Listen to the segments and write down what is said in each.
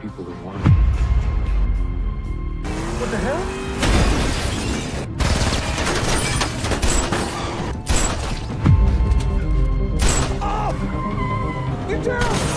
people who want it. What the hell? Oh! Get down!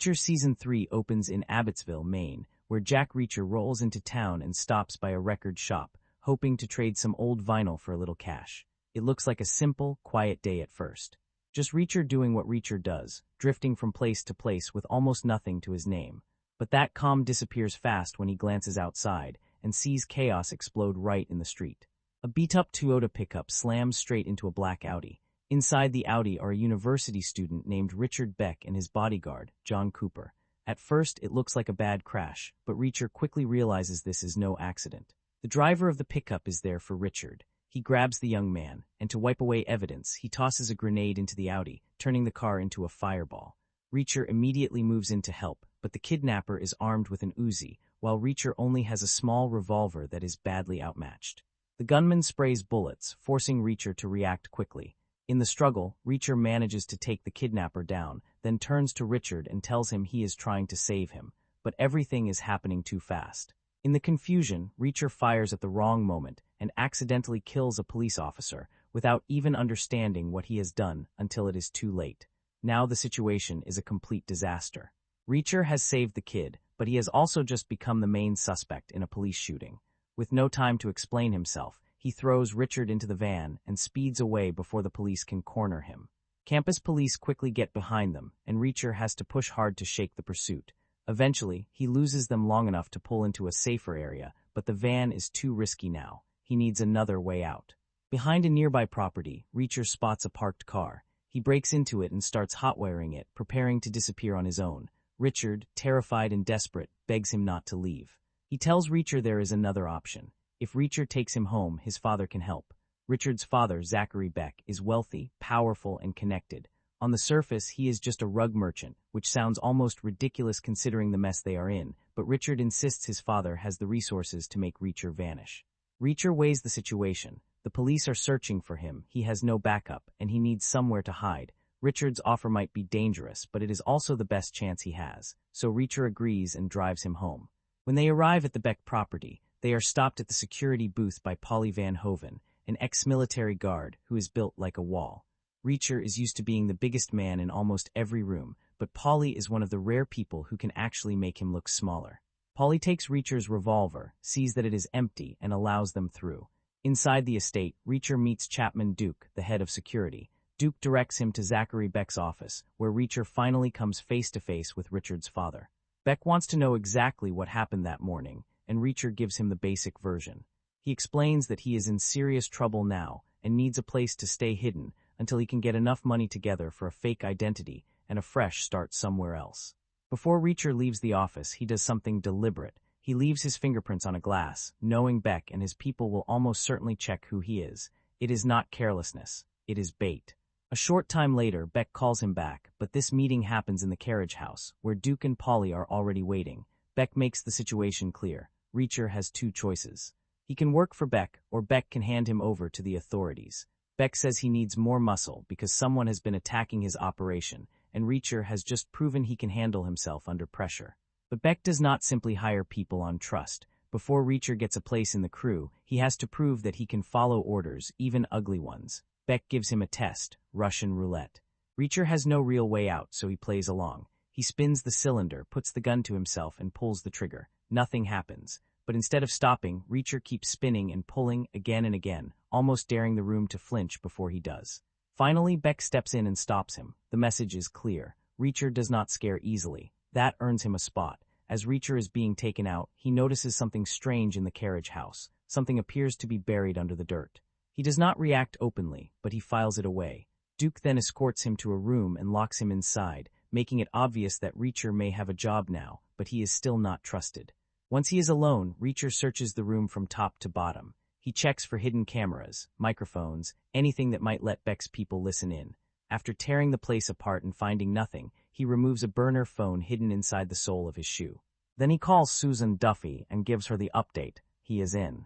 Reacher Season 3 opens in Abbotsville, Maine, where Jack Reacher rolls into town and stops by a record shop, hoping to trade some old vinyl for a little cash. It looks like a simple, quiet day at first. Just Reacher doing what Reacher does, drifting from place to place with almost nothing to his name. But that calm disappears fast when he glances outside and sees chaos explode right in the street. A beat-up Toyota pickup slams straight into a black Audi. Inside the Audi are a university student named Richard Beck and his bodyguard, John Cooper. At first, it looks like a bad crash, but Reacher quickly realizes this is no accident. The driver of the pickup is there for Richard. He grabs the young man, and to wipe away evidence, he tosses a grenade into the Audi, turning the car into a fireball. Reacher immediately moves in to help, but the kidnapper is armed with an Uzi, while Reacher only has a small revolver that is badly outmatched. The gunman sprays bullets, forcing Reacher to react quickly. In the struggle, Reacher manages to take the kidnapper down, then turns to Richard and tells him he is trying to save him, but everything is happening too fast. In the confusion, Reacher fires at the wrong moment and accidentally kills a police officer without even understanding what he has done until it is too late. Now the situation is a complete disaster. Reacher has saved the kid, but he has also just become the main suspect in a police shooting. With no time to explain himself, he throws Richard into the van and speeds away before the police can corner him. Campus police quickly get behind them, and Reacher has to push hard to shake the pursuit. Eventually, he loses them long enough to pull into a safer area, but the van is too risky now. He needs another way out. Behind a nearby property, Reacher spots a parked car. He breaks into it and starts hotwiring it, preparing to disappear on his own. Richard, terrified and desperate, begs him not to leave. He tells Reacher there is another option. If Reacher takes him home, his father can help. Richard's father, Zachary Beck, is wealthy, powerful, and connected. On the surface, he is just a rug merchant, which sounds almost ridiculous considering the mess they are in, but Richard insists his father has the resources to make Reacher vanish. Reacher weighs the situation. The police are searching for him, he has no backup, and he needs somewhere to hide. Richard's offer might be dangerous, but it is also the best chance he has, so Reacher agrees and drives him home. When they arrive at the Beck property, they are stopped at the security booth by Polly Van Hoven, an ex-military guard who is built like a wall. Reacher is used to being the biggest man in almost every room, but Polly is one of the rare people who can actually make him look smaller. Polly takes Reacher's revolver, sees that it is empty, and allows them through. Inside the estate, Reacher meets Chapman Duke, the head of security. Duke directs him to Zachary Beck's office, where Reacher finally comes face-to-face with Richard's father. Beck wants to know exactly what happened that morning, and Reacher gives him the basic version. He explains that he is in serious trouble now and needs a place to stay hidden until he can get enough money together for a fake identity and a fresh start somewhere else. Before Reacher leaves the office, he does something deliberate. He leaves his fingerprints on a glass, knowing Beck and his people will almost certainly check who he is. It is not carelessness. It is bait. A short time later, Beck calls him back, but this meeting happens in the carriage house, where Duke and Polly are already waiting. Beck makes the situation clear. Reacher has two choices. He can work for Beck, or Beck can hand him over to the authorities. Beck says he needs more muscle because someone has been attacking his operation, and Reacher has just proven he can handle himself under pressure. But Beck does not simply hire people on trust. Before Reacher gets a place in the crew, he has to prove that he can follow orders, even ugly ones. Beck gives him a test, Russian roulette. Reacher has no real way out, so he plays along. He spins the cylinder, puts the gun to himself, and pulls the trigger. Nothing happens. But instead of stopping, Reacher keeps spinning and pulling again and again, almost daring the room to flinch before he does. Finally, Beck steps in and stops him. The message is clear. Reacher does not scare easily. That earns him a spot. As Reacher is being taken out, he notices something strange in the carriage house. Something appears to be buried under the dirt. He does not react openly, but he files it away. Duke then escorts him to a room and locks him inside, making it obvious that Reacher may have a job now, but he is still not trusted. Once he is alone, Reacher searches the room from top to bottom. He checks for hidden cameras, microphones, anything that might let Beck's people listen in. After tearing the place apart and finding nothing, he removes a burner phone hidden inside the sole of his shoe. Then he calls Susan Duffy and gives her the update. He is in.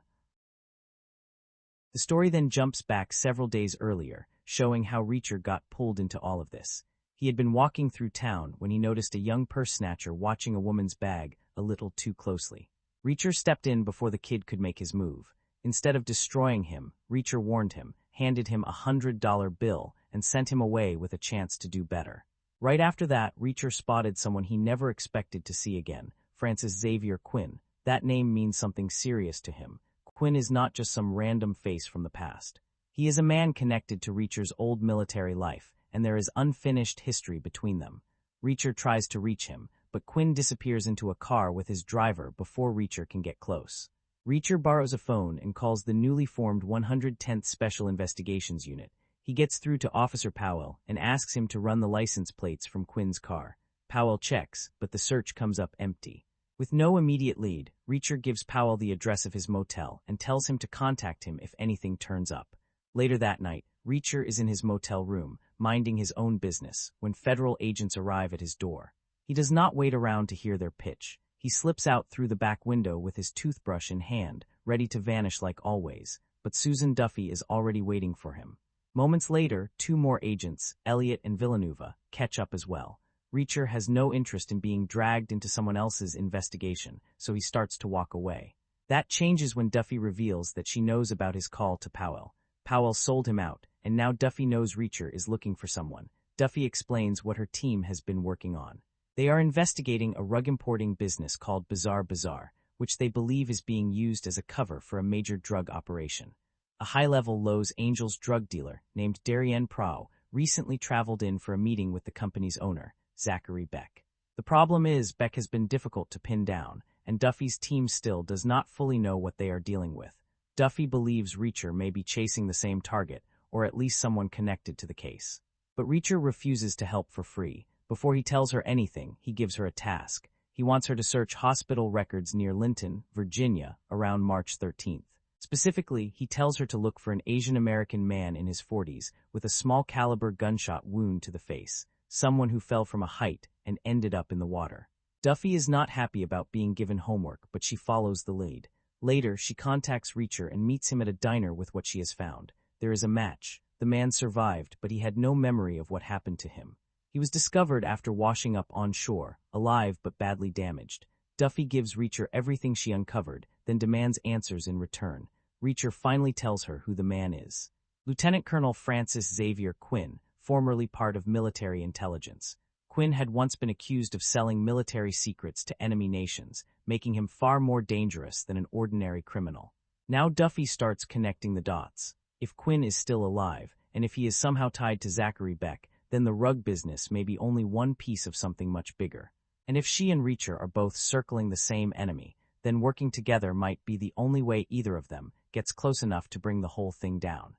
The story then jumps back several days earlier, showing how Reacher got pulled into all of this. He had been walking through town when he noticed a young purse snatcher watching a woman's bag a little too closely. Reacher stepped in before the kid could make his move. Instead of destroying him, Reacher warned him, handed him a $100 bill, and sent him away with a chance to do better. Right after that, Reacher spotted someone he never expected to see again, Francis Xavier Quinn. That name means something serious to him. Quinn is not just some random face from the past. He is a man connected to Reacher's old military life, and there is unfinished history between them. Reacher tries to reach him, but Quinn disappears into a car with his driver before Reacher can get close. Reacher borrows a phone and calls the newly formed 110th Special Investigations Unit. He gets through to Officer Powell and asks him to run the license plates from Quinn's car. Powell checks, but the search comes up empty. With no immediate lead, Reacher gives Powell the address of his motel and tells him to contact him if anything turns up. Later that night, Reacher is in his motel room, minding his own business, when federal agents arrive at his door. He does not wait around to hear their pitch. He slips out through the back window with his toothbrush in hand, ready to vanish like always, but Susan Duffy is already waiting for him. Moments later, two more agents, Elliot and Villanueva, catch up as well. Reacher has no interest in being dragged into someone else's investigation, so he starts to walk away. That changes when Duffy reveals that she knows about his call to Powell. Powell sold him out, and now Duffy knows Reacher is looking for someone. Duffy explains what her team has been working on. They are investigating a rug importing business called Bizarre Bazaar, which they believe is being used as a cover for a major drug operation. A high-level Los Angeles drug dealer named Darien Prau recently traveled in for a meeting with the company's owner, Zachary Beck. The problem is Beck has been difficult to pin down, and Duffy's team still does not fully know what they are dealing with. Duffy believes Reacher may be chasing the same target, or at least someone connected to the case. But Reacher refuses to help for free. Before he tells her anything, he gives her a task. He wants her to search hospital records near Linton, Virginia, around March 13th. Specifically, he tells her to look for an Asian-American man in his 40s with a small-caliber gunshot wound to the face, someone who fell from a height and ended up in the water. Duffy is not happy about being given homework, but she follows the lead. Later, she contacts Reacher and meets him at a diner with what she has found. There is a match. The man survived, but he had no memory of what happened to him. He was discovered after washing up on shore, alive but badly damaged. Duffy gives Reacher everything she uncovered, then demands answers in return. Reacher finally tells her who the man is. Lieutenant Colonel Francis Xavier Quinn, formerly part of military intelligence. Quinn had once been accused of selling military secrets to enemy nations, making him far more dangerous than an ordinary criminal. Now Duffy starts connecting the dots. If Quinn is still alive, and if he is somehow tied to Zachary Beck, then the rug business may be only one piece of something much bigger. And if she and Reacher are both circling the same enemy, then working together might be the only way either of them gets close enough to bring the whole thing down.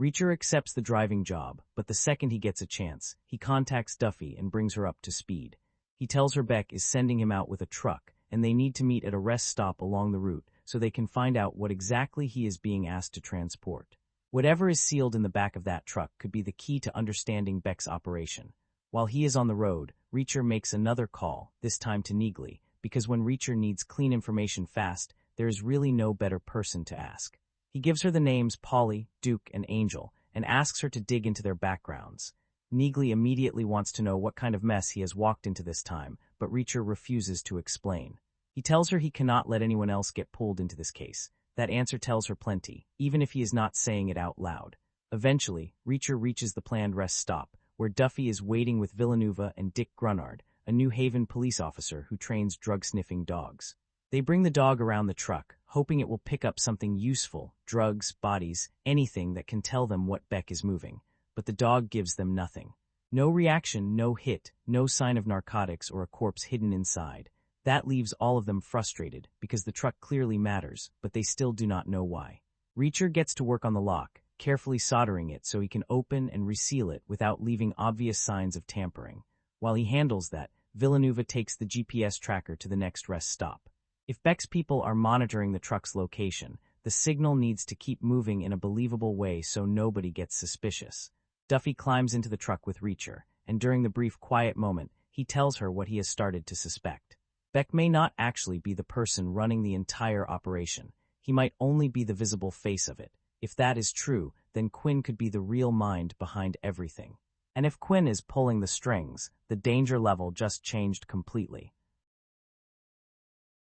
Reacher accepts the driving job, but the second he gets a chance, he contacts Duffy and brings her up to speed. He tells her Beck is sending him out with a truck, and they need to meet at a rest stop along the route so they can find out what exactly he is being asked to transport. Whatever is sealed in the back of that truck could be the key to understanding Beck's operation. While he is on the road, Reacher makes another call, this time to Neagley, because when Reacher needs clean information fast, there is really no better person to ask. He gives her the names Polly, Duke, and Angel, and asks her to dig into their backgrounds. Neagley immediately wants to know what kind of mess he has walked into this time, but Reacher refuses to explain. He tells her he cannot let anyone else get pulled into this case. That answer tells her plenty, even if he is not saying it out loud. Eventually, Reacher reaches the planned rest stop, where Duffy is waiting with Villanueva and Dick Grunard, a New Haven police officer who trains drug-sniffing dogs. They bring the dog around the truck, hoping it will pick up something useful, drugs, bodies, anything that can tell them what Beck is moving. But the dog gives them nothing. No reaction, no hit, no sign of narcotics or a corpse hidden inside. That leaves all of them frustrated, because the truck clearly matters, but they still do not know why. Reacher gets to work on the lock, carefully soldering it so he can open and reseal it without leaving obvious signs of tampering. While he handles that, Villanueva takes the GPS tracker to the next rest stop. If Beck's people are monitoring the truck's location, the signal needs to keep moving in a believable way so nobody gets suspicious. Duffy climbs into the truck with Reacher, and during the brief quiet moment, he tells her what he has started to suspect. Beck may not actually be the person running the entire operation. He might only be the visible face of it. If that is true, then Quinn could be the real mind behind everything. And if Quinn is pulling the strings, the danger level just changed completely.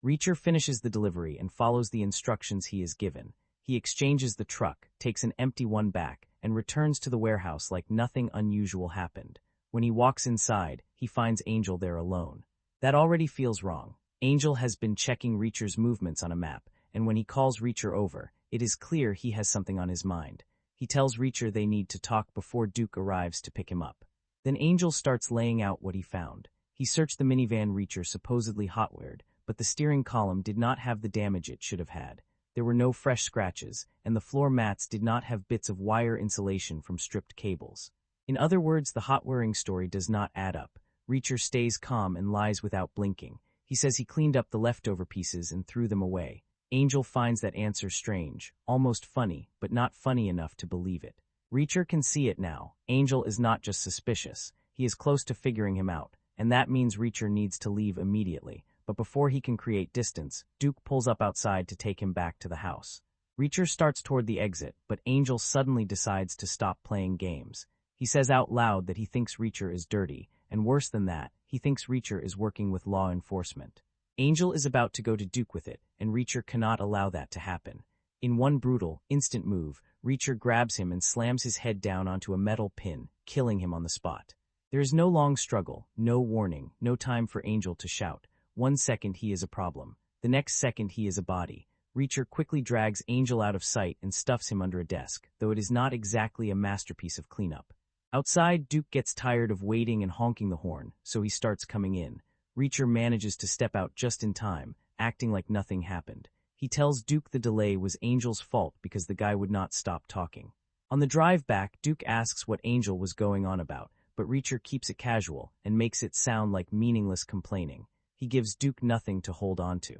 Reacher finishes the delivery and follows the instructions he is given. He exchanges the truck, takes an empty one back, and returns to the warehouse like nothing unusual happened. When he walks inside, he finds Angel there alone. That already feels wrong. Angel has been checking Reacher's movements on a map, and when he calls Reacher over, it is clear he has something on his mind. He tells Reacher they need to talk before Duke arrives to pick him up. Then Angel starts laying out what he found. He searched the minivan Reacher supposedly hotwired, but the steering column did not have the damage it should have had. There were no fresh scratches, and the floor mats did not have bits of wire insulation from stripped cables. In other words, the hotwiring story does not add up. Reacher stays calm and lies without blinking. He says he cleaned up the leftover pieces and threw them away. Angel finds that answer strange, almost funny, but not funny enough to believe it. Reacher can see it now. Angel is not just suspicious. He is close to figuring him out, and that means Reacher needs to leave immediately. But before he can create distance, Duke pulls up outside to take him back to the house. Reacher starts toward the exit, but Angel suddenly decides to stop playing games. He says out loud that he thinks Reacher is dirty, and worse than that, he thinks Reacher is working with law enforcement. Angel is about to go to Duke with it, and Reacher cannot allow that to happen. In one brutal, instant move, Reacher grabs him and slams his head down onto a metal pin, killing him on the spot. There is no long struggle, no warning, no time for Angel to shout. 1 second he is a problem. The next second he is a body. Reacher quickly drags Angel out of sight and stuffs him under a desk, though it is not exactly a masterpiece of cleanup. Outside, Duke gets tired of waiting and honking the horn, so he starts coming in. Reacher manages to step out just in time, acting like nothing happened. He tells Duke the delay was Angel's fault because the guy would not stop talking. On the drive back, Duke asks what Angel was going on about, but Reacher keeps it casual and makes it sound like meaningless complaining. He gives Duke nothing to hold on to.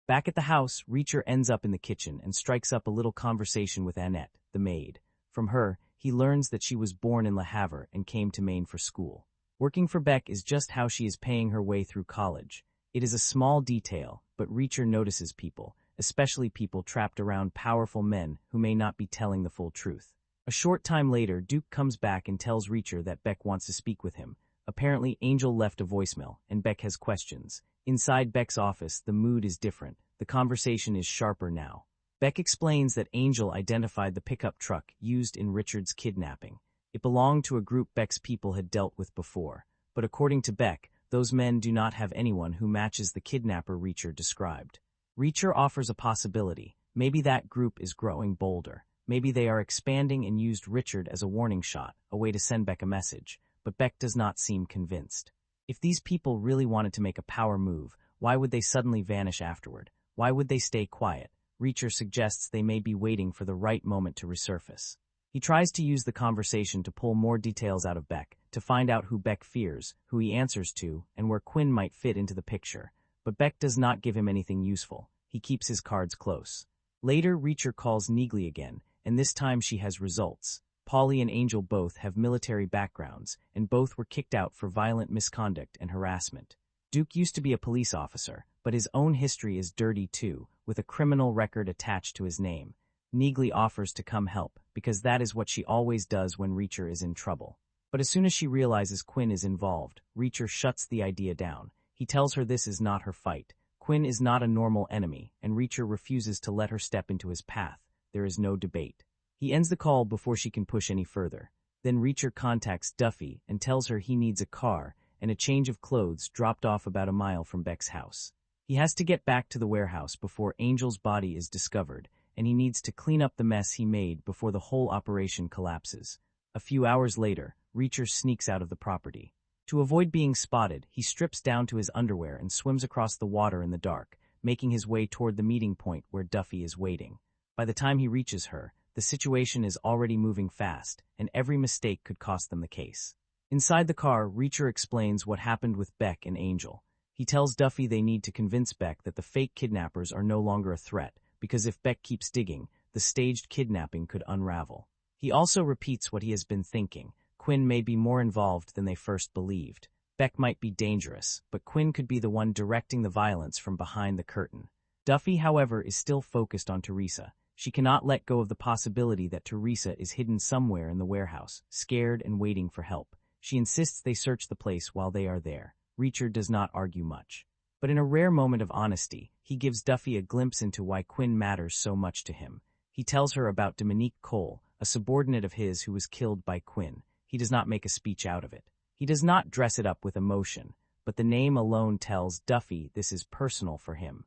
Back at the house, Reacher ends up in the kitchen and strikes up a little conversation with Annette, the maid. From her, he learns that she was born in Le Havre and came to Maine for school. Working for Beck is just how she is paying her way through college. It is a small detail, but Reacher notices people, especially people trapped around powerful men who may not be telling the full truth. A short time later, Duke comes back and tells Reacher that Beck wants to speak with him. Apparently, Angel left a voicemail, and Beck has questions. Inside Beck's office, the mood is different. The conversation is sharper now. Beck explains that Angel identified the pickup truck used in Richard's kidnapping. It belonged to a group Beck's people had dealt with before, but according to Beck, those men do not have anyone who matches the kidnapper Reacher described. Reacher offers a possibility. Maybe that group is growing bolder. Maybe they are expanding and used Richard as a warning shot, a way to send Beck a message, but Beck does not seem convinced. If these people really wanted to make a power move, why would they suddenly vanish afterward? Why would they stay quiet? Reacher suggests they may be waiting for the right moment to resurface. He tries to use the conversation to pull more details out of Beck, to find out who Beck fears, who he answers to, and where Quinn might fit into the picture. But Beck does not give him anything useful. He keeps his cards close. Later, Reacher calls Neagley again, and this time she has results. Polly and Angel both have military backgrounds, and both were kicked out for violent misconduct and harassment. Duke used to be a police officer, but his own history is dirty too, with a criminal record attached to his name. Neagley offers to come help, because that is what she always does when Reacher is in trouble. But as soon as she realizes Quinn is involved, Reacher shuts the idea down. He tells her this is not her fight. Quinn is not a normal enemy, and Reacher refuses to let her step into his path. There is no debate. He ends the call before she can push any further. Then Reacher contacts Duffy and tells her he needs a car and a change of clothes dropped off about a mile from Beck's house. He has to get back to the warehouse before Angel's body is discovered, and he needs to clean up the mess he made before the whole operation collapses. A few hours later, Reacher sneaks out of the property. To avoid being spotted, he strips down to his underwear and swims across the water in the dark, making his way toward the meeting point where Duffy is waiting. By the time he reaches her, the situation is already moving fast, and every mistake could cost them the case. Inside the car, Reacher explains what happened with Beck and Angel. He tells Duffy they need to convince Beck that the fake kidnappers are no longer a threat, because if Beck keeps digging, the staged kidnapping could unravel. He also repeats what he has been thinking. Quinn may be more involved than they first believed. Beck might be dangerous, but Quinn could be the one directing the violence from behind the curtain. Duffy, however, is still focused on Teresa. She cannot let go of the possibility that Teresa is hidden somewhere in the warehouse, scared and waiting for help. She insists they search the place while they are there. Reacher does not argue much. But in a rare moment of honesty, he gives Duffy a glimpse into why Quinn matters so much to him. He tells her about Dominique Cole, a subordinate of his who was killed by Quinn. He does not make a speech out of it. He does not dress it up with emotion, but the name alone tells Duffy this is personal for him.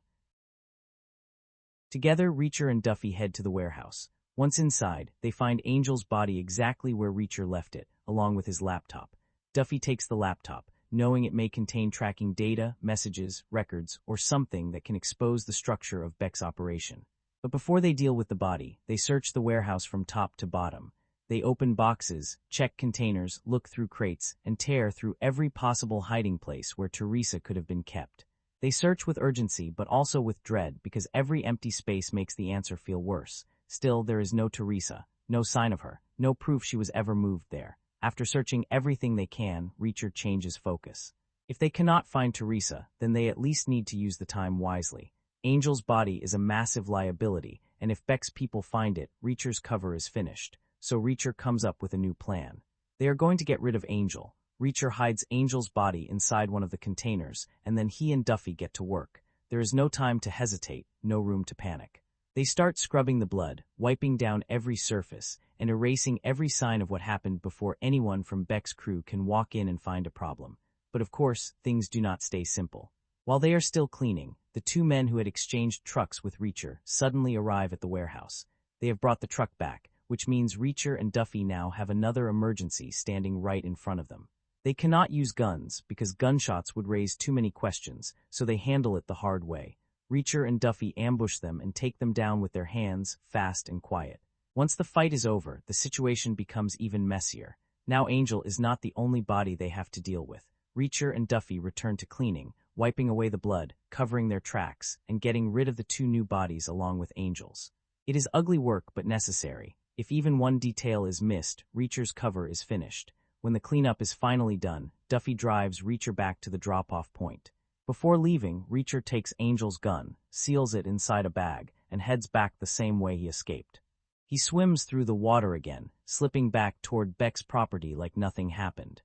Together, Reacher and Duffy head to the warehouse. Once inside, they find Angel's body exactly where Reacher left it, along with his laptop. Duffy takes the laptop, knowing it may contain tracking data, messages, records, or something that can expose the structure of Beck's operation. But before they deal with the body, they search the warehouse from top to bottom. They open boxes, check containers, look through crates, and tear through every possible hiding place where Teresa could have been kept. They search with urgency but also with dread because every empty space makes the answer feel worse. Still, there is no Teresa, no sign of her, no proof she was ever moved there. After searching everything they can, Reacher changes focus. If they cannot find Teresa, then they at least need to use the time wisely. Angel's body is a massive liability, and if Beck's people find it, Reacher's cover is finished. So Reacher comes up with a new plan. They are going to get rid of Angel. Reacher hides Angel's body inside one of the containers, and then he and Duffy get to work. There is no time to hesitate, no room to panic. They start scrubbing the blood, wiping down every surface, and erasing every sign of what happened before anyone from Beck's crew can walk in and find a problem. But of course, things do not stay simple. While they are still cleaning, the two men who had exchanged trucks with Reacher suddenly arrive at the warehouse. They have brought the truck back, which means Reacher and Duffy now have another emergency standing right in front of them. They cannot use guns because gunshots would raise too many questions, so they handle it the hard way. Reacher and Duffy ambush them and take them down with their hands, fast and quiet. Once the fight is over, the situation becomes even messier. Now Angel is not the only body they have to deal with. Reacher and Duffy return to cleaning, wiping away the blood, covering their tracks, and getting rid of the two new bodies along with Angel's. It is ugly work but necessary. If even one detail is missed, Reacher's cover is finished. When the cleanup is finally done, Duffy drives Reacher back to the drop-off point. Before leaving, Reacher takes Angel's gun, seals it inside a bag, and heads back the same way he escaped. He swims through the water again, slipping back toward Beck's property like nothing happened.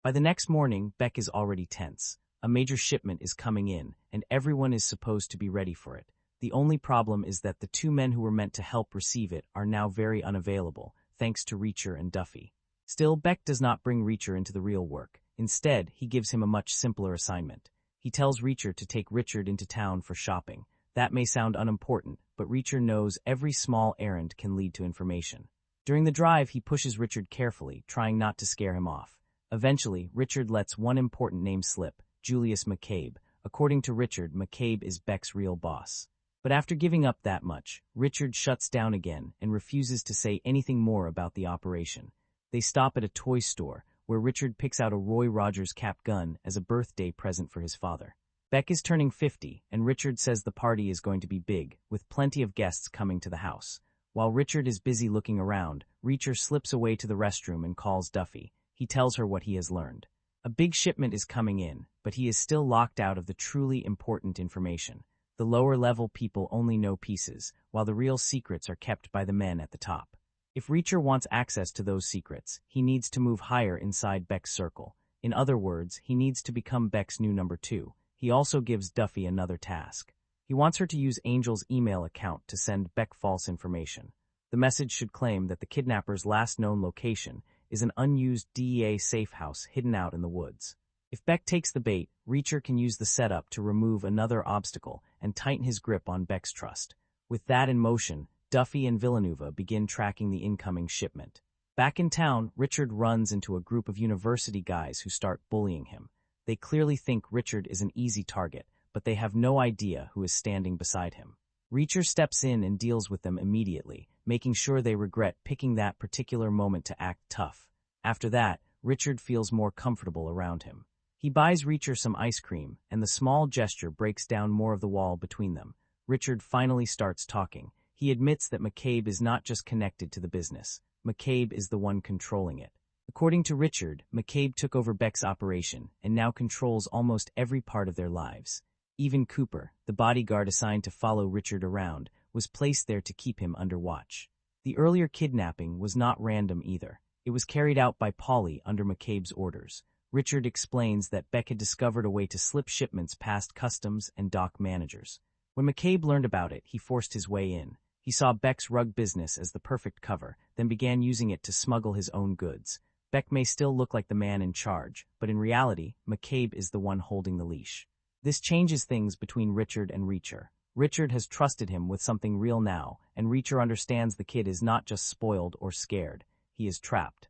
By the next morning, Beck is already tense. A major shipment is coming in, and everyone is supposed to be ready for it. The only problem is that the two men who were meant to help receive it are now very unavailable, thanks to Reacher and Duffy. Still, Beck does not bring Reacher into the real work. Instead, he gives him a much simpler assignment. He tells Reacher to take Richard into town for shopping. That may sound unimportant, but Reacher knows every small errand can lead to information. During the drive, he pushes Richard carefully, trying not to scare him off. Eventually, Richard lets one important name slip, Julius McCabe. According to Richard, McCabe is Beck's real boss. But after giving up that much, Richard shuts down again and refuses to say anything more about the operation. They stop at a toy store, where Richard picks out a Roy Rogers cap gun as a birthday present for his father. Beck is turning 50, and Richard says the party is going to be big, with plenty of guests coming to the house. While Richard is busy looking around, Reacher slips away to the restroom and calls Duffy. He tells her what he has learned. A big shipment is coming in, but he is still locked out of the truly important information. The lower-level people only know pieces, while the real secrets are kept by the men at the top. If Reacher wants access to those secrets, he needs to move higher inside Beck's circle. In other words, he needs to become Beck's new number 2. He also gives Duffy another task. He wants her to use Angel's email account to send Beck false information. The message should claim that the kidnapper's last known location is an unused DEA safe house hidden out in the woods. If Beck takes the bait, Reacher can use the setup to remove another obstacle and tighten his grip on Beck's trust. With that in motion, Duffy and Villanueva begin tracking the incoming shipment. Back in town, Richard runs into a group of university guys who start bullying him. They clearly think Richard is an easy target, but they have no idea who is standing beside him. Reacher steps in and deals with them immediately, making sure they regret picking that particular moment to act tough. After that, Richard feels more comfortable around him. He buys Reacher some ice cream, and the small gesture breaks down more of the wall between them. Richard finally starts talking. He admits that McCabe is not just connected to the business. McCabe is the one controlling it. According to Richard, McCabe took over Beck's operation and now controls almost every part of their lives. Even Cooper, the bodyguard assigned to follow Richard around, was placed there to keep him under watch. The earlier kidnapping was not random either. It was carried out by Paulie under McCabe's orders. Richard explains that Beck had discovered a way to slip shipments past customs and dock managers. When McCabe learned about it, he forced his way in. He saw Beck's rug business as the perfect cover, then began using it to smuggle his own goods. Beck may still look like the man in charge, but in reality, McCabe is the one holding the leash. This changes things between Richard and Reacher. Richard has trusted him with something real now, and Reacher understands the kid is not just spoiled or scared. He is trapped.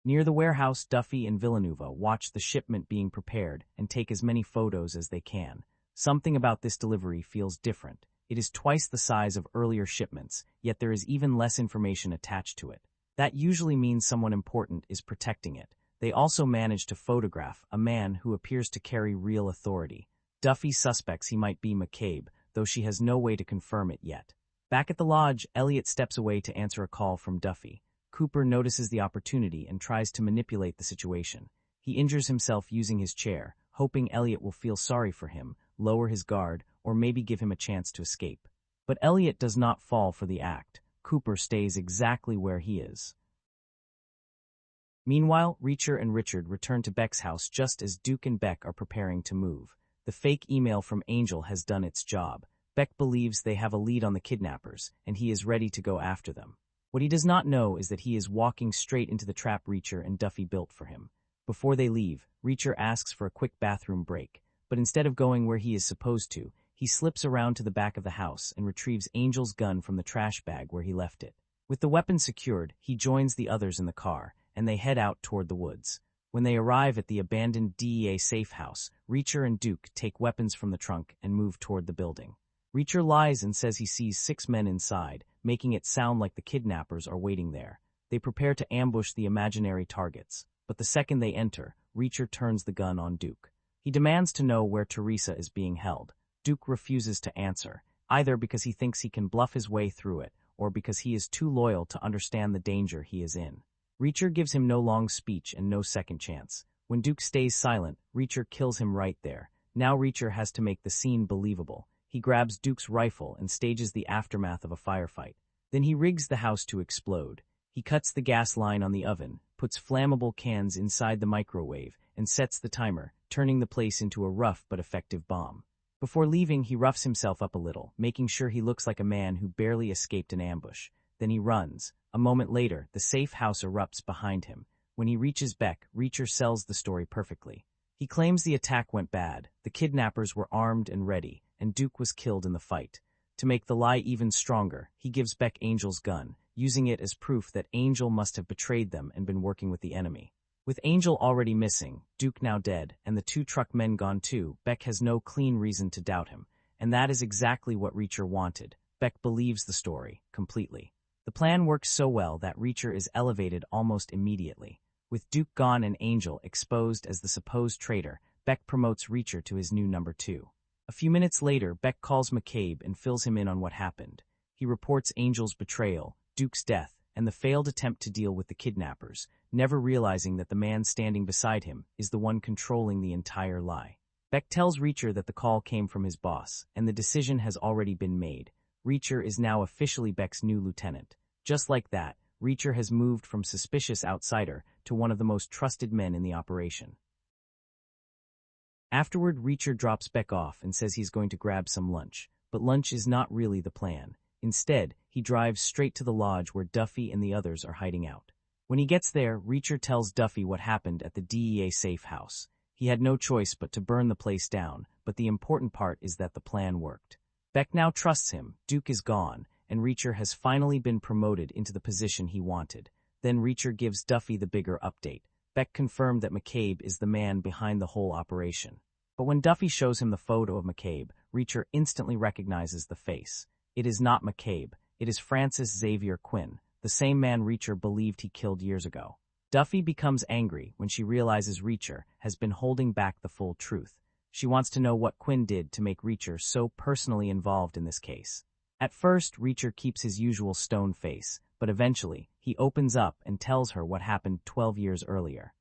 Near the warehouse, Duffy and Villanueva watch the shipment being prepared and take as many photos as they can. Something about this delivery feels different. It is twice the size of earlier shipments, yet there is even less information attached to it. That usually means someone important is protecting it. They also manage to photograph a man who appears to carry real authority. Duffy suspects he might be McCabe, though she has no way to confirm it yet. Back at the lodge, Elliot steps away to answer a call from Duffy. Cooper notices the opportunity and tries to manipulate the situation. He injures himself using his chair, hoping Elliot will feel sorry for him, lower his guard, or maybe give him a chance to escape. But Elliot does not fall for the act. Cooper stays exactly where he is. Meanwhile, Reacher and Richard return to Beck's house just as Duke and Beck are preparing to move. The fake email from Angel has done its job. Beck believes they have a lead on the kidnappers, and he is ready to go after them. What he does not know is that he is walking straight into the trap Reacher and Duffy built for him. Before they leave, Reacher asks for a quick bathroom break, but instead of going where he is supposed to, he slips around to the back of the house and retrieves Angel's gun from the trash bag where he left it. With the weapon secured, he joins the others in the car, and they head out toward the woods. When they arrive at the abandoned DEA safe house, Reacher and Duke take weapons from the trunk and move toward the building. Reacher lies and says he sees 6 men inside, making it sound like the kidnappers are waiting there. They prepare to ambush the imaginary targets, but the second they enter, Reacher turns the gun on Duke. He demands to know where Teresa is being held. Duke refuses to answer, either because he thinks he can bluff his way through it, or because he is too loyal to understand the danger he is in. Reacher gives him no long speech and no second chance. When Duke stays silent, Reacher kills him right there. Now Reacher has to make the scene believable. He grabs Duke's rifle and stages the aftermath of a firefight. Then he rigs the house to explode. He cuts the gas line on the oven, puts flammable cans inside the microwave, and sets the timer, turning the place into a rough but effective bomb. Before leaving, he roughs himself up a little, making sure he looks like a man who barely escaped an ambush. Then he runs. A moment later, the safe house erupts behind him. When he reaches Beck, Reacher sells the story perfectly. He claims the attack went bad, the kidnappers were armed and ready, and Duke was killed in the fight. To make the lie even stronger, he gives Beck Angel's gun, using it as proof that Angel must have betrayed them and been working with the enemy. With Angel already missing, Duke now dead, and the 2 truck men gone too, Beck has no clean reason to doubt him. And that is exactly what Reacher wanted. Beck believes the story, completely. The plan works so well that Reacher is elevated almost immediately. With Duke gone and Angel exposed as the supposed traitor, Beck promotes Reacher to his new number 2. A few minutes later, Beck calls McCabe and fills him in on what happened. He reports Angel's betrayal, Duke's death, and the failed attempt to deal with the kidnappers, never realizing that the man standing beside him is the one controlling the entire lie. Beck tells Reacher that the call came from his boss, and the decision has already been made. Reacher is now officially Beck's new lieutenant. Just like that, Reacher has moved from suspicious outsider to one of the most trusted men in the operation. Afterward, Reacher drops Beck off and says he's going to grab some lunch, but lunch is not really the plan. Instead, he drives straight to the lodge where Duffy and the others are hiding out. When he gets there, Reacher tells Duffy what happened at the DEA safe house. He had no choice but to burn the place down, but the important part is that the plan worked. Beck now trusts him, Duke is gone, and Reacher has finally been promoted into the position he wanted. Then Reacher gives Duffy the bigger update. Beck confirmed that McCabe is the man behind the whole operation. But when Duffy shows him the photo of McCabe, Reacher instantly recognizes the face. It is not McCabe, it is Francis Xavier Quinn, the same man Reacher believed he killed years ago. Duffy becomes angry when she realizes Reacher has been holding back the full truth. She wants to know what Quinn did to make Reacher so personally involved in this case. At first, Reacher keeps his usual stone face, but eventually, he opens up and tells her what happened 12 years earlier.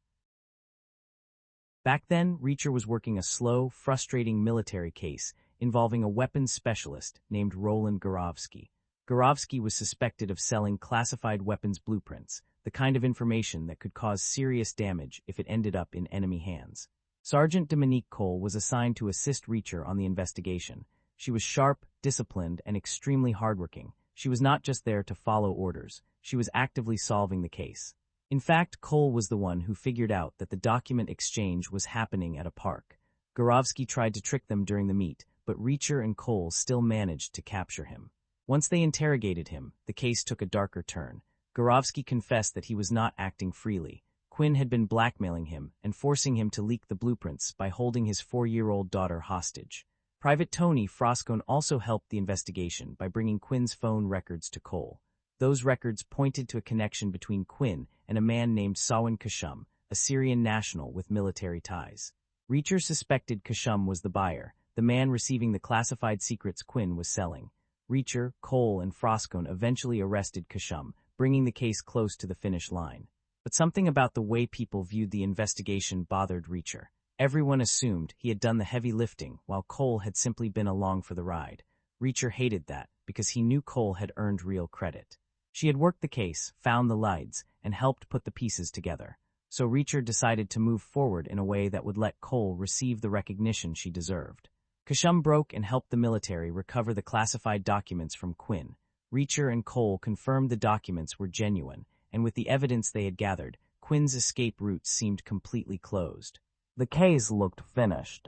Back then, Reacher was working a slow, frustrating military case involving a weapons specialist named Roland Gorovsky. Gorovsky was suspected of selling classified weapons blueprints, the kind of information that could cause serious damage if it ended up in enemy hands. Sergeant Dominique Cole was assigned to assist Reacher on the investigation. She was sharp, disciplined, and extremely hardworking. She was not just there to follow orders. She was actively solving the case. In fact, Cole was the one who figured out that the document exchange was happening at a park. Gorovsky tried to trick them during the meet, but Reacher and Cole still managed to capture him. Once they interrogated him, the case took a darker turn. Gorovsky confessed that he was not acting freely. Quinn had been blackmailing him and forcing him to leak the blueprints by holding his 4-year-old daughter hostage. Private Tony Froscone also helped the investigation by bringing Quinn's phone records to Cole. Those records pointed to a connection between Quinn and a man named Sawin Kashum, a Syrian national with military ties. Reacher suspected Kashum was the buyer, the man receiving the classified secrets Quinn was selling. Reacher, Cole, and Froscone eventually arrested Kashum, bringing the case close to the finish line. But something about the way people viewed the investigation bothered Reacher. Everyone assumed he had done the heavy lifting, while Cole had simply been along for the ride. Reacher hated that, because he knew Cole had earned real credit. She had worked the case, found the leads, and helped put the pieces together. So Reacher decided to move forward in a way that would let Cole receive the recognition she deserved. Kashum broke and helped the military recover the classified documents from Quinn. Reacher and Cole confirmed the documents were genuine, and with the evidence they had gathered, Quinn's escape routes seemed completely closed. The case looked finished.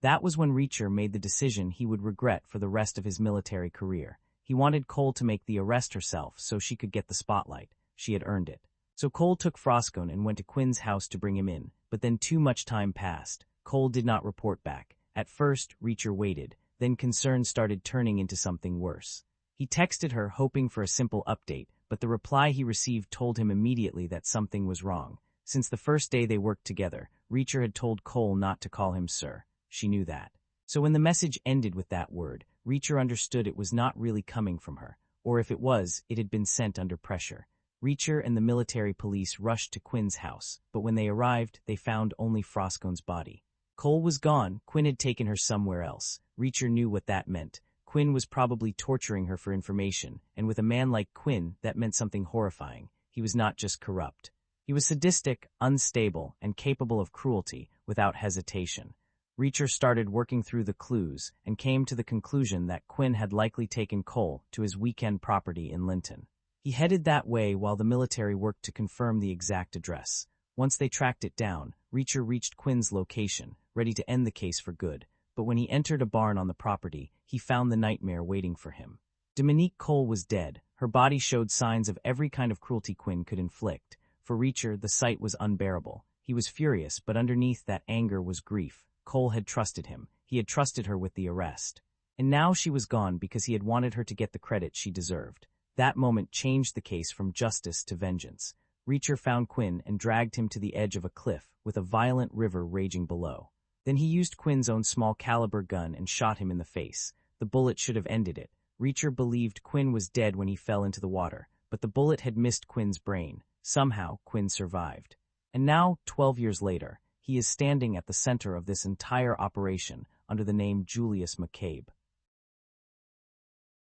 That was when Reacher made the decision he would regret for the rest of his military career. He wanted Cole to make the arrest herself so she could get the spotlight. She had earned it. So Cole took Froscone and went to Quinn's house to bring him in, but then too much time passed. Cole did not report back. At first, Reacher waited, then concern started turning into something worse. He texted her hoping for a simple update, but the reply he received told him immediately that something was wrong. Since the first day they worked together, Reacher had told Cole not to call him sir. She knew that. So when the message ended with that word, Reacher understood it was not really coming from her, or if it was, it had been sent under pressure. Reacher and the military police rushed to Quinn's house, but when they arrived, they found only Froscone's body. Cole was gone. Quinn had taken her somewhere else. Reacher knew what that meant. Quinn was probably torturing her for information, and with a man like Quinn, that meant something horrifying. He was not just corrupt. He was sadistic, unstable, and capable of cruelty without hesitation. Reacher started working through the clues and came to the conclusion that Quinn had likely taken Cole to his weekend property in Linton. He headed that way while the military worked to confirm the exact address. Once they tracked it down, Reacher reached Quinn's location, ready to end the case for good. But when he entered a barn on the property, he found the nightmare waiting for him. Dominique Cole was dead. Her body showed signs of every kind of cruelty Quinn could inflict. For Reacher, the sight was unbearable. He was furious, but underneath that anger was grief. Cole had trusted him. He had trusted her with the arrest. And now she was gone because he had wanted her to get the credit she deserved. That moment changed the case from justice to vengeance. Reacher found Quinn and dragged him to the edge of a cliff, with a violent river raging below. Then he used Quinn's own small-caliber gun and shot him in the face. The bullet should have ended it. Reacher believed Quinn was dead when he fell into the water, but the bullet had missed Quinn's brain. Somehow, Quinn survived. And now, 12 years later, he is standing at the center of this entire operation under the name Julius McCabe.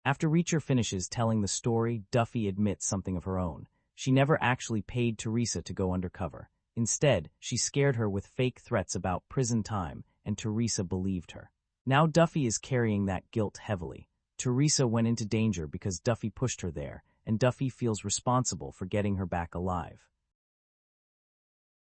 After Reacher finishes telling the story, Duffy admits something of her own. She never actually paid Teresa to go undercover. Instead, she scared her with fake threats about prison time, and Teresa believed her. Now Duffy is carrying that guilt heavily. Teresa went into danger because Duffy pushed her there, and Duffy feels responsible for getting her back alive.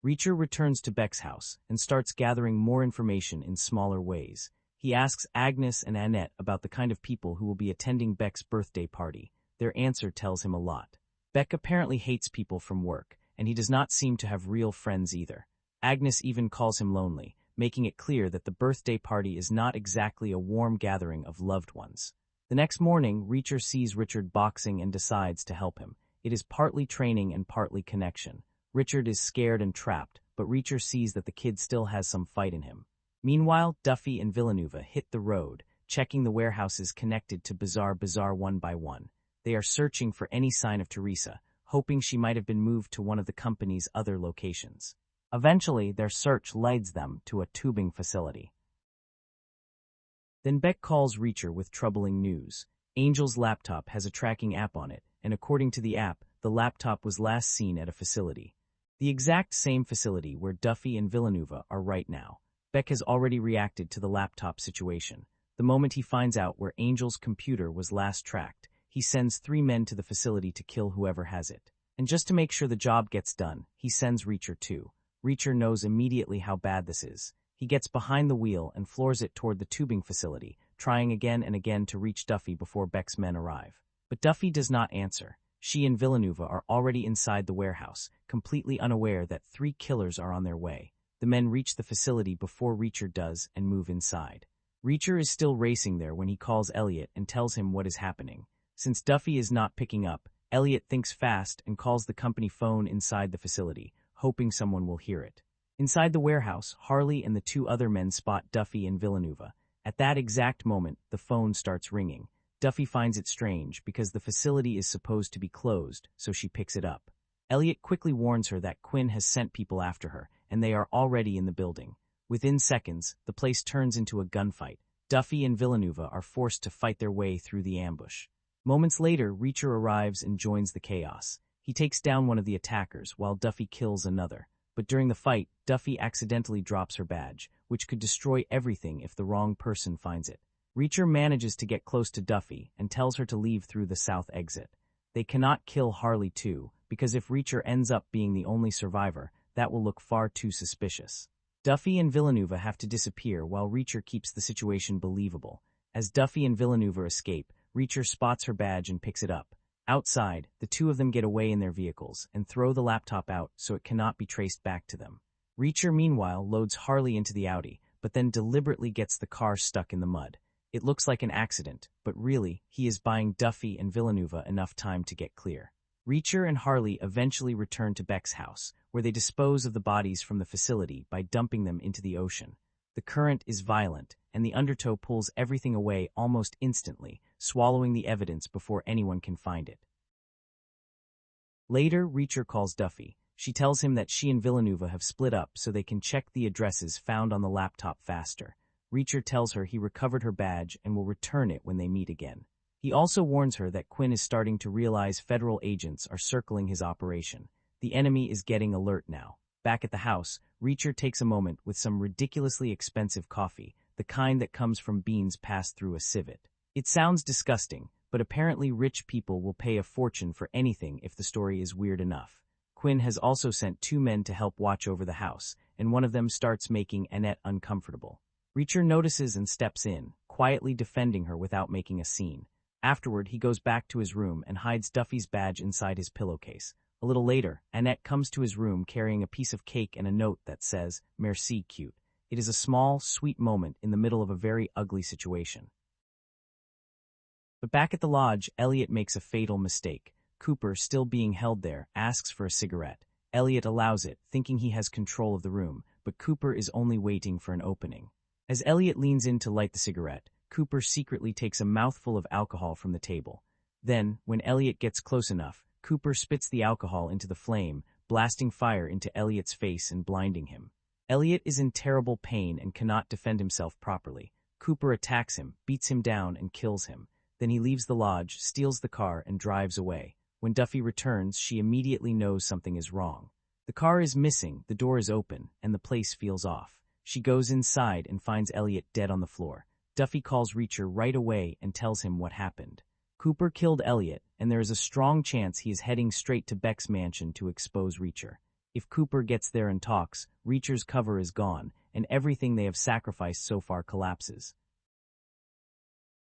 Reacher returns to Beck's house and starts gathering more information in smaller ways. He asks Agnes and Annette about the kind of people who will be attending Beck's birthday party. Their answer tells him a lot. Beck apparently hates people from work, and he does not seem to have real friends either. Agnes even calls him lonely, making it clear that the birthday party is not exactly a warm gathering of loved ones. The next morning, Reacher sees Richard boxing and decides to help him. It is partly training and partly connection. Richard is scared and trapped, but Reacher sees that the kid still has some fight in him. Meanwhile, Duffy and Villanueva hit the road, checking the warehouses connected to Bazaar one by one. They are searching for any sign of Teresa, hoping she might have been moved to one of the company's other locations. Eventually, their search leads them to a tubing facility. Then Beck calls Reacher with troubling news. Angel's laptop has a tracking app on it, and according to the app, the laptop was last seen at a facility. The exact same facility where Duffy and Villanueva are right now. Beck has already reacted to the laptop situation. The moment he finds out where Angel's computer was last tracked, he sends 3 men to the facility to kill whoever has it. And just to make sure the job gets done, he sends Reacher too. Reacher knows immediately how bad this is. He gets behind the wheel and floors it toward the tubing facility, trying again and again to reach Duffy before Beck's men arrive. But Duffy does not answer. She and Villanueva are already inside the warehouse, completely unaware that 3 killers are on their way. The men reach the facility before Reacher does and move inside. Reacher is still racing there when he calls Elliot and tells him what is happening. Since Duffy is not picking up, Elliot thinks fast and calls the company phone inside the facility, hoping someone will hear it. Inside the warehouse, Harley and the 2 other men spot Duffy and Villanueva. At that exact moment, the phone starts ringing. Duffy finds it strange because the facility is supposed to be closed, so she picks it up. Elliot quickly warns her that Quinn has sent people after her, and they are already in the building. Within seconds, the place turns into a gunfight. Duffy and Villanueva are forced to fight their way through the ambush. Moments later, Reacher arrives and joins the chaos. He takes down one of the attackers, while Duffy kills another. But during the fight, Duffy accidentally drops her badge, which could destroy everything if the wrong person finds it. Reacher manages to get close to Duffy and tells her to leave through the south exit. They cannot kill Harley too, because if Reacher ends up being the only survivor, that will look far too suspicious. Duffy and Villanueva have to disappear while Reacher keeps the situation believable. As Duffy and Villanueva escape, Reacher spots her badge and picks it up. Outside, the 2 of them get away in their vehicles and throw the laptop out so it cannot be traced back to them. Reacher, meanwhile, loads Harley into the Audi, but then deliberately gets the car stuck in the mud. It looks like an accident, but really, he is buying Duffy and Villanueva enough time to get clear. Reacher and Harley eventually return to Beck's house, where they dispose of the bodies from the facility by dumping them into the ocean. The current is violent, and the undertow pulls everything away almost instantly, swallowing the evidence before anyone can find it. Later, Reacher calls Duffy. She tells him that she and Villanueva have split up so they can check the addresses found on the laptop faster. Reacher tells her he recovered her badge and will return it when they meet again. He also warns her that Quinn is starting to realize federal agents are circling his operation. The enemy is getting alert now. Back at the house, Reacher takes a moment with some ridiculously expensive coffee, the kind that comes from beans passed through a civet. It sounds disgusting, but apparently rich people will pay a fortune for anything if the story is weird enough. Quinn has also sent 2 men to help watch over the house, and one of them starts making Annette uncomfortable. Reacher notices and steps in, quietly defending her without making a scene. Afterward, he goes back to his room and hides Duffy's badge inside his pillowcase. A little later, Annette comes to his room carrying a piece of cake and a note that says, "Merci, cute." It is a small, sweet moment in the middle of a very ugly situation. But back at the lodge, Elliot makes a fatal mistake. Cooper, still being held there, asks for a cigarette. Elliot allows it, thinking he has control of the room, but Cooper is only waiting for an opening. As Elliot leans in to light the cigarette, Cooper secretly takes a mouthful of alcohol from the table. Then, when Elliot gets close enough, Cooper spits the alcohol into the flame, blasting fire into Elliot's face and blinding him. Elliot is in terrible pain and cannot defend himself properly. Cooper attacks him, beats him down, and kills him. Then he leaves the lodge, steals the car, and drives away. When Duffy returns, she immediately knows something is wrong. The car is missing, the door is open, and the place feels off. She goes inside and finds Elliot dead on the floor. Duffy calls Reacher right away and tells him what happened. Cooper killed Elliot, and there is a strong chance he is heading straight to Beck's mansion to expose Reacher. If Cooper gets there and talks, Reacher's cover is gone, and everything they have sacrificed so far collapses.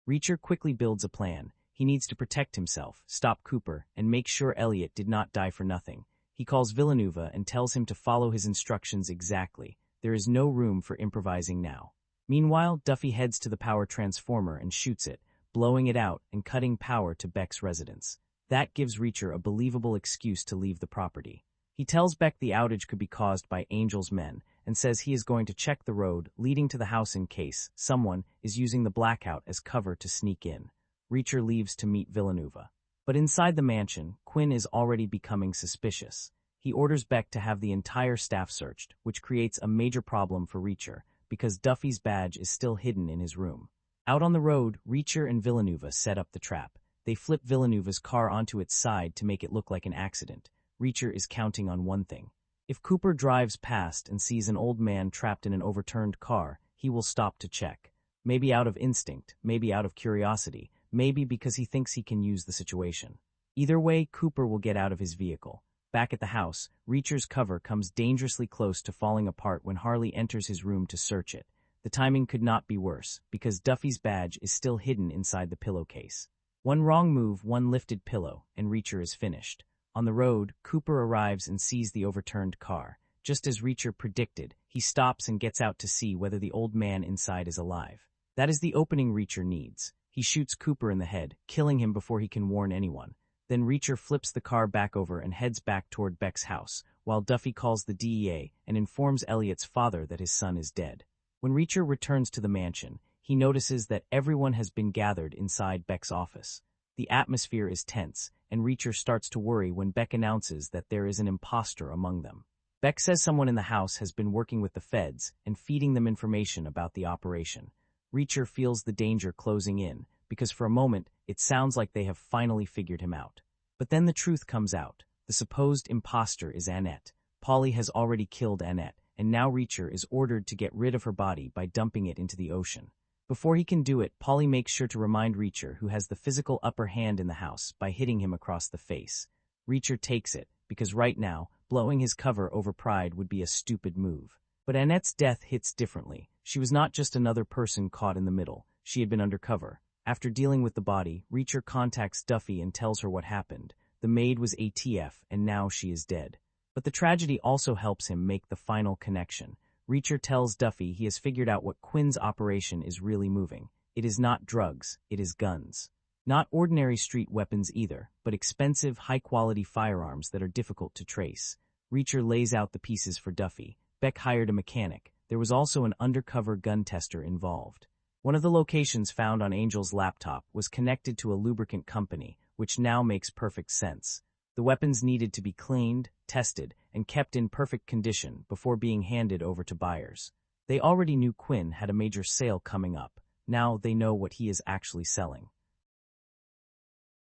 Reacher quickly builds a plan. He needs to protect himself, stop Cooper, and make sure Elliot did not die for nothing. He calls Villanova and tells him to follow his instructions exactly. There is no room for improvising now. Meanwhile, Duffy heads to the power transformer and shoots it, blowing it out and cutting power to Beck's residence. That gives Reacher a believable excuse to leave the property. He tells Beck the outage could be caused by Angel's men and says he is going to check the road leading to the house in case someone is using the blackout as cover to sneak in. Reacher leaves to meet Villanova. But inside the mansion, Quinn is already becoming suspicious. He orders Beck to have the entire staff searched, which creates a major problem for Reacher, because Duffy's badge is still hidden in his room. Out on the road, Reacher and Villanova set up the trap. They flip Villanova's car onto its side to make it look like an accident. Reacher is counting on one thing. If Cooper drives past and sees an old man trapped in an overturned car, he will stop to check. Maybe out of instinct, maybe out of curiosity, maybe because he thinks he can use the situation. Either way, Cooper will get out of his vehicle. Back at the house, Reacher's cover comes dangerously close to falling apart when Harley enters his room to search it. The timing could not be worse, because Duffy's badge is still hidden inside the pillowcase. One wrong move, one lifted pillow, and Reacher is finished. On the road, Cooper arrives and sees the overturned car. Just as Reacher predicted, he stops and gets out to see whether the old man inside is alive. That is the opening Reacher needs. He shoots Cooper in the head, killing him before he can warn anyone. Then Reacher flips the car back over and heads back toward Beck's house, while Duffy calls the DEA and informs Elliot's father that his son is dead. When Reacher returns to the mansion, he notices that everyone has been gathered inside Beck's office. The atmosphere is tense, and Reacher starts to worry when Beck announces that there is an imposter among them. Beck says someone in the house has been working with the feds and feeding them information about the operation. Reacher feels the danger closing in, because for a moment, it sounds like they have finally figured him out. But then the truth comes out. The supposed imposter is Annette. Polly has already killed Annette, and now Reacher is ordered to get rid of her body by dumping it into the ocean. Before he can do it, Polly makes sure to remind Reacher, who has the physical upper hand in the house, by hitting him across the face. Reacher takes it, because right now, blowing his cover over pride would be a stupid move. But Annette's death hits differently. She was not just another person caught in the middle. She had been undercover. After dealing with the body, Reacher contacts Duffy and tells her what happened. The maid was ATF, and now she is dead. But the tragedy also helps him make the final connection. Reacher tells Duffy he has figured out what Quinn's operation is really moving. It is not drugs, it is guns. Not ordinary street weapons either, but expensive, high-quality firearms that are difficult to trace. Reacher lays out the pieces for Duffy. Beck hired a mechanic. There was also an undercover gun tester involved. One of the locations found on Angel's laptop was connected to a lubricant company, which now makes perfect sense. The weapons needed to be cleaned, tested, and kept in perfect condition before being handed over to buyers. They already knew Quinn had a major sale coming up. Now they know what he is actually selling.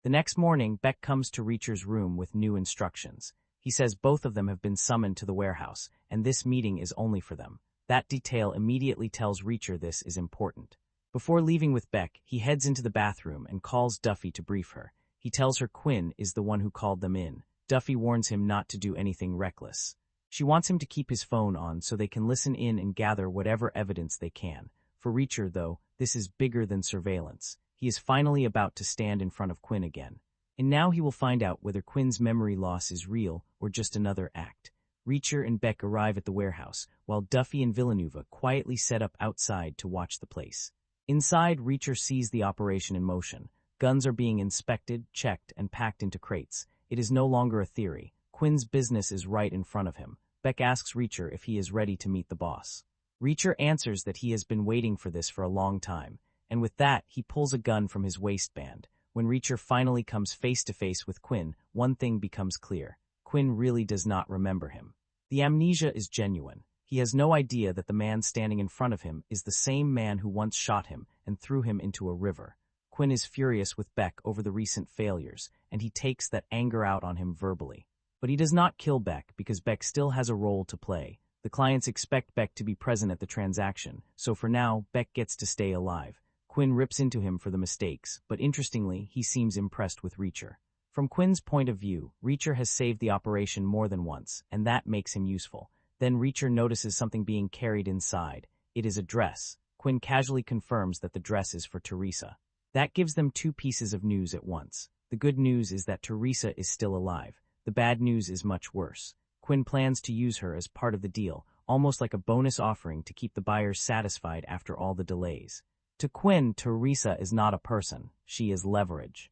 The next morning, Beck comes to Reacher's room with new instructions. He says both of them have been summoned to the warehouse, and this meeting is only for them. That detail immediately tells Reacher this is important. Before leaving with Beck, he heads into the bathroom and calls Duffy to brief her. He tells her Quinn is the one who called them in. Duffy warns him not to do anything reckless. She wants him to keep his phone on so they can listen in and gather whatever evidence they can. For Reacher, though, this is bigger than surveillance. He is finally about to stand in front of Quinn again. And now he will find out whether Quinn's memory loss is real or just another act. Reacher and Beck arrive at the warehouse, while Duffy and Villanova quietly set up outside to watch the place. Inside, Reacher sees the operation in motion. Guns are being inspected, checked, and packed into crates. It is no longer a theory. Quinn's business is right in front of him. Beck asks Reacher if he is ready to meet the boss. Reacher answers that he has been waiting for this for a long time, and with that, he pulls a gun from his waistband. When Reacher finally comes face-to-face with Quinn, one thing becomes clear. Quinn really does not remember him. The amnesia is genuine. He has no idea that the man standing in front of him is the same man who once shot him and threw him into a river. Quinn is furious with Beck over the recent failures, and he takes that anger out on him verbally. But he does not kill Beck because Beck still has a role to play. The clients expect Beck to be present at the transaction, so for now, Beck gets to stay alive. Quinn rips into him for the mistakes, but interestingly, he seems impressed with Reacher. From Quinn's point of view, Reacher has saved the operation more than once, and that makes him useful. Then Reacher notices something being carried inside. It is a dress. Quinn casually confirms that the dress is for Teresa. That gives them two pieces of news at once. The good news is that Teresa is still alive. The bad news is much worse. Quinn plans to use her as part of the deal, almost like a bonus offering to keep the buyers satisfied after all the delays. To Quinn, Teresa is not a person. She is leverage.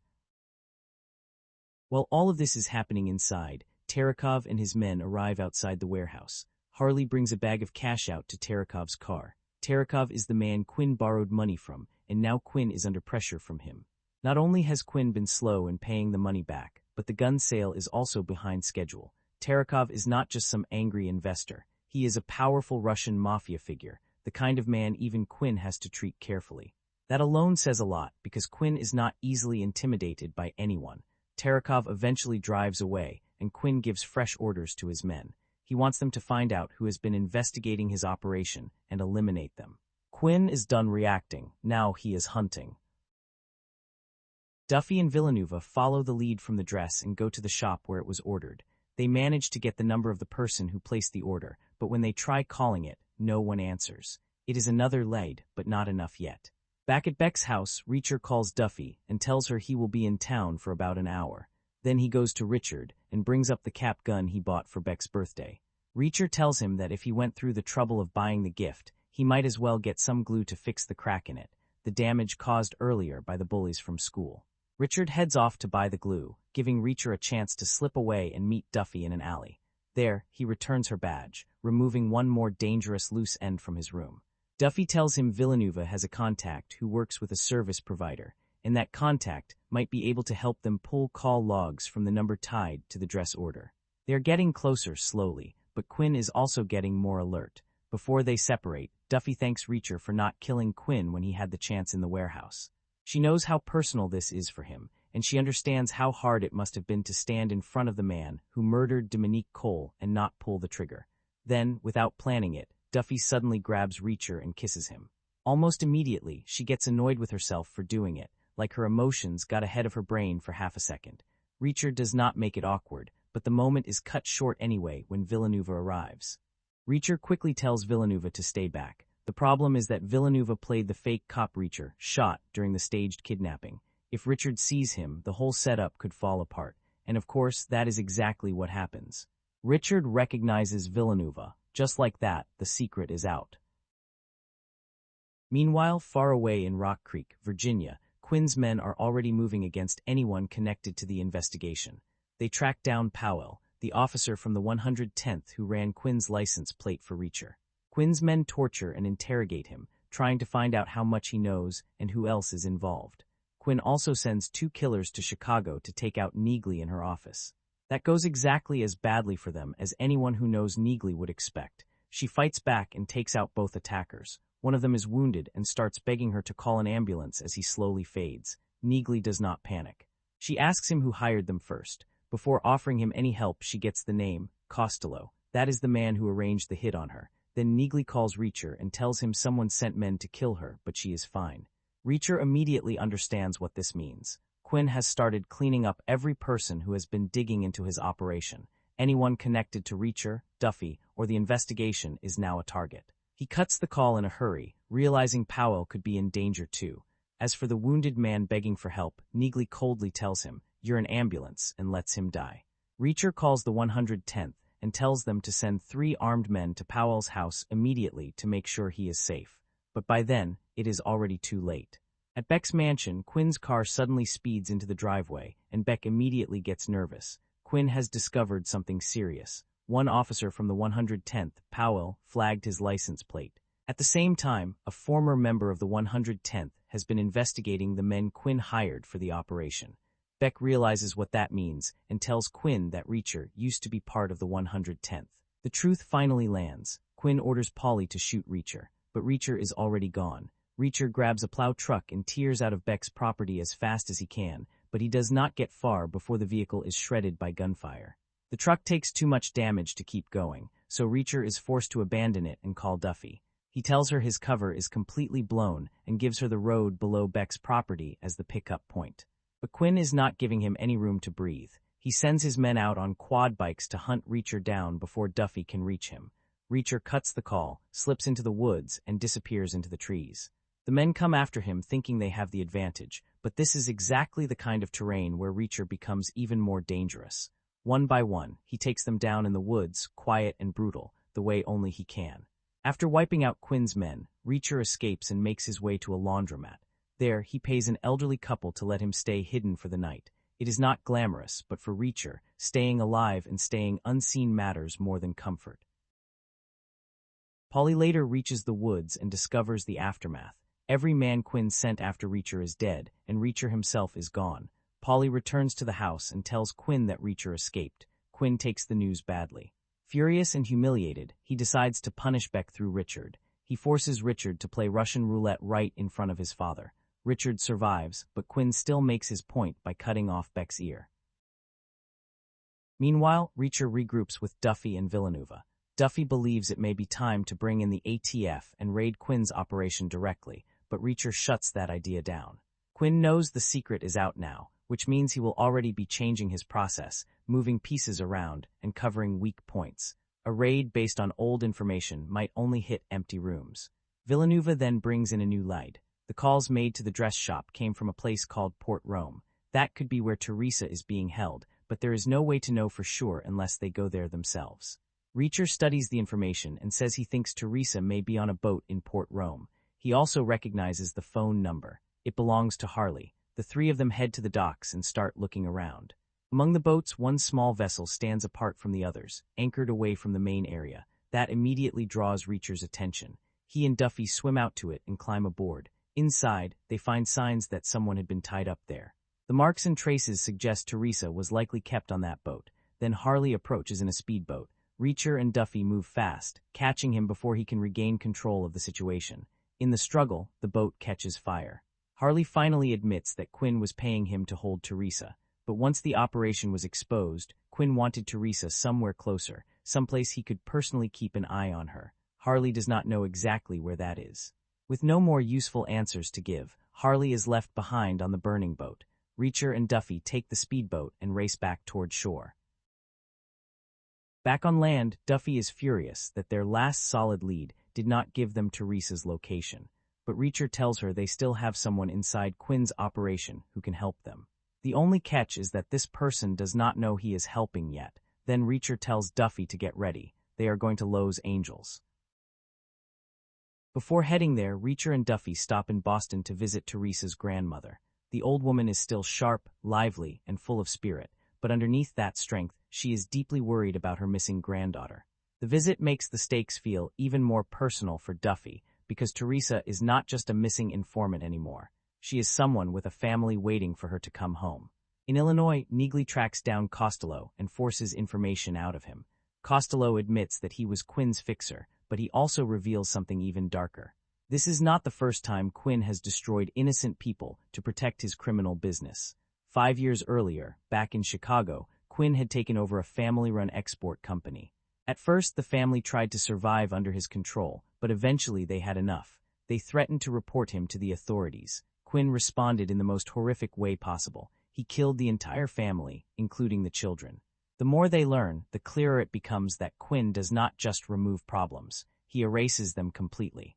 While all of this is happening inside, Terekhov and his men arrive outside the warehouse. Harley brings a bag of cash out to Terekhov's car. Terekhov is the man Quinn borrowed money from, and now Quinn is under pressure from him. Not only has Quinn been slow in paying the money back, but the gun sale is also behind schedule. Terekhov is not just some angry investor. He is a powerful Russian mafia figure, the kind of man even Quinn has to treat carefully. That alone says a lot, because Quinn is not easily intimidated by anyone. Terekhov eventually drives away, and Quinn gives fresh orders to his men. He wants them to find out who has been investigating his operation and eliminate them. Quinn is done reacting. Now he is hunting. Duffy and Villanova follow the lead from the dress and go to the shop where it was ordered. They manage to get the number of the person who placed the order, but when they try calling it, no one answers. It is another lead, but not enough yet. Back at Beck's house, Reacher calls Duffy and tells her he will be in town for about an hour. Then he goes to Richard and brings up the cap gun he bought for Beck's birthday. Reacher tells him that if he went through the trouble of buying the gift, he might as well get some glue to fix the crack in it, the damage caused earlier by the bullies from school. Richard heads off to buy the glue, giving Reacher a chance to slip away and meet Duffy in an alley. There, he returns her badge, removing one more dangerous loose end from his room. Duffy tells him Villanova has a contact who works with a service provider, and that contact might be able to help them pull call logs from the number tied to the dress order. They are getting closer slowly, but Quinn is also getting more alert. Before they separate, Duffy thanks Reacher for not killing Quinn when he had the chance in the warehouse. She knows how personal this is for him, and she understands how hard it must have been to stand in front of the man who murdered Dominique Cole and not pull the trigger. Then, without planning it, Duffy suddenly grabs Reacher and kisses him. Almost immediately, she gets annoyed with herself for doing it, like her emotions got ahead of her brain for half a second. Reacher does not make it awkward, but the moment is cut short anyway when Villanova arrives. Reacher quickly tells Villanova to stay back. The problem is that Villanova played the fake cop Reacher, shot during the staged kidnapping. If Richard sees him, the whole setup could fall apart, and of course, that is exactly what happens. Richard recognizes Villanova. Just like that, the secret is out. Meanwhile, far away in Rock Creek, Virginia, Quinn's men are already moving against anyone connected to the investigation. They track down Powell, the officer from the 110th who ran Quinn's license plate for Reacher. Quinn's men torture and interrogate him, trying to find out how much he knows and who else is involved. Quinn also sends 2 killers to Chicago to take out Neagley in her office. That goes exactly as badly for them as anyone who knows Neagley would expect. She fights back and takes out both attackers. One of them is wounded and starts begging her to call an ambulance as he slowly fades. Neagley does not panic. She asks him who hired them first. Before offering him any help, she gets the name, Costello. That is the man who arranged the hit on her. Then Neagley calls Reacher and tells him someone sent men to kill her, but she is fine. Reacher immediately understands what this means. Quinn has started cleaning up every person who has been digging into his operation. Anyone connected to Reacher, Duffy, or the investigation is now a target. He cuts the call in a hurry, realizing Powell could be in danger too. As for the wounded man begging for help, Neagley coldly tells him, "You're an ambulance," and lets him die. Reacher calls the 110th and tells them to send 3 armed men to Powell's house immediately to make sure he is safe. But by then, it is already too late. At Beck's mansion, Quinn's car suddenly speeds into the driveway, and Beck immediately gets nervous. Quinn has discovered something serious. One officer from the 110th, Powell, flagged his license plate. At the same time, a former member of the 110th has been investigating the men Quinn hired for the operation. Beck realizes what that means and tells Quinn that Reacher used to be part of the 110th. The truth finally lands. Quinn orders Polly to shoot Reacher, but Reacher is already gone. Reacher grabs a plow truck and tears out of Beck's property as fast as he can, but he does not get far before the vehicle is shredded by gunfire. The truck takes too much damage to keep going, so Reacher is forced to abandon it and call Duffy. He tells her his cover is completely blown and gives her the road below Beck's property as the pickup point. But Quinn is not giving him any room to breathe. He sends his men out on quad bikes to hunt Reacher down before Duffy can reach him. Reacher cuts the call, slips into the woods, and disappears into the trees. The men come after him thinking they have the advantage, but this is exactly the kind of terrain where Reacher becomes even more dangerous. One by one, he takes them down in the woods, quiet and brutal, the way only he can. After wiping out Quinn's men, Reacher escapes and makes his way to a laundromat. There, he pays an elderly couple to let him stay hidden for the night. It is not glamorous, but for Reacher, staying alive and staying unseen matters more than comfort. Polly later reaches the woods and discovers the aftermath. Every man Quinn sent after Reacher is dead, and Reacher himself is gone. Polly returns to the house and tells Quinn that Reacher escaped. Quinn takes the news badly. Furious and humiliated, he decides to punish Beck through Richard. He forces Richard to play Russian roulette right in front of his father. Richard survives, but Quinn still makes his point by cutting off Beck's ear. Meanwhile, Reacher regroups with Duffy and Villanova. Duffy believes it may be time to bring in the ATF and raid Quinn's operation directly, but Reacher shuts that idea down. Quinn knows the secret is out now, which means he will already be changing his process, moving pieces around, and covering weak points. A raid based on old information might only hit empty rooms. Villanova then brings in a new light. The calls made to the dress shop came from a place called Port Rome. That could be where Teresa is being held, but there is no way to know for sure unless they go there themselves. Reacher studies the information and says he thinks Teresa may be on a boat in Port Rome. He also recognizes the phone number. It belongs to Harley. The 3 of them head to the docks and start looking around. Among the boats, one small vessel stands apart from the others, anchored away from the main area. That immediately draws Reacher's attention. He and Duffy swim out to it and climb aboard. Inside, they find signs that someone had been tied up there. The marks and traces suggest Teresa was likely kept on that boat. Then Harley approaches in a speedboat. Reacher and Duffy move fast, catching him before he can regain control of the situation. In the struggle, the boat catches fire. Harley finally admits that Quinn was paying him to hold Teresa, but once the operation was exposed, Quinn wanted Teresa somewhere closer, someplace he could personally keep an eye on her. Harley does not know exactly where that is. With no more useful answers to give, Harley is left behind on the burning boat. Reacher and Duffy take the speedboat and race back toward shore. Back on land, Duffy is furious that their last solid lead did not give them Teresa's location, but Reacher tells her they still have someone inside Quinn's operation who can help them. The only catch is that this person does not know he is helping yet. Then Reacher tells Duffy to get ready. They are going to Los Angeles. Before heading there, Reacher and Duffy stop in Boston to visit Teresa's grandmother. The old woman is still sharp, lively, and full of spirit, but underneath that strength, she is deeply worried about her missing granddaughter. The visit makes the stakes feel even more personal for Duffy, because Teresa is not just a missing informant anymore. She is someone with a family waiting for her to come home. In Illinois, Neagley tracks down Costello and forces information out of him. Costello admits that he was Quinn's fixer, but he also reveals something even darker. This is not the first time Quinn has destroyed innocent people to protect his criminal business. 5 years earlier, back in Chicago, Quinn had taken over a family-run export company. At first, the family tried to survive under his control, but eventually they had enough. They threatened to report him to the authorities. Quinn responded in the most horrific way possible. He killed the entire family, including the children. The more they learn, the clearer it becomes that Quinn does not just remove problems, he erases them completely.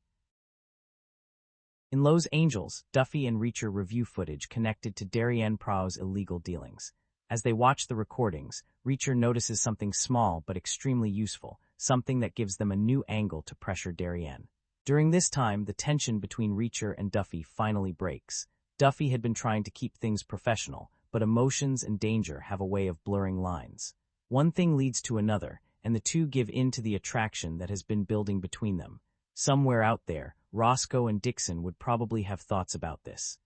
In Los Angeles, Duffy and Reacher review footage connected to Darien Prao's illegal dealings. As they watch the recordings, Reacher notices something small but extremely useful, something that gives them a new angle to pressure Darien. During this time, the tension between Reacher and Duffy finally breaks. Duffy had been trying to keep things professional, but emotions and danger have a way of blurring lines. One thing leads to another, and the two give in to the attraction that has been building between them. Somewhere out there, Roscoe and Dixon would probably have thoughts about this.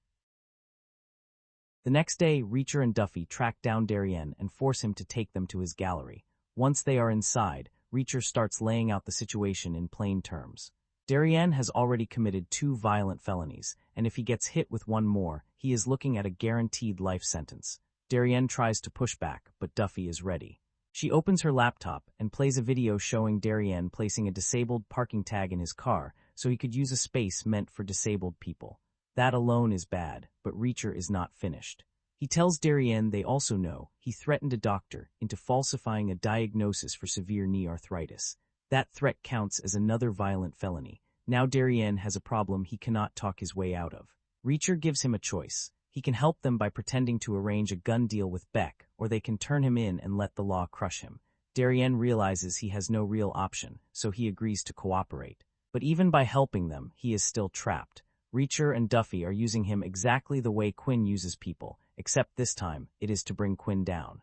The next day, Reacher and Duffy track down Darien and force him to take them to his gallery. Once they are inside, Reacher starts laying out the situation in plain terms. Darien has already committed 2 violent felonies, and if he gets hit with one more, he is looking at a guaranteed life sentence. Darien tries to push back, but Duffy is ready. She opens her laptop and plays a video showing Darien placing a disabled parking tag in his car so he could use a space meant for disabled people. That alone is bad, but Reacher is not finished. He tells Darien they also know he threatened a doctor into falsifying a diagnosis for severe knee arthritis. That threat counts as another violent felony. Now Darien has a problem he cannot talk his way out of. Reacher gives him a choice. He can help them by pretending to arrange a gun deal with Beck, or they can turn him in and let the law crush him. Darien realizes he has no real option, so he agrees to cooperate. But even by helping them, he is still trapped. Reacher and Duffy are using him exactly the way Quinn uses people, except this time, it is to bring Quinn down.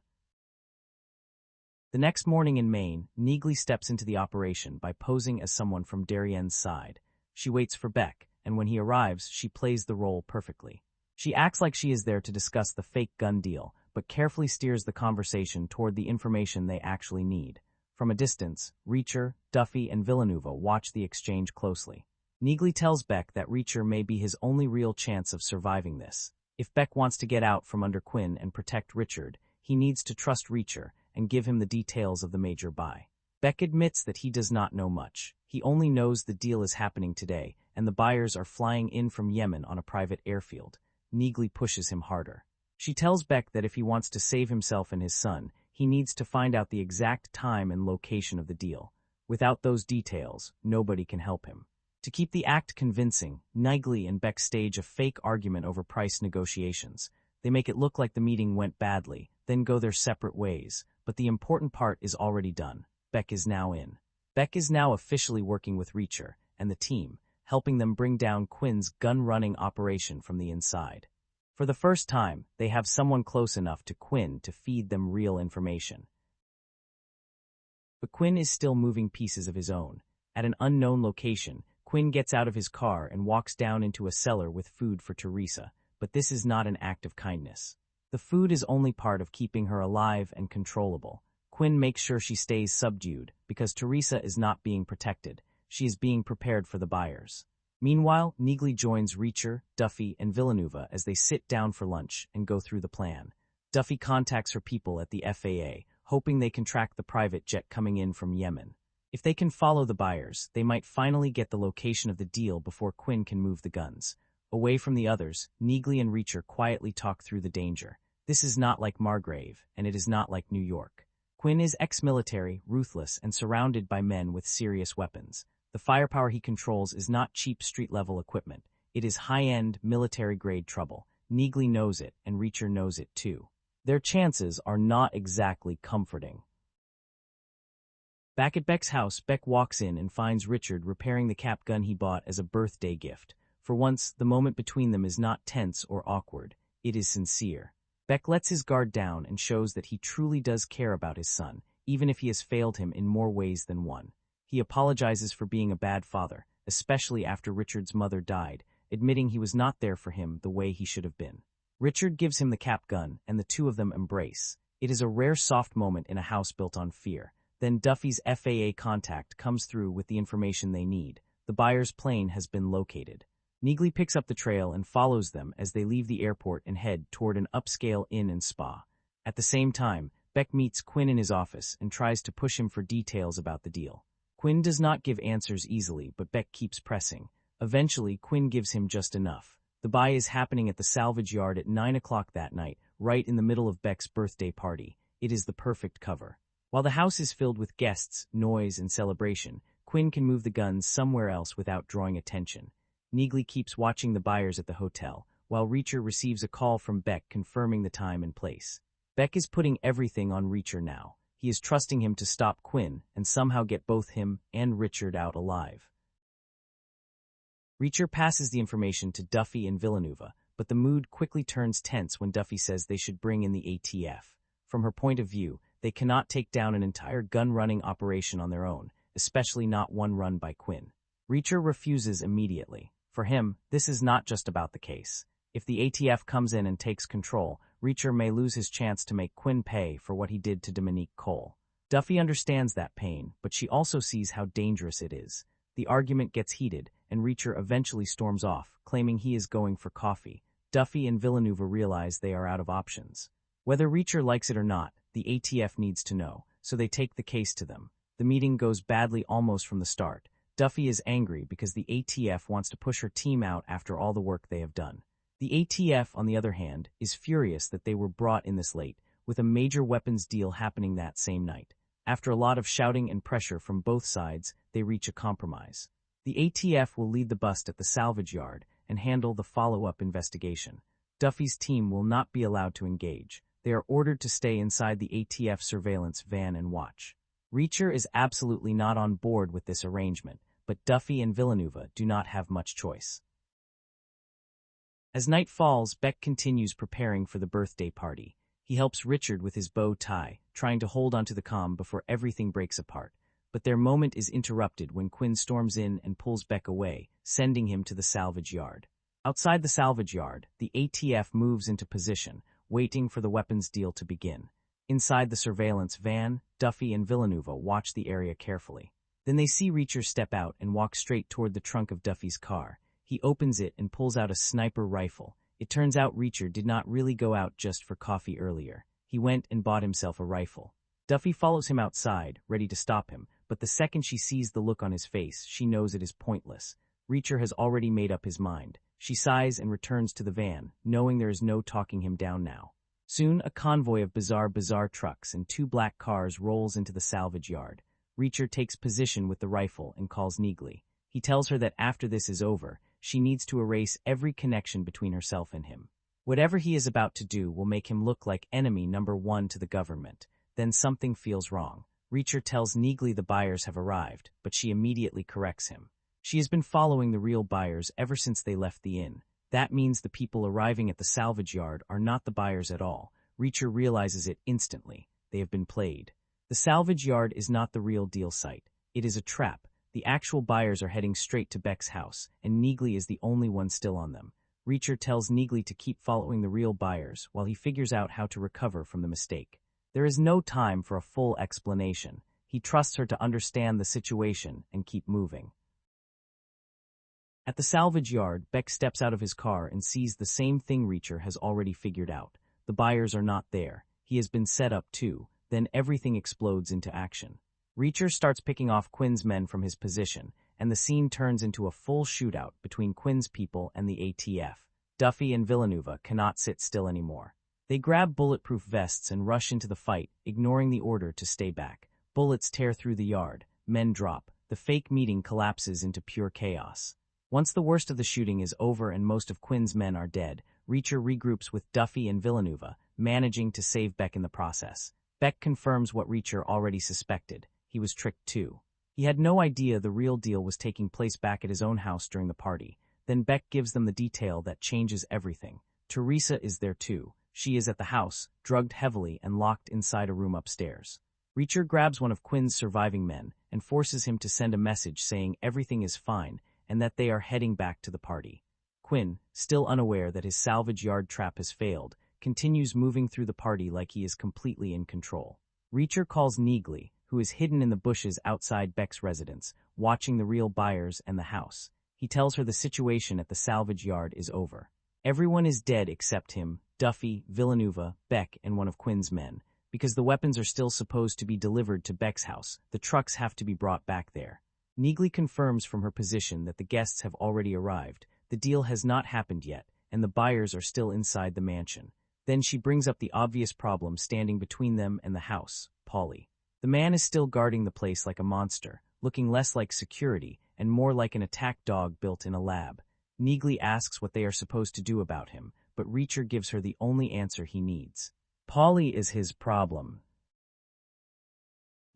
The next morning in Maine, Neagley steps into the operation by posing as someone from Darien's side. She waits for Beck, and when he arrives, she plays the role perfectly. She acts like she is there to discuss the fake gun deal, but carefully steers the conversation toward the information they actually need. From a distance, Reacher, Duffy, and Villanueva watch the exchange closely. Neagley tells Beck that Reacher may be his only real chance of surviving this. If Beck wants to get out from under Quinn and protect Richard, he needs to trust Reacher and give him the details of the major buy. Beck admits that he does not know much. He only knows the deal is happening today, and the buyers are flying in from Yemen on a private airfield. Neagley pushes him harder. She tells Beck that if he wants to save himself and his son, he needs to find out the exact time and location of the deal. Without those details, nobody can help him. To keep the act convincing, Neagley and Beck stage a fake argument over price negotiations. They make it look like the meeting went badly, then go their separate ways, but the important part is already done. Beck is now in. Beck is now officially working with Reacher and the team, helping them bring down Quinn's gun-running operation from the inside. For the first time, they have someone close enough to Quinn to feed them real information. But Quinn is still moving pieces of his own. At an unknown location, Quinn gets out of his car and walks down into a cellar with food for Teresa, but this is not an act of kindness. The food is only part of keeping her alive and controllable. Quinn makes sure she stays subdued, because Teresa is not being protected. She is being prepared for the buyers. Meanwhile, Neagley joins Reacher, Duffy, and Villanueva as they sit down for lunch and go through the plan. Duffy contacts her people at the FAA, hoping they can track the private jet coming in from Yemen. If they can follow the buyers, they might finally get the location of the deal before Quinn can move the guns. Away from the others, Neagley and Reacher quietly talk through the danger. This is not like Margrave, and it is not like New York. Quinn is ex-military, ruthless, and surrounded by men with serious weapons. The firepower he controls is not cheap street-level equipment. It is high-end, military-grade trouble. Neagley knows it, and Reacher knows it too. Their chances are not exactly comforting. Back at Beck's house, Beck walks in and finds Richard repairing the cap gun he bought as a birthday gift. For once, the moment between them is not tense or awkward. It is sincere. Beck lets his guard down and shows that he truly does care about his son, even if he has failed him in more ways than one. He apologizes for being a bad father, especially after Richard's mother died, admitting he was not there for him the way he should have been. Richard gives him the cap gun, and the two of them embrace. It is a rare soft moment in a house built on fear. Then Duffy's FAA contact comes through with the information they need. The buyer's plane has been located. Neagley picks up the trail and follows them as they leave the airport and head toward an upscale inn and spa. At the same time, Beck meets Quinn in his office and tries to push him for details about the deal. Quinn does not give answers easily, but Beck keeps pressing. Eventually, Quinn gives him just enough. The buy is happening at the salvage yard at 9 o'clock that night, right in the middle of Beck's birthday party. It is the perfect cover. While the house is filled with guests, noise, and celebration, Quinn can move the guns somewhere else without drawing attention. Neagley keeps watching the buyers at the hotel, while Reacher receives a call from Beck confirming the time and place. Beck is putting everything on Reacher now. He is trusting him to stop Quinn and somehow get both him and Richard out alive. Reacher passes the information to Duffy and Villanueva, but the mood quickly turns tense when Duffy says they should bring in the ATF. From her point of view, they cannot take down an entire gun-running operation on their own, especially not one run by Quinn. Reacher refuses immediately. For him, this is not just about the case. If the ATF comes in and takes control, Reacher may lose his chance to make Quinn pay for what he did to Dominique Cole. Duffy understands that pain, but she also sees how dangerous it is. The argument gets heated, and Reacher eventually storms off, claiming he is going for coffee. Duffy and Villanueva realize they are out of options. Whether Reacher likes it or not, the ATF needs to know, so they take the case to them. The meeting goes badly almost from the start. Duffy is angry because the ATF wants to push her team out after all the work they have done. The ATF, on the other hand, is furious that they were brought in this late, with a major weapons deal happening that same night. After a lot of shouting and pressure from both sides, they reach a compromise. The ATF will lead the bust at the salvage yard and handle the follow-up investigation. Duffy's team will not be allowed to engage. They are ordered to stay inside the ATF surveillance van and watch. Reacher is absolutely not on board with this arrangement, but Duffy and Villanueva do not have much choice. As night falls, Beck continues preparing for the birthday party. He helps Richard with his bow tie, trying to hold onto the comm before everything breaks apart. But their moment is interrupted when Quinn storms in and pulls Beck away, sending him to the salvage yard. Outside the salvage yard, the ATF moves into position, waiting for the weapons deal to begin. Inside the surveillance van, Duffy and Villanueva watch the area carefully. Then they see Reacher step out and walk straight toward the trunk of Duffy's car. He opens it and pulls out a sniper rifle. It turns out Reacher did not really go out just for coffee earlier. He went and bought himself a rifle. Duffy follows him outside, ready to stop him, but the second she sees the look on his face, she knows it is pointless. Reacher has already made up his mind. She sighs and returns to the van, knowing there is no talking him down now. Soon, a convoy of bizarre trucks and 2 black cars rolls into the salvage yard. Reacher takes position with the rifle and calls Neagley. He tells her that after this is over, she needs to erase every connection between herself and him. Whatever he is about to do will make him look like enemy number 1 to the government. Then something feels wrong. Reacher tells Neagley the buyers have arrived, but she immediately corrects him. She has been following the real buyers ever since they left the inn. That means the people arriving at the salvage yard are not the buyers at all. Reacher realizes it instantly. They have been played. The salvage yard is not the real deal site. It is a trap. The actual buyers are heading straight to Beck's house, and Neagley is the only one still on them. Reacher tells Neagley to keep following the real buyers while he figures out how to recover from the mistake. There is no time for a full explanation. He trusts her to understand the situation and keep moving. At the salvage yard, Beck steps out of his car and sees the same thing Reacher has already figured out. The buyers are not there. He has been set up too. Then everything explodes into action. Reacher starts picking off Quinn's men from his position, and the scene turns into a full shootout between Quinn's people and the ATF. Duffy and Villanueva cannot sit still anymore. They grab bulletproof vests and rush into the fight, ignoring the order to stay back. Bullets tear through the yard. Men drop. The fake meeting collapses into pure chaos. Once the worst of the shooting is over and most of Quinn's men are dead, Reacher regroups with Duffy and Villanueva, managing to save Beck in the process. Beck confirms what Reacher already suspected. He was tricked too. He had no idea the real deal was taking place back at his own house during the party. Then Beck gives them the detail that changes everything. Teresa is there too. She is at the house, drugged heavily and locked inside a room upstairs. Reacher grabs one of Quinn's surviving men and forces him to send a message saying everything is fine and that they are heading back to the party. Quinn, still unaware that his salvage yard trap has failed, continues moving through the party like he is completely in control. Reacher calls Neagley, who is hidden in the bushes outside Beck's residence, watching the real buyers and the house. He tells her the situation at the salvage yard is over. Everyone is dead except him, Duffy, Villanueva, Beck, and one of Quinn's men. Because the weapons are still supposed to be delivered to Beck's house, the trucks have to be brought back there. Neagley confirms from her position that the guests have already arrived, The deal has not happened yet, and the buyers are still inside the mansion. Then she brings up the obvious problem standing between them and the house, Polly. The man is still guarding the place like a monster, looking less like security and more like an attack dog built in a lab. Neagley asks what they are supposed to do about him, but Reacher gives her the only answer he needs. Polly is his problem.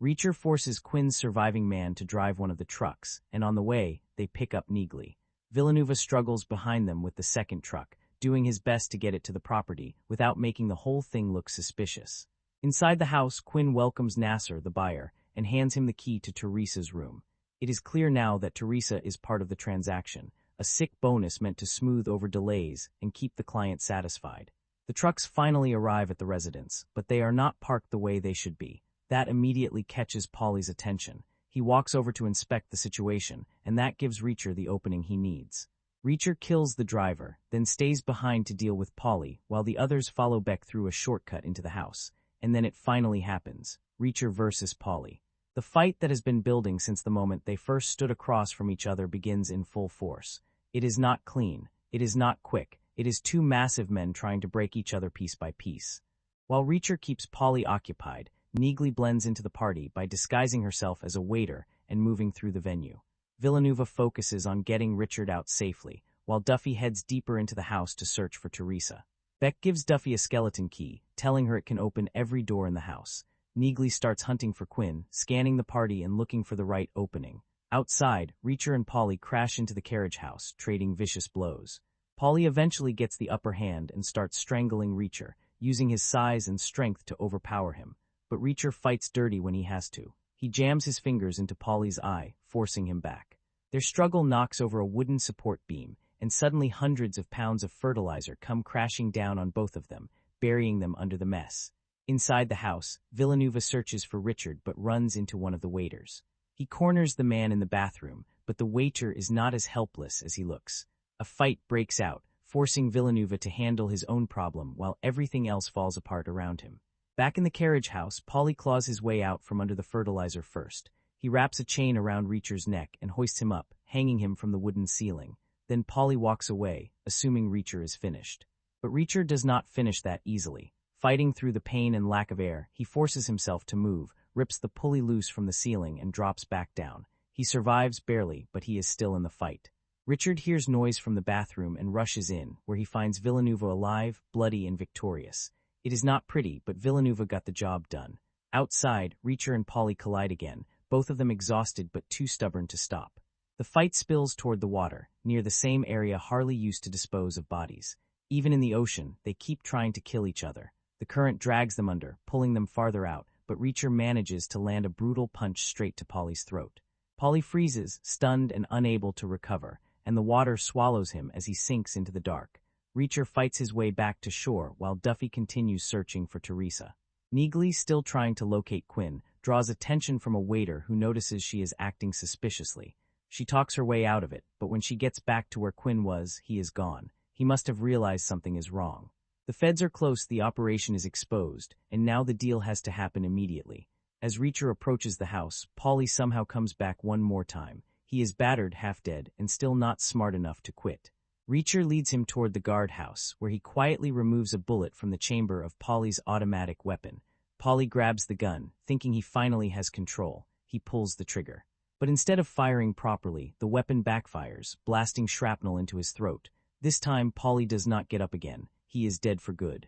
Reacher forces Quinn's surviving man to drive one of the trucks, and on the way, they pick up Neagley. Villanueva struggles behind them with the second truck, doing his best to get it to the property without making the whole thing look suspicious. Inside the house, Quinn welcomes Nasser, the buyer, and hands him the key to Teresa's room. It is clear now that Teresa is part of the transaction, a sick bonus meant to smooth over delays and keep the client satisfied. The trucks finally arrive at the residence, but they are not parked the way they should be. That immediately catches Polly's attention. He walks over to inspect the situation, and that gives Reacher the opening he needs. Reacher kills the driver, then stays behind to deal with Polly, while the others follow Beck through a shortcut into the house. And then it finally happens. Reacher versus Polly. The fight that has been building since the moment they first stood across from each other begins in full force. It is not clean. It is not quick. It is two massive men trying to break each other piece by piece. While Reacher keeps Polly occupied, Neagley blends into the party by disguising herself as a waiter and moving through the venue. Villanueva focuses on getting Richard out safely, while Duffy heads deeper into the house to search for Teresa. Beck gives Duffy a skeleton key, telling her it can open every door in the house. Neagley starts hunting for Quinn, scanning the party and looking for the right opening. Outside, Reacher and Polly crash into the carriage house, trading vicious blows. Polly eventually gets the upper hand and starts strangling Reacher, using his size and strength to overpower him. But Reacher fights dirty when he has to. He jams his fingers into Polly's eye, forcing him back. Their struggle knocks over a wooden support beam, and suddenly hundreds of pounds of fertilizer come crashing down on both of them, burying them under the mess. Inside the house, Villanueva searches for Richard but runs into one of the waiters. He corners the man in the bathroom, but the waiter is not as helpless as he looks. A fight breaks out, forcing Villanueva to handle his own problem while everything else falls apart around him. Back in the carriage house, Polly claws his way out from under the fertilizer first. He wraps a chain around Reacher's neck and hoists him up, hanging him from the wooden ceiling. Then Polly walks away, assuming Reacher is finished. But Reacher does not finish that easily. Fighting through the pain and lack of air, he forces himself to move, rips the pulley loose from the ceiling and drops back down. He survives barely, but he is still in the fight. Richard hears noise from the bathroom and rushes in, where he finds Villanueva alive, bloody, and victorious. It is not pretty, but Villanueva got the job done. Outside, Reacher and Polly collide again, both of them exhausted but too stubborn to stop. The fight spills toward the water, near the same area Harley used to dispose of bodies. Even in the ocean, they keep trying to kill each other. The current drags them under, pulling them farther out, but Reacher manages to land a brutal punch straight to Polly's throat. Polly freezes, stunned and unable to recover, and the water swallows him as he sinks into the dark. Reacher fights his way back to shore while Duffy continues searching for Teresa. Neagley, still trying to locate Quinn, draws attention from a waiter who notices she is acting suspiciously. She talks her way out of it, but when she gets back to where Quinn was, he is gone. He must have realized something is wrong. The feds are close, the operation is exposed, and now the deal has to happen immediately. As Reacher approaches the house, Polly somehow comes back one more time. He is battered, half-dead, and still not smart enough to quit. Reacher leads him toward the guardhouse, where he quietly removes a bullet from the chamber of Polly's automatic weapon. Polly grabs the gun, thinking he finally has control. He pulls the trigger. But instead of firing properly, the weapon backfires, blasting shrapnel into his throat. This time, Polly does not get up again. He is dead for good.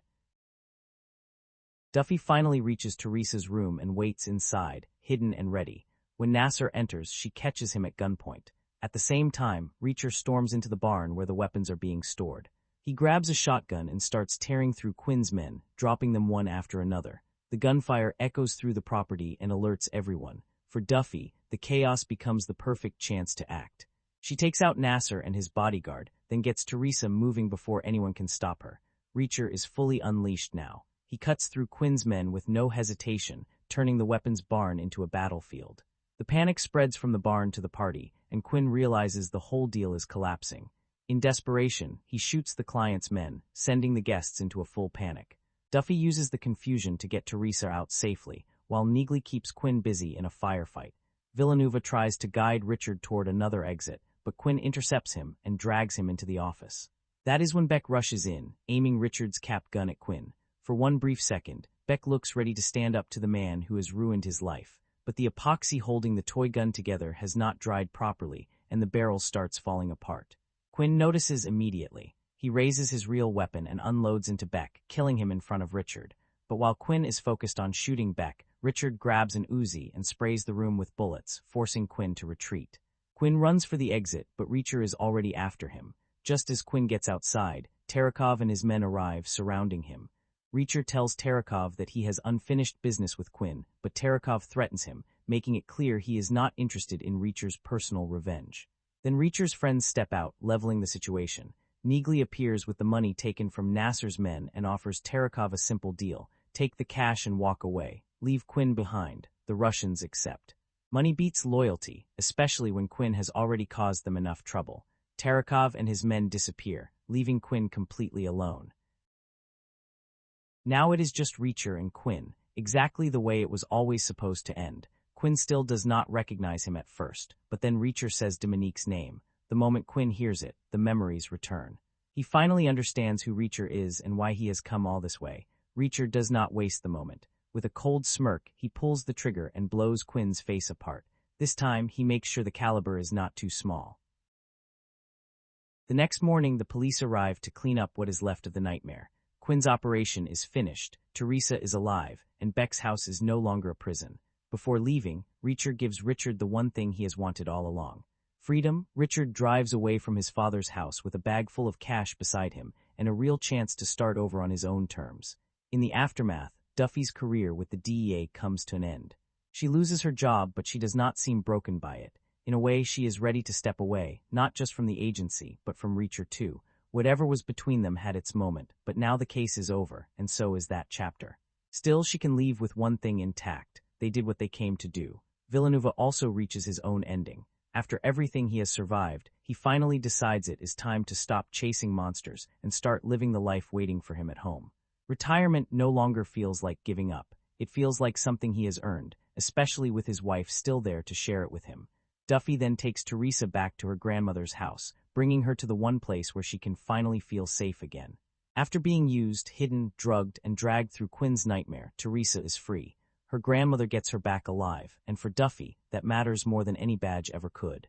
Duffy finally reaches Teresa's room and waits inside, hidden and ready. When Nasser enters, she catches him at gunpoint. At the same time, Reacher storms into the barn where the weapons are being stored. He grabs a shotgun and starts tearing through Quinn's men, dropping them one after another. The gunfire echoes through the property and alerts everyone. For Duffy, the chaos becomes the perfect chance to act. She takes out Nasser and his bodyguard, then gets Teresa moving before anyone can stop her. Reacher is fully unleashed now. He cuts through Quinn's men with no hesitation, turning the weapons barn into a battlefield. The panic spreads from the barn to the party, and Quinn realizes the whole deal is collapsing. In desperation, he shoots the client's men, sending the guests into a full panic. Duffy uses the confusion to get Teresa out safely, while Neagley keeps Quinn busy in a firefight. Villanueva tries to guide Richard toward another exit, but Quinn intercepts him and drags him into the office. That is when Beck rushes in, aiming Richard's cap gun at Quinn. For one brief second, Beck looks ready to stand up to the man who has ruined his life, but the epoxy holding the toy gun together has not dried properly, and the barrel starts falling apart. Quinn notices immediately. He raises his real weapon and unloads into Beck, killing him in front of Richard. But while Quinn is focused on shooting Beck, Richard grabs an Uzi and sprays the room with bullets, forcing Quinn to retreat. Quinn runs for the exit, but Reacher is already after him. Just as Quinn gets outside, Tarakov and his men arrive, surrounding him. Reacher tells Tarakov that he has unfinished business with Quinn, but Tarakov threatens him, making it clear he is not interested in Reacher's personal revenge. Then Reacher's friends step out, leveling the situation. Neagley appears with the money taken from Nasser's men and offers Tarakov a simple deal: take the cash and walk away. Leave Quinn behind. The Russians accept. Money beats loyalty, especially when Quinn has already caused them enough trouble. Tarakov and his men disappear, leaving Quinn completely alone. Now it is just Reacher and Quinn, exactly the way it was always supposed to end. Quinn still does not recognize him at first, but then Reacher says Dominique's name. The moment Quinn hears it, the memories return. He finally understands who Reacher is and why he has come all this way. Reacher does not waste the moment. With a cold smirk, he pulls the trigger and blows Quinn's face apart. This time, he makes sure the caliber is not too small. The next morning, the police arrive to clean up what is left of the nightmare. Quinn's operation is finished, Teresa is alive, and Beck's house is no longer a prison. Before leaving, Reacher gives Richard the one thing he has wanted all along: freedom. Richard drives away from his father's house with a bag full of cash beside him and a real chance to start over on his own terms. In the aftermath, Duffy's career with the DEA comes to an end. She loses her job, but she does not seem broken by it. In a way, she is ready to step away, not just from the agency, but from Reacher too. Whatever was between them had its moment, but now the case is over, and so is that chapter. Still, she can leave with one thing intact: they did what they came to do. Villanueva also reaches his own ending. After everything he has survived, he finally decides it is time to stop chasing monsters and start living the life waiting for him at home. Retirement no longer feels like giving up. It feels like something he has earned, especially with his wife still there to share it with him. Duffy then takes Teresa back to her grandmother's house, bringing her to the one place where she can finally feel safe again. After being used, hidden, drugged, and dragged through Quinn's nightmare, Teresa is free. Her grandmother gets her back alive, and for Duffy, that matters more than any badge ever could.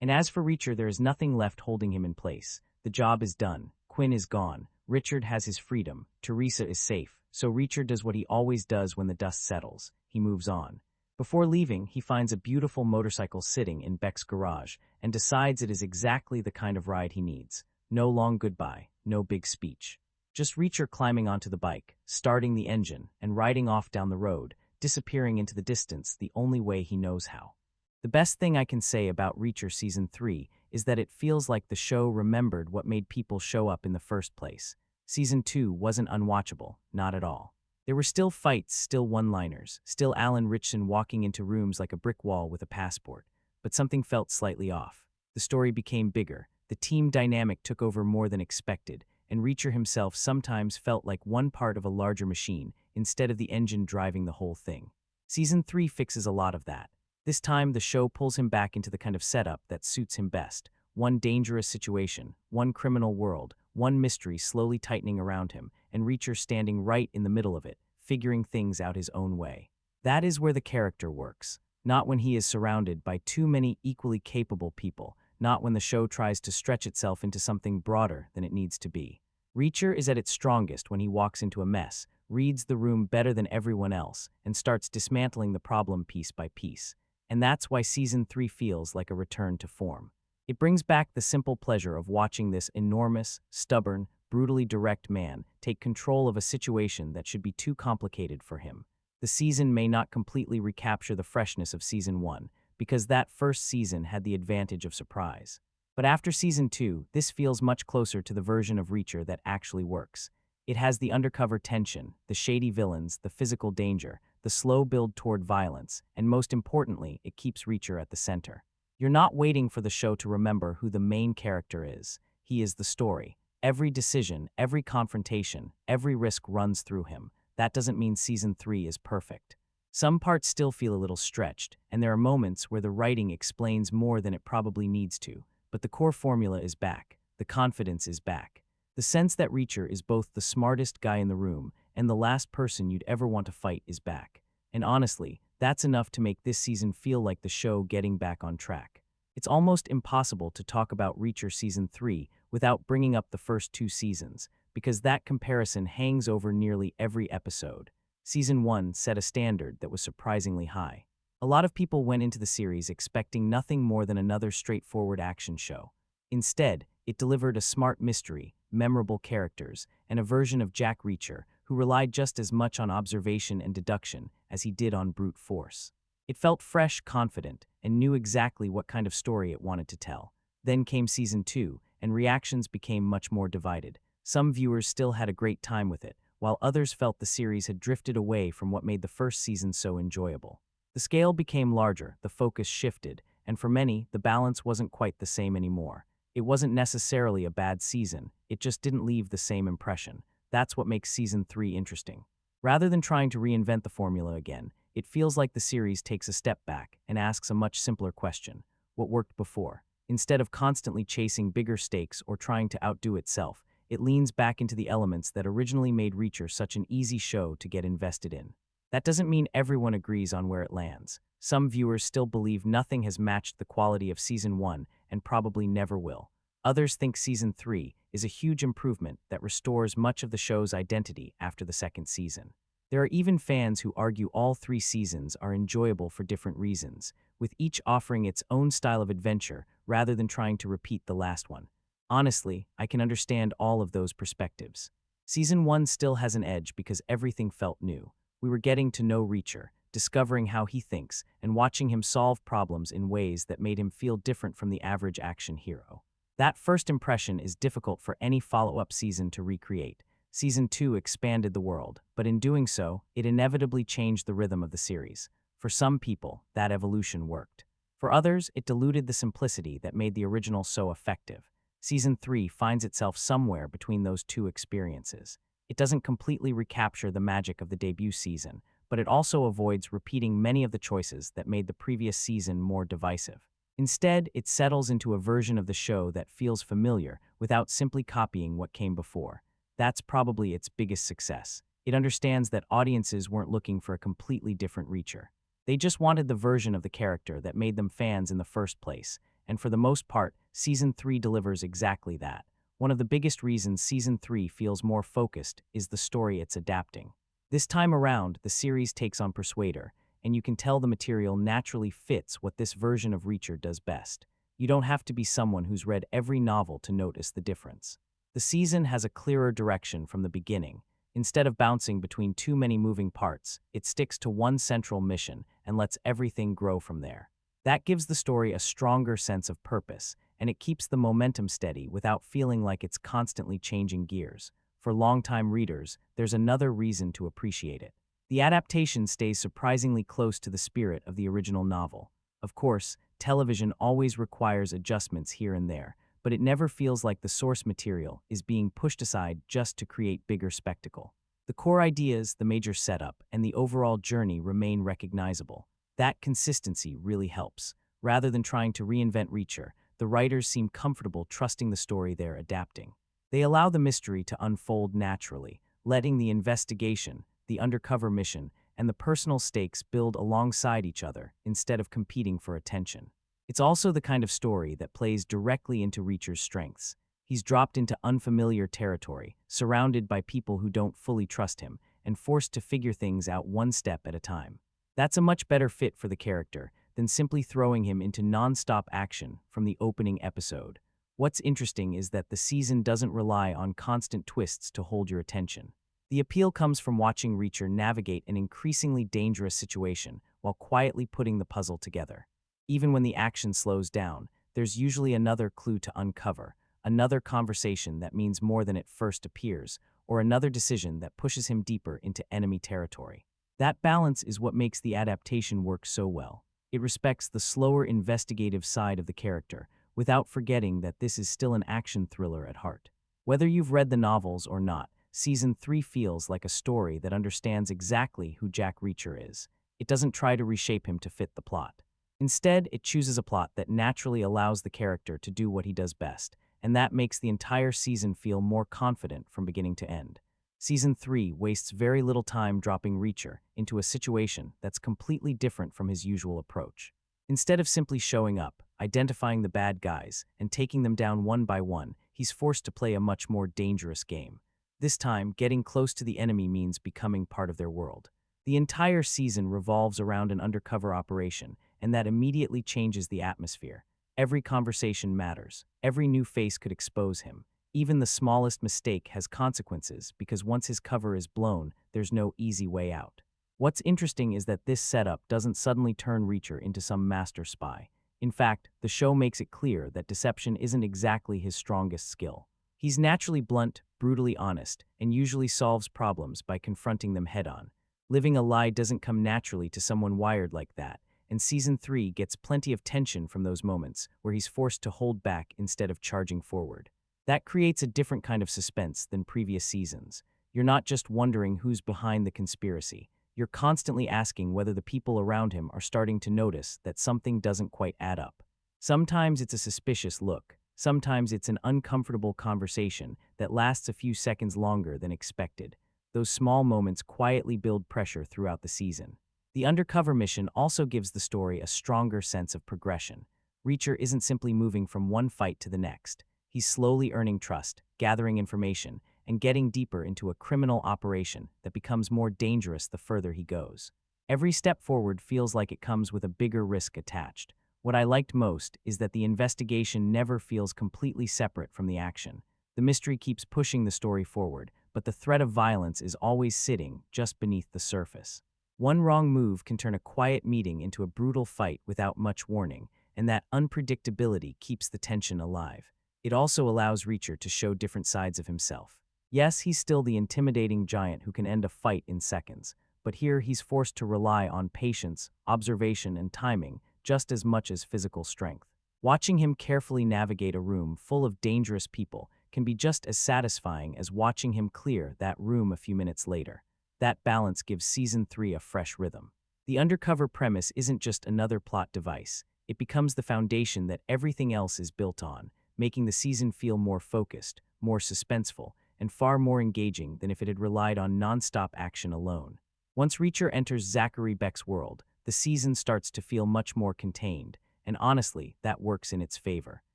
And as for Reacher, there is nothing left holding him in place. The job is done. Quinn is gone. Richard has his freedom. Teresa is safe. So Reacher does what he always does when the dust settles. He moves on. Before leaving, he finds a beautiful motorcycle sitting in Beck's garage and decides it is exactly the kind of ride he needs. No long goodbye, no big speech. Just Reacher climbing onto the bike, starting the engine, and riding off down the road, disappearing into the distance the only way he knows how. The best thing I can say about Reacher Season 3 is that it feels like the show remembered what made people show up in the first place. Season 2 wasn't unwatchable, not at all. There were still fights, still one-liners, still Alan Ritchson walking into rooms like a brick wall with a passport, but something felt slightly off. The story became bigger, the team dynamic took over more than expected, and Reacher himself sometimes felt like one part of a larger machine instead of the engine driving the whole thing. Season 3 fixes a lot of that. This time, the show pulls him back into the kind of setup that suits him best. One dangerous situation, one criminal world, one mystery slowly tightening around him, and Reacher standing right in the middle of it, figuring things out his own way. That is where the character works, not when he is surrounded by too many equally capable people, not when the show tries to stretch itself into something broader than it needs to be. Reacher is at its strongest when he walks into a mess, reads the room better than everyone else, and starts dismantling the problem piece by piece. And that's why Season 3 feels like a return to form. It brings back the simple pleasure of watching this enormous, stubborn, brutally direct man take control of a situation that should be too complicated for him. The season may not completely recapture the freshness of Season 1, because that first season had the advantage of surprise. But after Season 2, this feels much closer to the version of Reacher that actually works. It has the undercover tension, the shady villains, the physical danger, the slow build toward violence, and most importantly, it keeps Reacher at the center. You're not waiting for the show to remember who the main character is. He is the story. Every decision, every confrontation, every risk runs through him. That doesn't mean Season 3 is perfect. Some parts still feel a little stretched, and there are moments where the writing explains more than it probably needs to, but the core formula is back, the confidence is back. The sense that Reacher is both the smartest guy in the room and the last person you'd ever want to fight is back. And honestly, that's enough to make this season feel like the show getting back on track. It's almost impossible to talk about Reacher Season 3 without bringing up the first two seasons, because that comparison hangs over nearly every episode. Season 1 set a standard that was surprisingly high. A lot of people went into the series expecting nothing more than another straightforward action show. Instead, it delivered a smart mystery, memorable characters, and a version of Jack Reacher who relied just as much on observation and deduction as he did on brute force. It felt fresh, confident, and knew exactly what kind of story it wanted to tell. Then came Season 2, and reactions became much more divided. Some viewers still had a great time with it, while others felt the series had drifted away from what made the first season so enjoyable. The scale became larger, the focus shifted, and for many, the balance wasn't quite the same anymore. It wasn't necessarily a bad season, it just didn't leave the same impression. That's what makes Season 3 interesting. Rather than trying to reinvent the formula again, it feels like the series takes a step back and asks a much simpler question: what worked before? Instead of constantly chasing bigger stakes or trying to outdo itself, it leans back into the elements that originally made Reacher such an easy show to get invested in. That doesn't mean everyone agrees on where it lands. Some viewers still believe nothing has matched the quality of Season 1 and probably never will. Others think Season 3 is a huge improvement that restores much of the show's identity after the second season. There are even fans who argue all three seasons are enjoyable for different reasons, with each offering its own style of adventure rather than trying to repeat the last one. Honestly, I can understand all of those perspectives. Season 1 still has an edge because everything felt new. We were getting to know Reacher, discovering how he thinks, and watching him solve problems in ways that made him feel different from the average action hero. That first impression is difficult for any follow-up season to recreate. Season 2 expanded the world, but in doing so, it inevitably changed the rhythm of the series. For some people, that evolution worked. For others, it diluted the simplicity that made the original so effective. Season 3 finds itself somewhere between those two experiences. It doesn't completely recapture the magic of the debut season, but it also avoids repeating many of the choices that made the previous season more divisive. Instead, it settles into a version of the show that feels familiar without simply copying what came before. That's probably its biggest success. It understands that audiences weren't looking for a completely different Reacher. They just wanted the version of the character that made them fans in the first place, and for the most part, Season 3 delivers exactly that. One of the biggest reasons Season 3 feels more focused is the story it's adapting. This time around, the series takes on Persuader, and you can tell the material naturally fits what this version of Reacher does best. You don't have to be someone who's read every novel to notice the difference. The season has a clearer direction from the beginning. Instead of bouncing between too many moving parts, it sticks to one central mission and lets everything grow from there. That gives the story a stronger sense of purpose, and it keeps the momentum steady without feeling like it's constantly changing gears. For longtime readers, there's another reason to appreciate it. The adaptation stays surprisingly close to the spirit of the original novel. Of course, television always requires adjustments here and there, but it never feels like the source material is being pushed aside just to create bigger spectacle. The core ideas, the major setup, and the overall journey remain recognizable. That consistency really helps. Rather than trying to reinvent Reacher, the writers seem comfortable trusting the story they're adapting. They allow the mystery to unfold naturally, letting the investigation, the undercover mission, and the personal stakes build alongside each other instead of competing for attention. It's also the kind of story that plays directly into Reacher's strengths. He's dropped into unfamiliar territory, surrounded by people who don't fully trust him, and forced to figure things out one step at a time. That's a much better fit for the character than simply throwing him into non-stop action from the opening episode. What's interesting is that the season doesn't rely on constant twists to hold your attention. The appeal comes from watching Reacher navigate an increasingly dangerous situation while quietly putting the puzzle together. Even when the action slows down, there's usually another clue to uncover, another conversation that means more than it first appears, or another decision that pushes him deeper into enemy territory. That balance is what makes the adaptation work so well. It respects the slower investigative side of the character, without forgetting that this is still an action thriller at heart. Whether you've read the novels or not, Season 3 feels like a story that understands exactly who Jack Reacher is. It doesn't try to reshape him to fit the plot. Instead, it chooses a plot that naturally allows the character to do what he does best, and that makes the entire season feel more confident from beginning to end. Season 3 wastes very little time dropping Reacher into a situation that's completely different from his usual approach. Instead of simply showing up, identifying the bad guys, and taking them down one by one, he's forced to play a much more dangerous game. This time, getting close to the enemy means becoming part of their world. The entire season revolves around an undercover operation, and that immediately changes the atmosphere. Every conversation matters. Every new face could expose him. Even the smallest mistake has consequences because once his cover is blown, there's no easy way out. What's interesting is that this setup doesn't suddenly turn Reacher into some master spy. In fact, the show makes it clear that deception isn't exactly his strongest skill. He's naturally blunt, brutally honest, and usually solves problems by confronting them head-on. Living a lie doesn't come naturally to someone wired like that, and Season 3 gets plenty of tension from those moments where he's forced to hold back instead of charging forward. That creates a different kind of suspense than previous seasons. You're not just wondering who's behind the conspiracy. You're constantly asking whether the people around him are starting to notice that something doesn't quite add up. Sometimes it's a suspicious look. Sometimes it's an uncomfortable conversation that lasts a few seconds longer than expected. Those small moments quietly build pressure throughout the season. The undercover mission also gives the story a stronger sense of progression. Reacher isn't simply moving from one fight to the next. He's slowly earning trust, gathering information, and getting deeper into a criminal operation that becomes more dangerous the further he goes. Every step forward feels like it comes with a bigger risk attached. What I liked most is that the investigation never feels completely separate from the action. The mystery keeps pushing the story forward, but the threat of violence is always sitting just beneath the surface. One wrong move can turn a quiet meeting into a brutal fight without much warning, and that unpredictability keeps the tension alive. It also allows Reacher to show different sides of himself. Yes, he's still the intimidating giant who can end a fight in seconds, but here he's forced to rely on patience, observation, and timing just as much as physical strength. Watching him carefully navigate a room full of dangerous people can be just as satisfying as watching him clear that room a few minutes later. That balance gives Season 3 a fresh rhythm. The undercover premise isn't just another plot device. It becomes the foundation that everything else is built on, making the season feel more focused, more suspenseful, and far more engaging than if it had relied on non-stop action alone. Once Reacher enters Zachary Beck's world, the season starts to feel much more contained, and honestly, that works in its favor.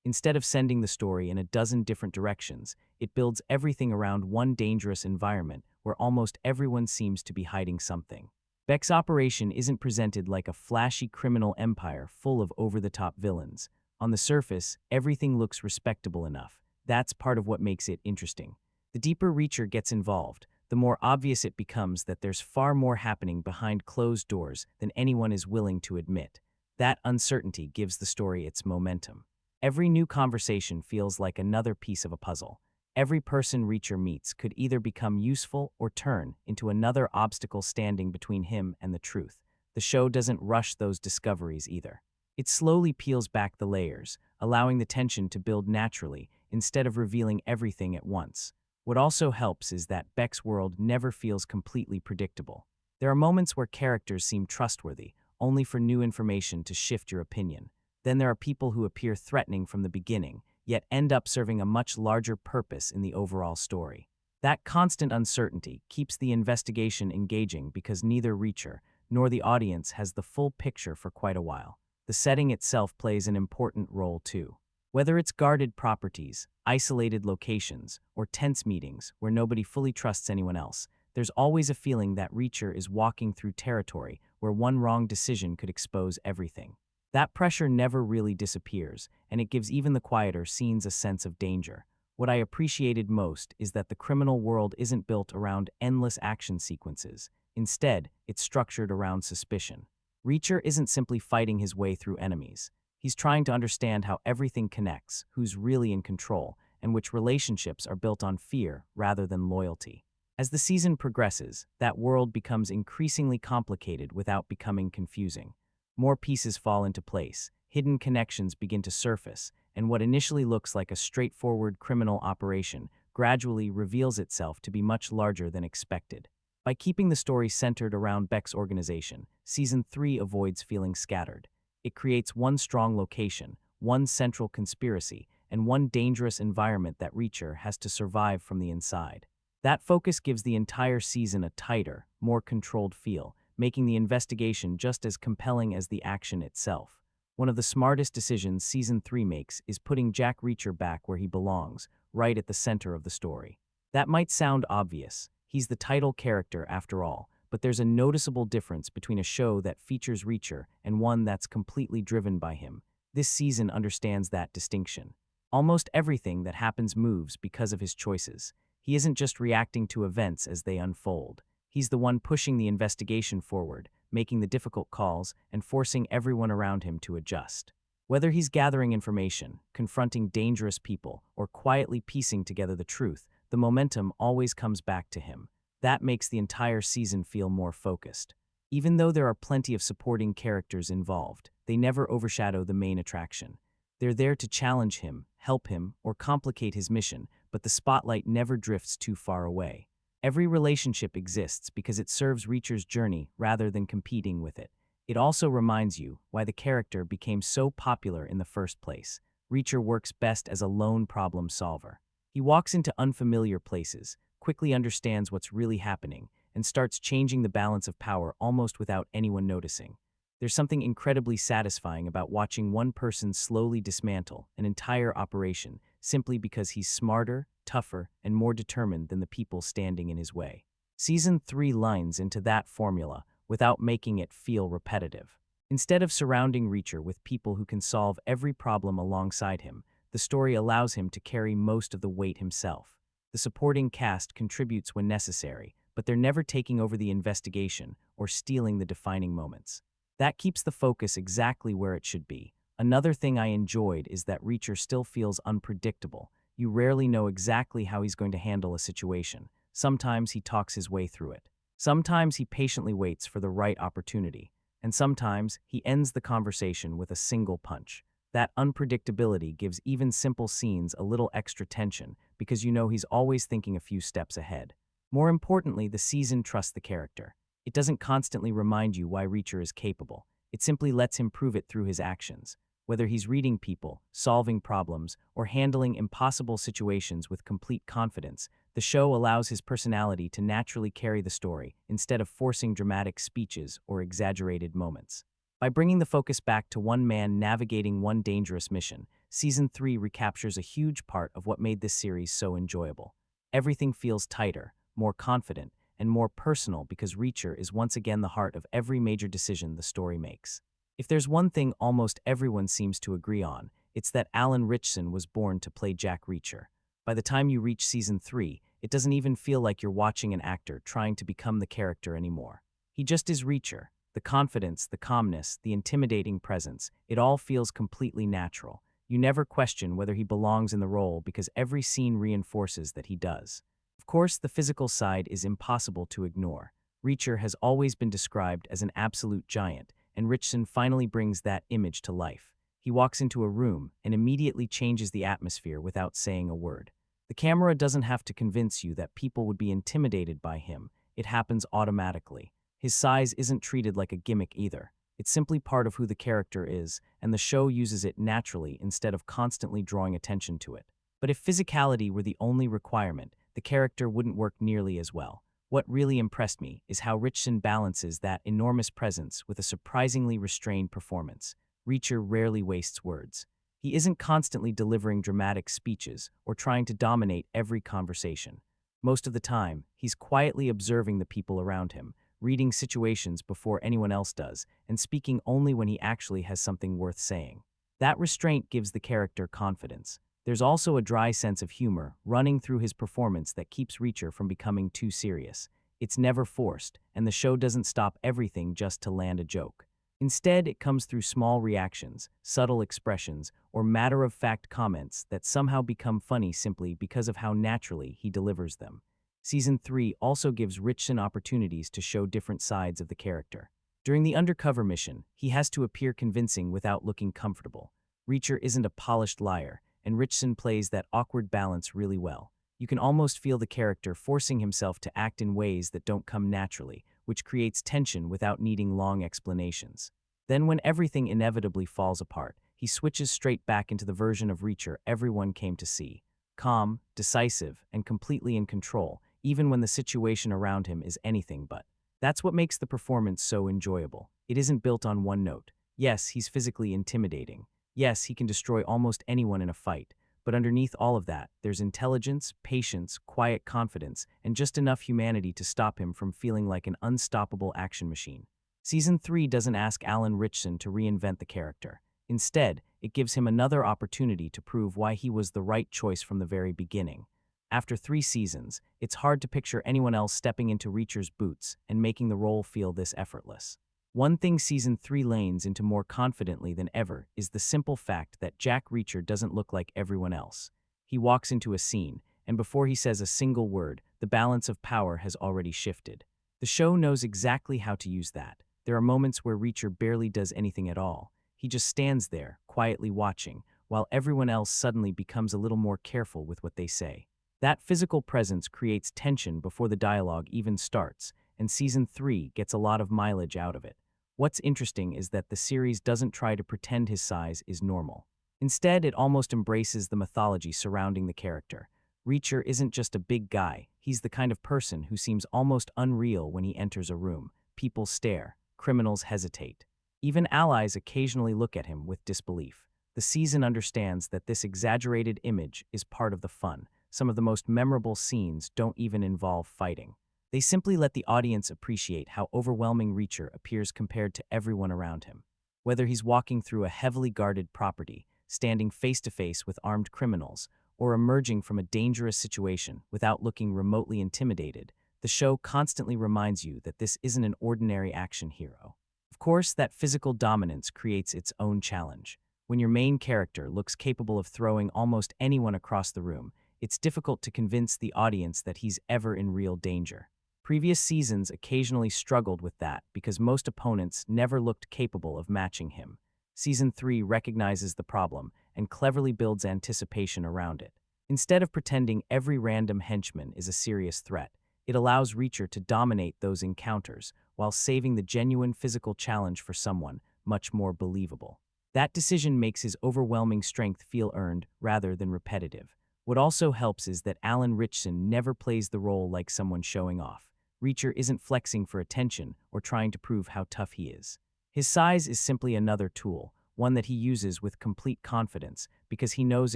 Instead of sending the story in a dozen different directions, it builds everything around one dangerous environment where almost everyone seems to be hiding something. Beck's operation isn't presented like a flashy criminal empire full of over-the-top villains. On the surface, everything looks respectable enough. That's part of what makes it interesting. The deeper Reacher gets involved, the more obvious it becomes that there's far more happening behind closed doors than anyone is willing to admit. That uncertainty gives the story its momentum. Every new conversation feels like another piece of a puzzle. Every person Reacher meets could either become useful or turn into another obstacle standing between him and the truth. The show doesn't rush those discoveries either. It slowly peels back the layers, allowing the tension to build naturally instead of revealing everything at once. What also helps is that Beck's world never feels completely predictable. There are moments where characters seem trustworthy, only for new information to shift your opinion. Then there are people who appear threatening from the beginning, yet end up serving a much larger purpose in the overall story. That constant uncertainty keeps the investigation engaging because neither Reacher nor the audience has the full picture for quite a while. The setting itself plays an important role too. Whether it's guarded properties, isolated locations, or tense meetings where nobody fully trusts anyone else, there's always a feeling that Reacher is walking through territory where one wrong decision could expose everything. That pressure never really disappears, and it gives even the quieter scenes a sense of danger. What I appreciated most is that the criminal world isn't built around endless action sequences. Instead, it's structured around suspicion. Reacher isn't simply fighting his way through enemies. He's trying to understand how everything connects, who's really in control, and which relationships are built on fear rather than loyalty. As the season progresses, that world becomes increasingly complicated without becoming confusing. More pieces fall into place, hidden connections begin to surface, and what initially looks like a straightforward criminal operation gradually reveals itself to be much larger than expected. By keeping the story centered around Beck's organization, Season 3 avoids feeling scattered. It creates one strong location, one central conspiracy, and one dangerous environment that Reacher has to survive from the inside. That focus gives the entire season a tighter, more controlled feel, making the investigation just as compelling as the action itself. One of the smartest decisions Season 3 makes is putting Jack Reacher back where he belongs, right at the center of the story. That might sound obvious. He's the title character after all, but there's a noticeable difference between a show that features Reacher and one that's completely driven by him. This season understands that distinction. Almost everything that happens moves because of his choices. He isn't just reacting to events as they unfold. He's the one pushing the investigation forward, making the difficult calls, and forcing everyone around him to adjust. Whether he's gathering information, confronting dangerous people, or quietly piecing together the truth, the momentum always comes back to him. That makes the entire season feel more focused. Even though there are plenty of supporting characters involved, they never overshadow the main attraction. They're there to challenge him, help him, or complicate his mission, but the spotlight never drifts too far away. Every relationship exists because it serves Reacher's journey rather than competing with it. It also reminds you why the character became so popular in the first place. Reacher works best as a lone problem solver. He walks into unfamiliar places, quickly understands what's really happening, and starts changing the balance of power almost without anyone noticing. There's something incredibly satisfying about watching one person slowly dismantle an entire operation simply because he's smarter, tougher, and more determined than the people standing in his way. Season 3 lines into that formula without making it feel repetitive. Instead of surrounding Reacher with people who can solve every problem alongside him, the story allows him to carry most of the weight himself. The supporting cast contributes when necessary, but they're never taking over the investigation or stealing the defining moments. That keeps the focus exactly where it should be. Another thing I enjoyed is that Reacher still feels unpredictable. You rarely know exactly how he's going to handle a situation. Sometimes he talks his way through it. Sometimes he patiently waits for the right opportunity. And sometimes he ends the conversation with a single punch. That unpredictability gives even simple scenes a little extra tension because you know he's always thinking a few steps ahead. More importantly, the season trusts the character. It doesn't constantly remind you why Reacher is capable. It simply lets him prove it through his actions. Whether he's reading people, solving problems, or handling impossible situations with complete confidence, the show allows his personality to naturally carry the story instead of forcing dramatic speeches or exaggerated moments. By bringing the focus back to one man navigating one dangerous mission, Season 3 recaptures a huge part of what made this series so enjoyable. Everything feels tighter, more confident, and more personal because Reacher is once again the heart of every major decision the story makes. If there's one thing almost everyone seems to agree on, it's that Alan Ritchson was born to play Jack Reacher. By the time you reach Season 3, it doesn't even feel like you're watching an actor trying to become the character anymore. He just is Reacher. The confidence, the calmness, the intimidating presence, it all feels completely natural. You never question whether he belongs in the role because every scene reinforces that he does. Of course, the physical side is impossible to ignore. Reacher has always been described as an absolute giant, and Ritchson finally brings that image to life. He walks into a room and immediately changes the atmosphere without saying a word. The camera doesn't have to convince you that people would be intimidated by him. It happens automatically. His size isn't treated like a gimmick either. It's simply part of who the character is, and the show uses it naturally instead of constantly drawing attention to it. But if physicality were the only requirement, the character wouldn't work nearly as well. What really impressed me is how Ritchson balances that enormous presence with a surprisingly restrained performance. Reacher rarely wastes words. He isn't constantly delivering dramatic speeches or trying to dominate every conversation. Most of the time, he's quietly observing the people around him, reading situations before anyone else does, and speaking only when he actually has something worth saying. That restraint gives the character confidence. There's also a dry sense of humor running through his performance that keeps Reacher from becoming too serious. It's never forced, and the show doesn't stop everything just to land a joke. Instead, it comes through small reactions, subtle expressions, or matter-of-fact comments that somehow become funny simply because of how naturally he delivers them. Season 3 also gives Ritchson opportunities to show different sides of the character. During the undercover mission, he has to appear convincing without looking comfortable. Reacher isn't a polished liar, and Ritchson plays that awkward balance really well. You can almost feel the character forcing himself to act in ways that don't come naturally, which creates tension without needing long explanations. Then when everything inevitably falls apart, he switches straight back into the version of Reacher everyone came to see. Calm, decisive, and completely in control, even when the situation around him is anything but. That's what makes the performance so enjoyable. It isn't built on one note. Yes, he's physically intimidating. Yes, he can destroy almost anyone in a fight. But underneath all of that, there's intelligence, patience, quiet confidence, and just enough humanity to stop him from feeling like an unstoppable action machine. Season 3 doesn't ask Alan Ritchson to reinvent the character. Instead, it gives him another opportunity to prove why he was the right choice from the very beginning. After 3 seasons, it's hard to picture anyone else stepping into Reacher's boots and making the role feel this effortless. One thing Season 3 lanes into more confidently than ever is the simple fact that Jack Reacher doesn't look like everyone else. He walks into a scene, and before he says a single word, the balance of power has already shifted. The show knows exactly how to use that. There are moments where Reacher barely does anything at all. He just stands there, quietly watching, while everyone else suddenly becomes a little more careful with what they say. That physical presence creates tension before the dialogue even starts, and Season 3 gets a lot of mileage out of it. What's interesting is that the series doesn't try to pretend his size is normal. Instead, it almost embraces the mythology surrounding the character. Reacher isn't just a big guy, he's the kind of person who seems almost unreal when he enters a room. People stare, criminals hesitate. Even allies occasionally look at him with disbelief. The season understands that this exaggerated image is part of the fun. Some of the most memorable scenes don't even involve fighting. They simply let the audience appreciate how overwhelming Reacher appears compared to everyone around him. Whether he's walking through a heavily guarded property, standing face-to-face with armed criminals, or emerging from a dangerous situation without looking remotely intimidated, the show constantly reminds you that this isn't an ordinary action hero. Of course, that physical dominance creates its own challenge. When your main character looks capable of throwing almost anyone across the room, it's difficult to convince the audience that he's ever in real danger. Previous seasons occasionally struggled with that because most opponents never looked capable of matching him. Season 3 recognizes the problem and cleverly builds anticipation around it. Instead of pretending every random henchman is a serious threat, it allows Reacher to dominate those encounters while saving the genuine physical challenge for someone much more believable. That decision makes his overwhelming strength feel earned rather than repetitive. What also helps is that Alan Ritchson never plays the role like someone showing off. Reacher isn't flexing for attention or trying to prove how tough he is. His size is simply another tool, one that he uses with complete confidence because he knows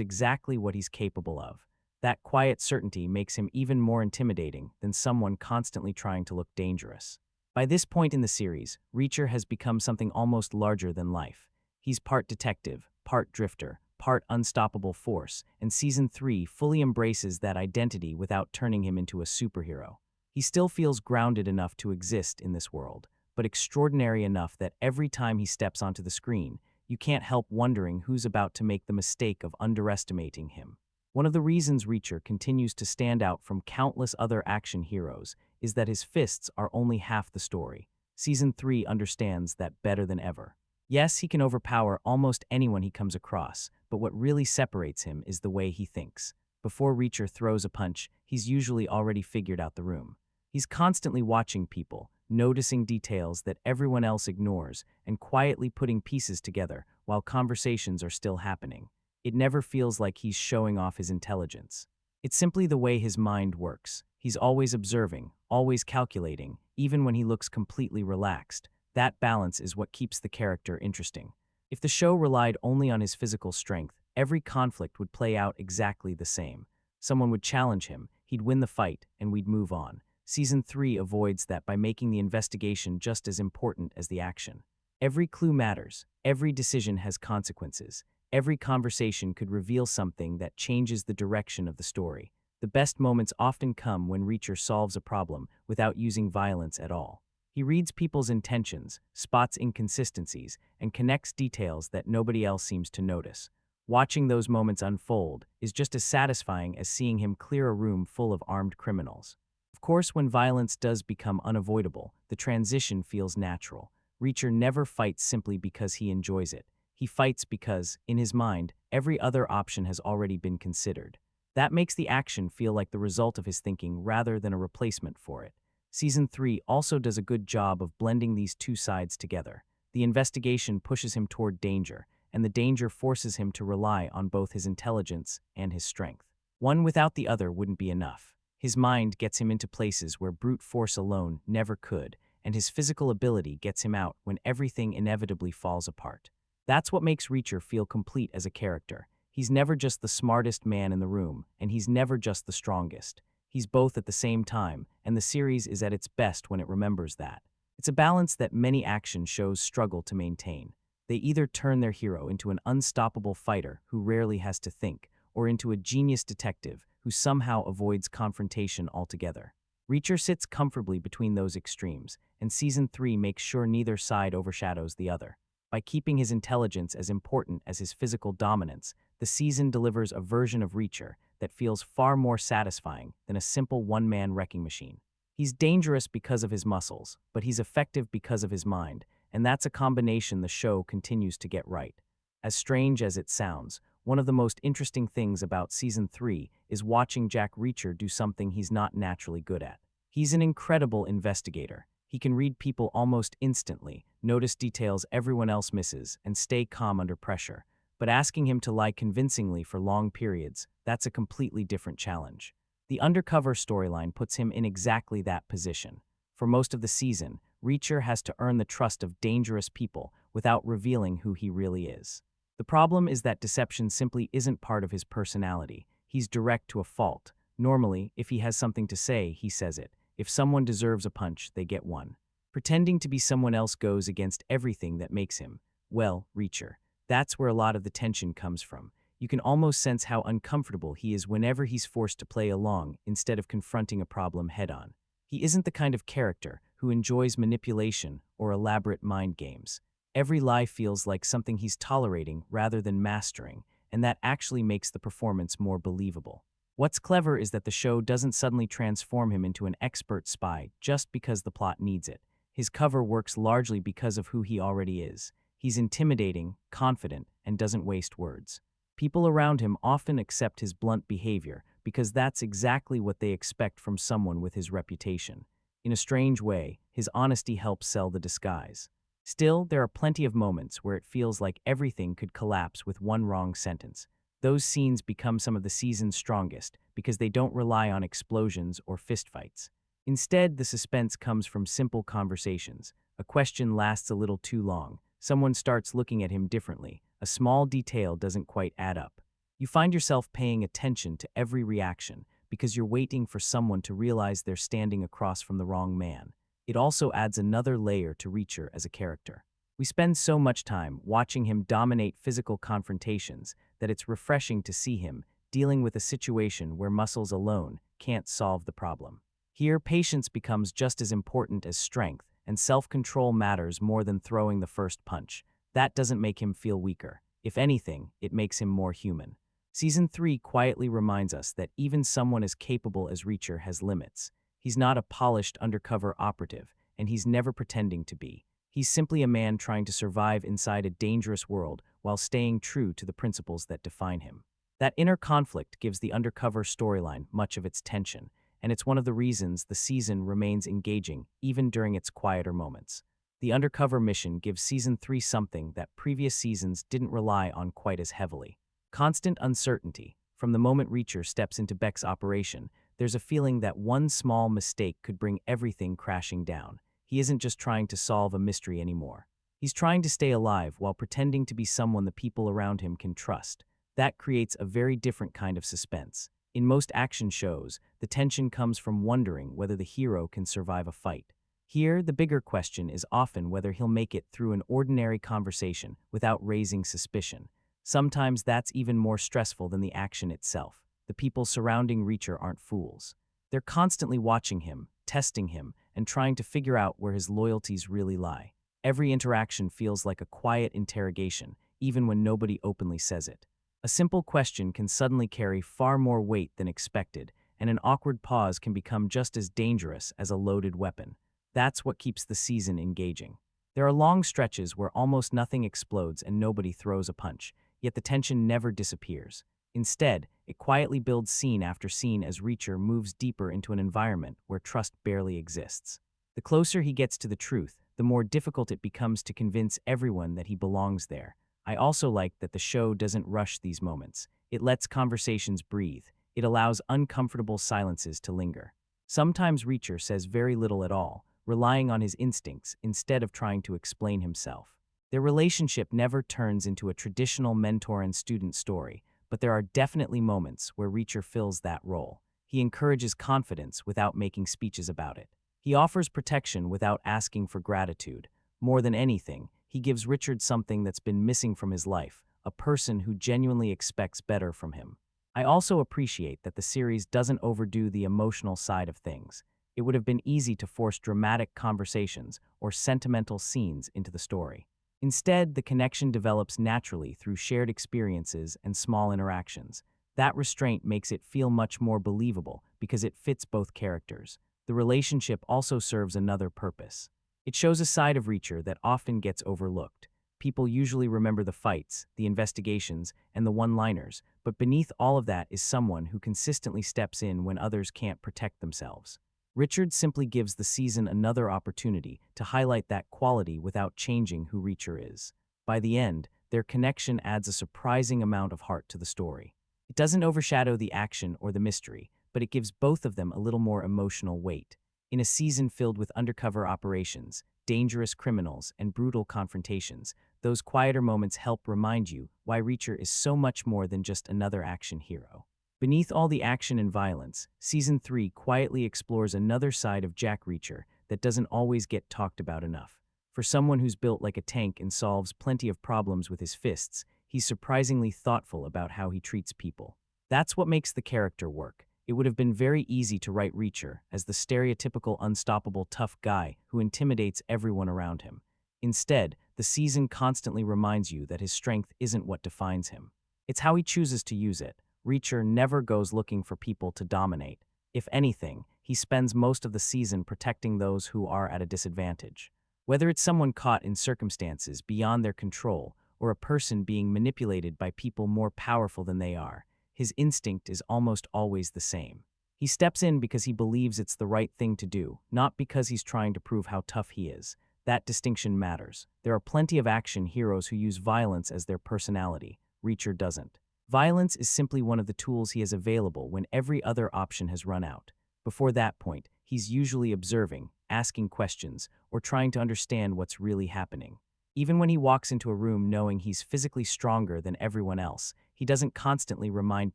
exactly what he's capable of. That quiet certainty makes him even more intimidating than someone constantly trying to look dangerous. By this point in the series, Reacher has become something almost larger than life. He's part detective, part drifter, part unstoppable force, and Season 3 fully embraces that identity without turning him into a superhero. He still feels grounded enough to exist in this world, but extraordinary enough that every time he steps onto the screen, you can't help wondering who's about to make the mistake of underestimating him. One of the reasons Reacher continues to stand out from countless other action heroes is that his fists are only half the story. Season 3 understands that better than ever. Yes, he can overpower almost anyone he comes across, but what really separates him is the way he thinks. Before Reacher throws a punch, he's usually already figured out the room. He's constantly watching people, noticing details that everyone else ignores, and quietly putting pieces together while conversations are still happening. It never feels like he's showing off his intelligence. It's simply the way his mind works. He's always observing, always calculating, even when he looks completely relaxed. That balance is what keeps the character interesting. If the show relied only on his physical strength, every conflict would play out exactly the same. Someone would challenge him, he'd win the fight, and we'd move on. Season 3 avoids that by making the investigation just as important as the action. Every clue matters, every decision has consequences, every conversation could reveal something that changes the direction of the story. The best moments often come when Reacher solves a problem without using violence at all. He reads people's intentions, spots inconsistencies, and connects details that nobody else seems to notice. Watching those moments unfold is just as satisfying as seeing him clear a room full of armed criminals. Of course, when violence does become unavoidable, the transition feels natural. Reacher never fights simply because he enjoys it. He fights because, in his mind, every other option has already been considered. That makes the action feel like the result of his thinking rather than a replacement for it. Season 3 also does a good job of blending these two sides together. The investigation pushes him toward danger, and the danger forces him to rely on both his intelligence and his strength. One without the other wouldn't be enough. His mind gets him into places where brute force alone never could, and his physical ability gets him out when everything inevitably falls apart. That's what makes Reacher feel complete as a character. He's never just the smartest man in the room, and he's never just the strongest. He's both at the same time, and the series is at its best when it remembers that. It's a balance that many action shows struggle to maintain. They either turn their hero into an unstoppable fighter who rarely has to think, or into a genius detective who somehow avoids confrontation altogether. Reacher sits comfortably between those extremes, and Season 3 makes sure neither side overshadows the other. By keeping his intelligence as important as his physical dominance, the season delivers a version of Reacher that feels far more satisfying than a simple one-man wrecking machine. He's dangerous because of his muscles, but he's effective because of his mind, and that's a combination the show continues to get right. As strange as it sounds, one of the most interesting things about Season 3 is watching Jack Reacher do something he's not naturally good at. He's an incredible investigator. He can read people almost instantly, notice details everyone else misses, and stay calm under pressure. But asking him to lie convincingly for long periods, that's a completely different challenge. The undercover storyline puts him in exactly that position. For most of the season, Reacher has to earn the trust of dangerous people without revealing who he really is. The problem is that deception simply isn't part of his personality. He's direct to a fault. Normally, if he has something to say, he says it. If someone deserves a punch, they get one. Pretending to be someone else goes against everything that makes him, well, Reacher. That's where a lot of the tension comes from. You can almost sense how uncomfortable he is whenever he's forced to play along instead of confronting a problem head-on. He isn't the kind of character who enjoys manipulation or elaborate mind games. Every lie feels like something he's tolerating rather than mastering, and that actually makes the performance more believable. What's clever is that the show doesn't suddenly transform him into an expert spy just because the plot needs it. His cover works largely because of who he already is. He's intimidating, confident, and doesn't waste words. People around him often accept his blunt behavior because that's exactly what they expect from someone with his reputation. In a strange way, his honesty helps sell the disguise. Still, there are plenty of moments where it feels like everything could collapse with one wrong sentence. Those scenes become some of the season's strongest because they don't rely on explosions or fistfights. Instead, the suspense comes from simple conversations. A question lasts a little too long. Someone starts looking at him differently. A small detail doesn't quite add up. You find yourself paying attention to every reaction because you're waiting for someone to realize they're standing across from the wrong man. It also adds another layer to Reacher as a character. We spend so much time watching him dominate physical confrontations that it's refreshing to see him dealing with a situation where muscles alone can't solve the problem. Here, patience becomes just as important as strength, and self-control matters more than throwing the first punch. That doesn't make him feel weaker. If anything, it makes him more human. Season 3 quietly reminds us that even someone as capable as Reacher has limits. He's not a polished undercover operative, and he's never pretending to be. He's simply a man trying to survive inside a dangerous world while staying true to the principles that define him. That inner conflict gives the undercover storyline much of its tension, and it's one of the reasons the season remains engaging even during its quieter moments. The undercover mission gives Season 3 something that previous seasons didn't rely on quite as heavily. Constant uncertainty. From the moment Reacher steps into Beck's operation, there's a feeling that one small mistake could bring everything crashing down. He isn't just trying to solve a mystery anymore. He's trying to stay alive while pretending to be someone the people around him can trust. That creates a very different kind of suspense. In most action shows, the tension comes from wondering whether the hero can survive a fight. Here, the bigger question is often whether he'll make it through an ordinary conversation without raising suspicion. Sometimes that's even more stressful than the action itself. The people surrounding Reacher aren't fools. They're constantly watching him, testing him, and trying to figure out where his loyalties really lie. Every interaction feels like a quiet interrogation, even when nobody openly says it. A simple question can suddenly carry far more weight than expected, and an awkward pause can become just as dangerous as a loaded weapon. That's what keeps the season engaging. There are long stretches where almost nothing explodes and nobody throws a punch, yet the tension never disappears. Instead, it quietly builds scene after scene as Reacher moves deeper into an environment where trust barely exists. The closer he gets to the truth, the more difficult it becomes to convince everyone that he belongs there. I also like that the show doesn't rush these moments. It lets conversations breathe. It allows uncomfortable silences to linger. Sometimes Reacher says very little at all, relying on his instincts instead of trying to explain himself. Their relationship never turns into a traditional mentor and student story, but there are definitely moments where Reacher fills that role. He encourages confidence without making speeches about it. He offers protection without asking for gratitude. More than anything, he gives Richard something that's been missing from his life, a person who genuinely expects better from him. I also appreciate that the series doesn't overdo the emotional side of things. It would have been easy to force dramatic conversations or sentimental scenes into the story. Instead, the connection develops naturally through shared experiences and small interactions. That restraint makes it feel much more believable because it fits both characters. The relationship also serves another purpose. It shows a side of Reacher that often gets overlooked. People usually remember the fights, the investigations, and the one-liners, but beneath all of that is someone who consistently steps in when others can't protect themselves. Richard simply gives the season another opportunity to highlight that quality without changing who Reacher is. By the end, their connection adds a surprising amount of heart to the story. It doesn't overshadow the action or the mystery, but it gives both of them a little more emotional weight. In a season filled with undercover operations, dangerous criminals, and brutal confrontations, those quieter moments help remind you why Reacher is so much more than just another action hero. Beneath all the action and violence, Season 3 quietly explores another side of Jack Reacher that doesn't always get talked about enough. For someone who's built like a tank and solves plenty of problems with his fists, he's surprisingly thoughtful about how he treats people. That's what makes the character work. It would have been very easy to write Reacher as the stereotypical unstoppable tough guy who intimidates everyone around him. Instead, the season constantly reminds you that his strength isn't what defines him. It's how he chooses to use it. Reacher never goes looking for people to dominate. If anything, he spends most of the season protecting those who are at a disadvantage. Whether it's someone caught in circumstances beyond their control or a person being manipulated by people more powerful than they are, his instinct is almost always the same. He steps in because he believes it's the right thing to do, not because he's trying to prove how tough he is. That distinction matters. There are plenty of action heroes who use violence as their personality. Reacher doesn't. Violence is simply one of the tools he has available when every other option has run out. Before that point, he's usually observing, asking questions, or trying to understand what's really happening. Even when he walks into a room knowing he's physically stronger than everyone else, he doesn't constantly remind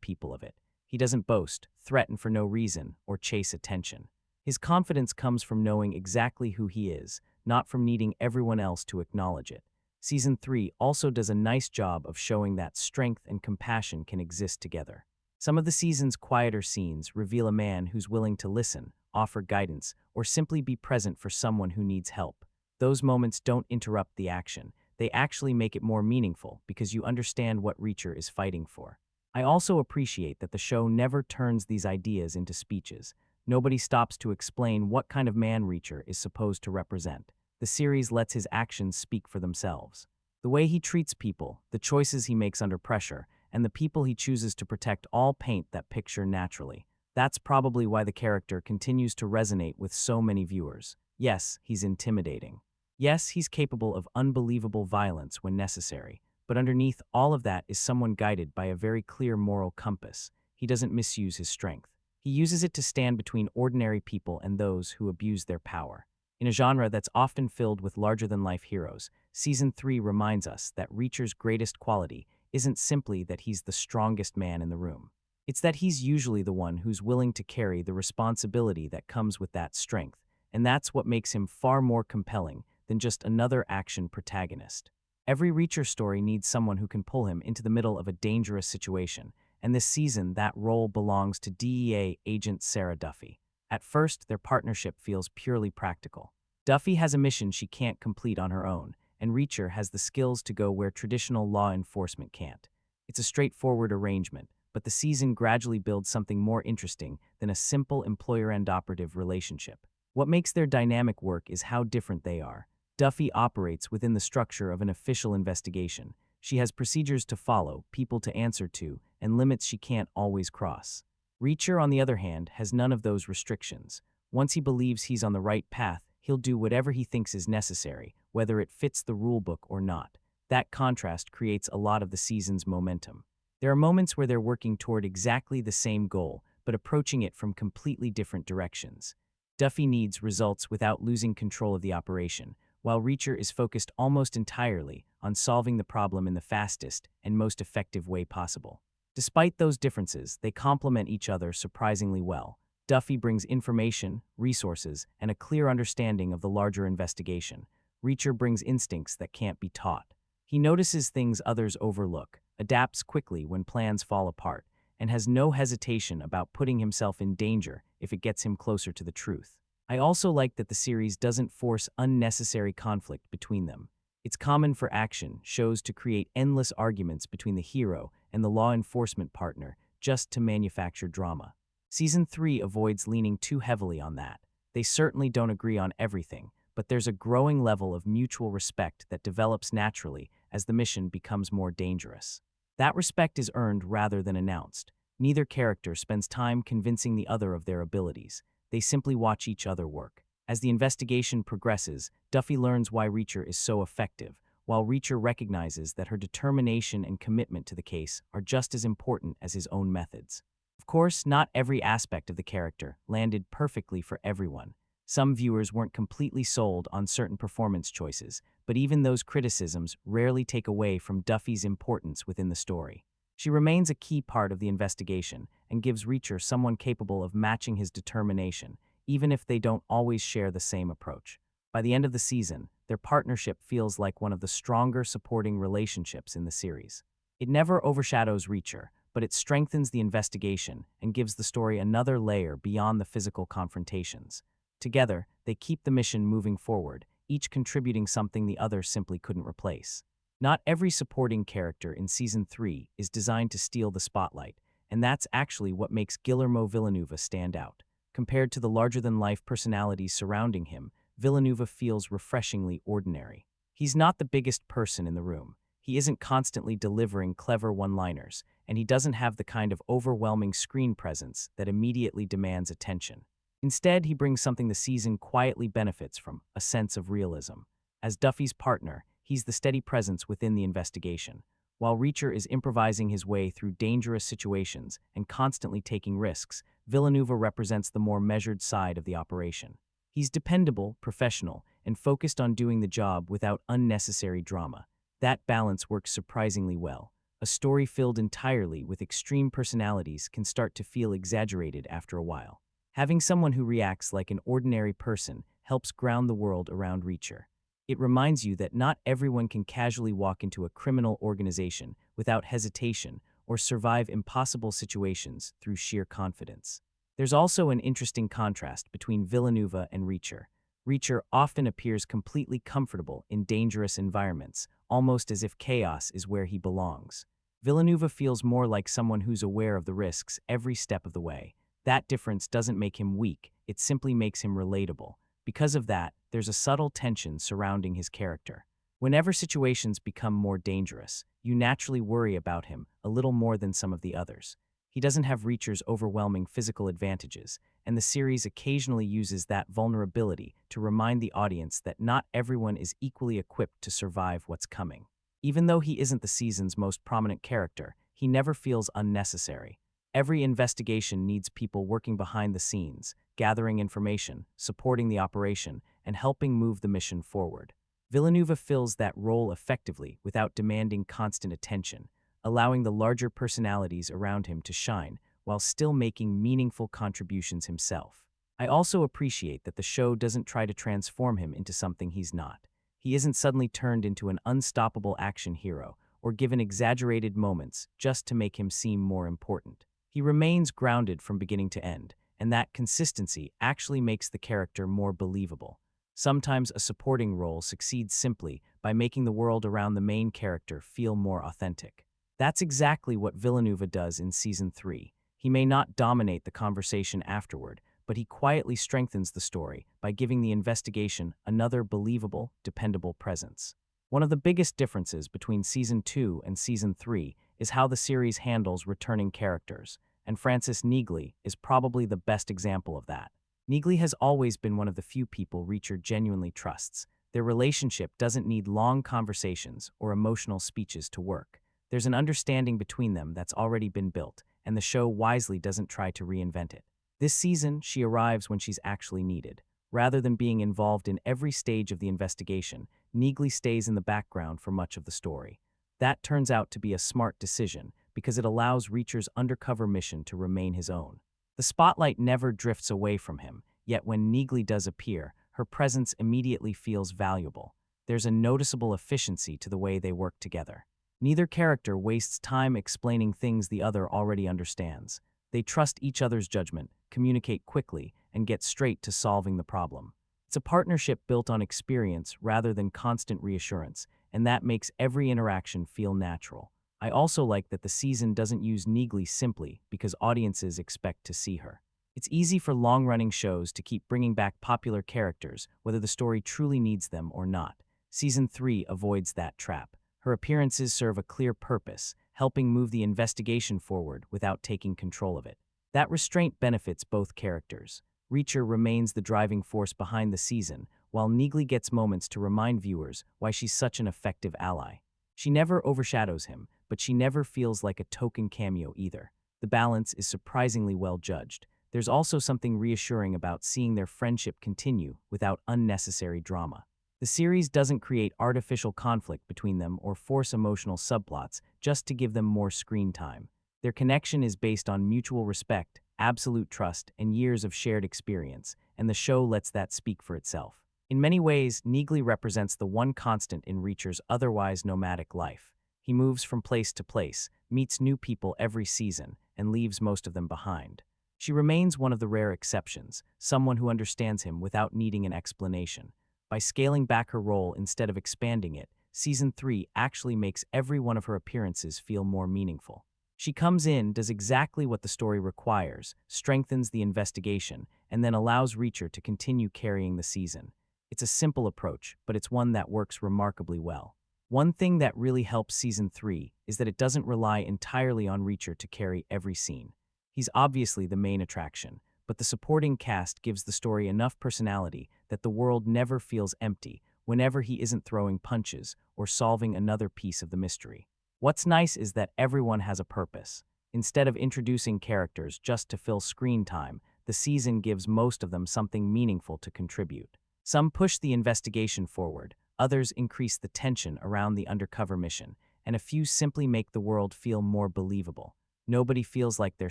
people of it. He doesn't boast, threaten for no reason, or chase attention. His confidence comes from knowing exactly who he is, not from needing everyone else to acknowledge it. Season 3 also does a nice job of showing that strength and compassion can exist together. Some of the season's quieter scenes reveal a man who's willing to listen, offer guidance, or simply be present for someone who needs help. Those moments don't interrupt the action. They actually make it more meaningful because you understand what Reacher is fighting for. I also appreciate that the show never turns these ideas into speeches. Nobody stops to explain what kind of man Reacher is supposed to represent. The series lets his actions speak for themselves. The way he treats people, the choices he makes under pressure, and the people he chooses to protect all paint that picture naturally. That's probably why the character continues to resonate with so many viewers. Yes, he's intimidating. Yes, he's capable of unbelievable violence when necessary, but underneath all of that is someone guided by a very clear moral compass. He doesn't misuse his strength. He uses it to stand between ordinary people and those who abuse their power. In a genre that's often filled with larger-than-life heroes, Season 3 reminds us that Reacher's greatest quality isn't simply that he's the strongest man in the room. It's that he's usually the one who's willing to carry the responsibility that comes with that strength, and that's what makes him far more compelling than just another action protagonist. Every Reacher story needs someone who can pull him into the middle of a dangerous situation, and this season that role belongs to DEA agent Sarah Duffy. At first, their partnership feels purely practical. Duffy has a mission she can't complete on her own, and Reacher has the skills to go where traditional law enforcement can't. It's a straightforward arrangement, but the season gradually builds something more interesting than a simple employer-and-operative relationship. What makes their dynamic work is how different they are. Duffy operates within the structure of an official investigation. She has procedures to follow, people to answer to, and limits she can't always cross. Reacher, on the other hand, has none of those restrictions. Once he believes he's on the right path, he'll do whatever he thinks is necessary, whether it fits the rulebook or not. That contrast creates a lot of the season's momentum. There are moments where they're working toward exactly the same goal, but approaching it from completely different directions. Duffy needs results without losing control of the operation, while Reacher is focused almost entirely on solving the problem in the fastest and most effective way possible. Despite those differences, they complement each other surprisingly well. Duffy brings information, resources, and a clear understanding of the larger investigation. Reacher brings instincts that can't be taught. He notices things others overlook, adapts quickly when plans fall apart, and has no hesitation about putting himself in danger if it gets him closer to the truth. I also like that the series doesn't force unnecessary conflict between them. It's common for action shows to create endless arguments between the hero and the law enforcement partner just to manufacture drama. Season 3 avoids leaning too heavily on that. They certainly don't agree on everything, but there's a growing level of mutual respect that develops naturally as the mission becomes more dangerous. That respect is earned rather than announced. Neither character spends time convincing the other of their abilities. They simply watch each other work. As the investigation progresses, Duffy learns why Reacher is so effective, while Reacher recognizes that her determination and commitment to the case are just as important as his own methods. Of course, not every aspect of the character landed perfectly for everyone. Some viewers weren't completely sold on certain performance choices, but even those criticisms rarely take away from Duffy's importance within the story. She remains a key part of the investigation and gives Reacher someone capable of matching his determination, even if they don't always share the same approach. By the end of the season, their partnership feels like one of the stronger supporting relationships in the series. It never overshadows Reacher, but it strengthens the investigation and gives the story another layer beyond the physical confrontations. Together, they keep the mission moving forward, each contributing something the other simply couldn't replace. Not every supporting character in Season 3 is designed to steal the spotlight, and that's actually what makes Guillermo Villanueva stand out. Compared to the larger-than-life personalities surrounding him, Villanueva feels refreshingly ordinary. He's not the biggest person in the room. He isn't constantly delivering clever one-liners, and he doesn't have the kind of overwhelming screen presence that immediately demands attention. Instead, he brings something the season quietly benefits from, a sense of realism. As Duffy's partner, he's the steady presence within the investigation. While Reacher is improvising his way through dangerous situations and constantly taking risks, Villanueva represents the more measured side of the operation. He's dependable, professional, and focused on doing the job without unnecessary drama. That balance works surprisingly well. A story filled entirely with extreme personalities can start to feel exaggerated after a while. Having someone who reacts like an ordinary person helps ground the world around Reacher. It reminds you that not everyone can casually walk into a criminal organization without hesitation or survive impossible situations through sheer confidence. There's also an interesting contrast between Villanueva and Reacher. Reacher often appears completely comfortable in dangerous environments, almost as if chaos is where he belongs. Villanueva feels more like someone who's aware of the risks every step of the way. That difference doesn't make him weak, it simply makes him relatable. Because of that, there's a subtle tension surrounding his character. Whenever situations become more dangerous, you naturally worry about him a little more than some of the others. He doesn't have Reacher's overwhelming physical advantages, and the series occasionally uses that vulnerability to remind the audience that not everyone is equally equipped to survive what's coming. Even though he isn't the season's most prominent character, he never feels unnecessary. Every investigation needs people working behind the scenes, gathering information, supporting the operation, and helping move the mission forward. Villanueva fills that role effectively without demanding constant attention, allowing the larger personalities around him to shine while still making meaningful contributions himself. I also appreciate that the show doesn't try to transform him into something he's not. He isn't suddenly turned into an unstoppable action hero or given exaggerated moments just to make him seem more important. He remains grounded from beginning to end, and that consistency actually makes the character more believable. Sometimes a supporting role succeeds simply by making the world around the main character feel more authentic. That's exactly what Villanueva does in Season 3. He may not dominate the conversation afterward, but he quietly strengthens the story by giving the investigation another believable, dependable presence. One of the biggest differences between Season 2 and Season 3 is how the series handles returning characters, and Francis Neagley is probably the best example of that. Neagley has always been one of the few people Reacher genuinely trusts. Their relationship doesn't need long conversations or emotional speeches to work. There's an understanding between them that's already been built, and the show wisely doesn't try to reinvent it. This season, she arrives when she's actually needed. Rather than being involved in every stage of the investigation, Neagley stays in the background for much of the story. That turns out to be a smart decision because it allows Reacher's undercover mission to remain his own. The spotlight never drifts away from him, yet when Neagley does appear, her presence immediately feels valuable. There's a noticeable efficiency to the way they work together. Neither character wastes time explaining things the other already understands. They trust each other's judgment, communicate quickly, and get straight to solving the problem. It's a partnership built on experience rather than constant reassurance, and that makes every interaction feel natural. I also like that the season doesn't use Neagley simply because audiences expect to see her. It's easy for long-running shows to keep bringing back popular characters, whether the story truly needs them or not. Season 3 avoids that trap. Her appearances serve a clear purpose, helping move the investigation forward without taking control of it. That restraint benefits both characters. Reacher remains the driving force behind the season, while Neagley gets moments to remind viewers why she's such an effective ally. She never overshadows him, but she never feels like a token cameo either. The balance is surprisingly well judged. There's also something reassuring about seeing their friendship continue without unnecessary drama. The series doesn't create artificial conflict between them or force emotional subplots just to give them more screen time. Their connection is based on mutual respect, absolute trust, and years of shared experience, and the show lets that speak for itself. In many ways, Neagley represents the one constant in Reacher's otherwise nomadic life. He moves from place to place, meets new people every season, and leaves most of them behind. She remains one of the rare exceptions, someone who understands him without needing an explanation. By scaling back her role instead of expanding it, Season 3 actually makes every one of her appearances feel more meaningful. She comes in, does exactly what the story requires, strengthens the investigation, and then allows Reacher to continue carrying the season. It's a simple approach, but it's one that works remarkably well. One thing that really helps Season 3 is that it doesn't rely entirely on Reacher to carry every scene. He's obviously the main attraction, but the supporting cast gives the story enough personality that the world never feels empty whenever he isn't throwing punches or solving another piece of the mystery. What's nice is that everyone has a purpose. Instead of introducing characters just to fill screen time, the season gives most of them something meaningful to contribute. Some push the investigation forward, others increase the tension around the undercover mission, and a few simply make the world feel more believable. Nobody feels like they're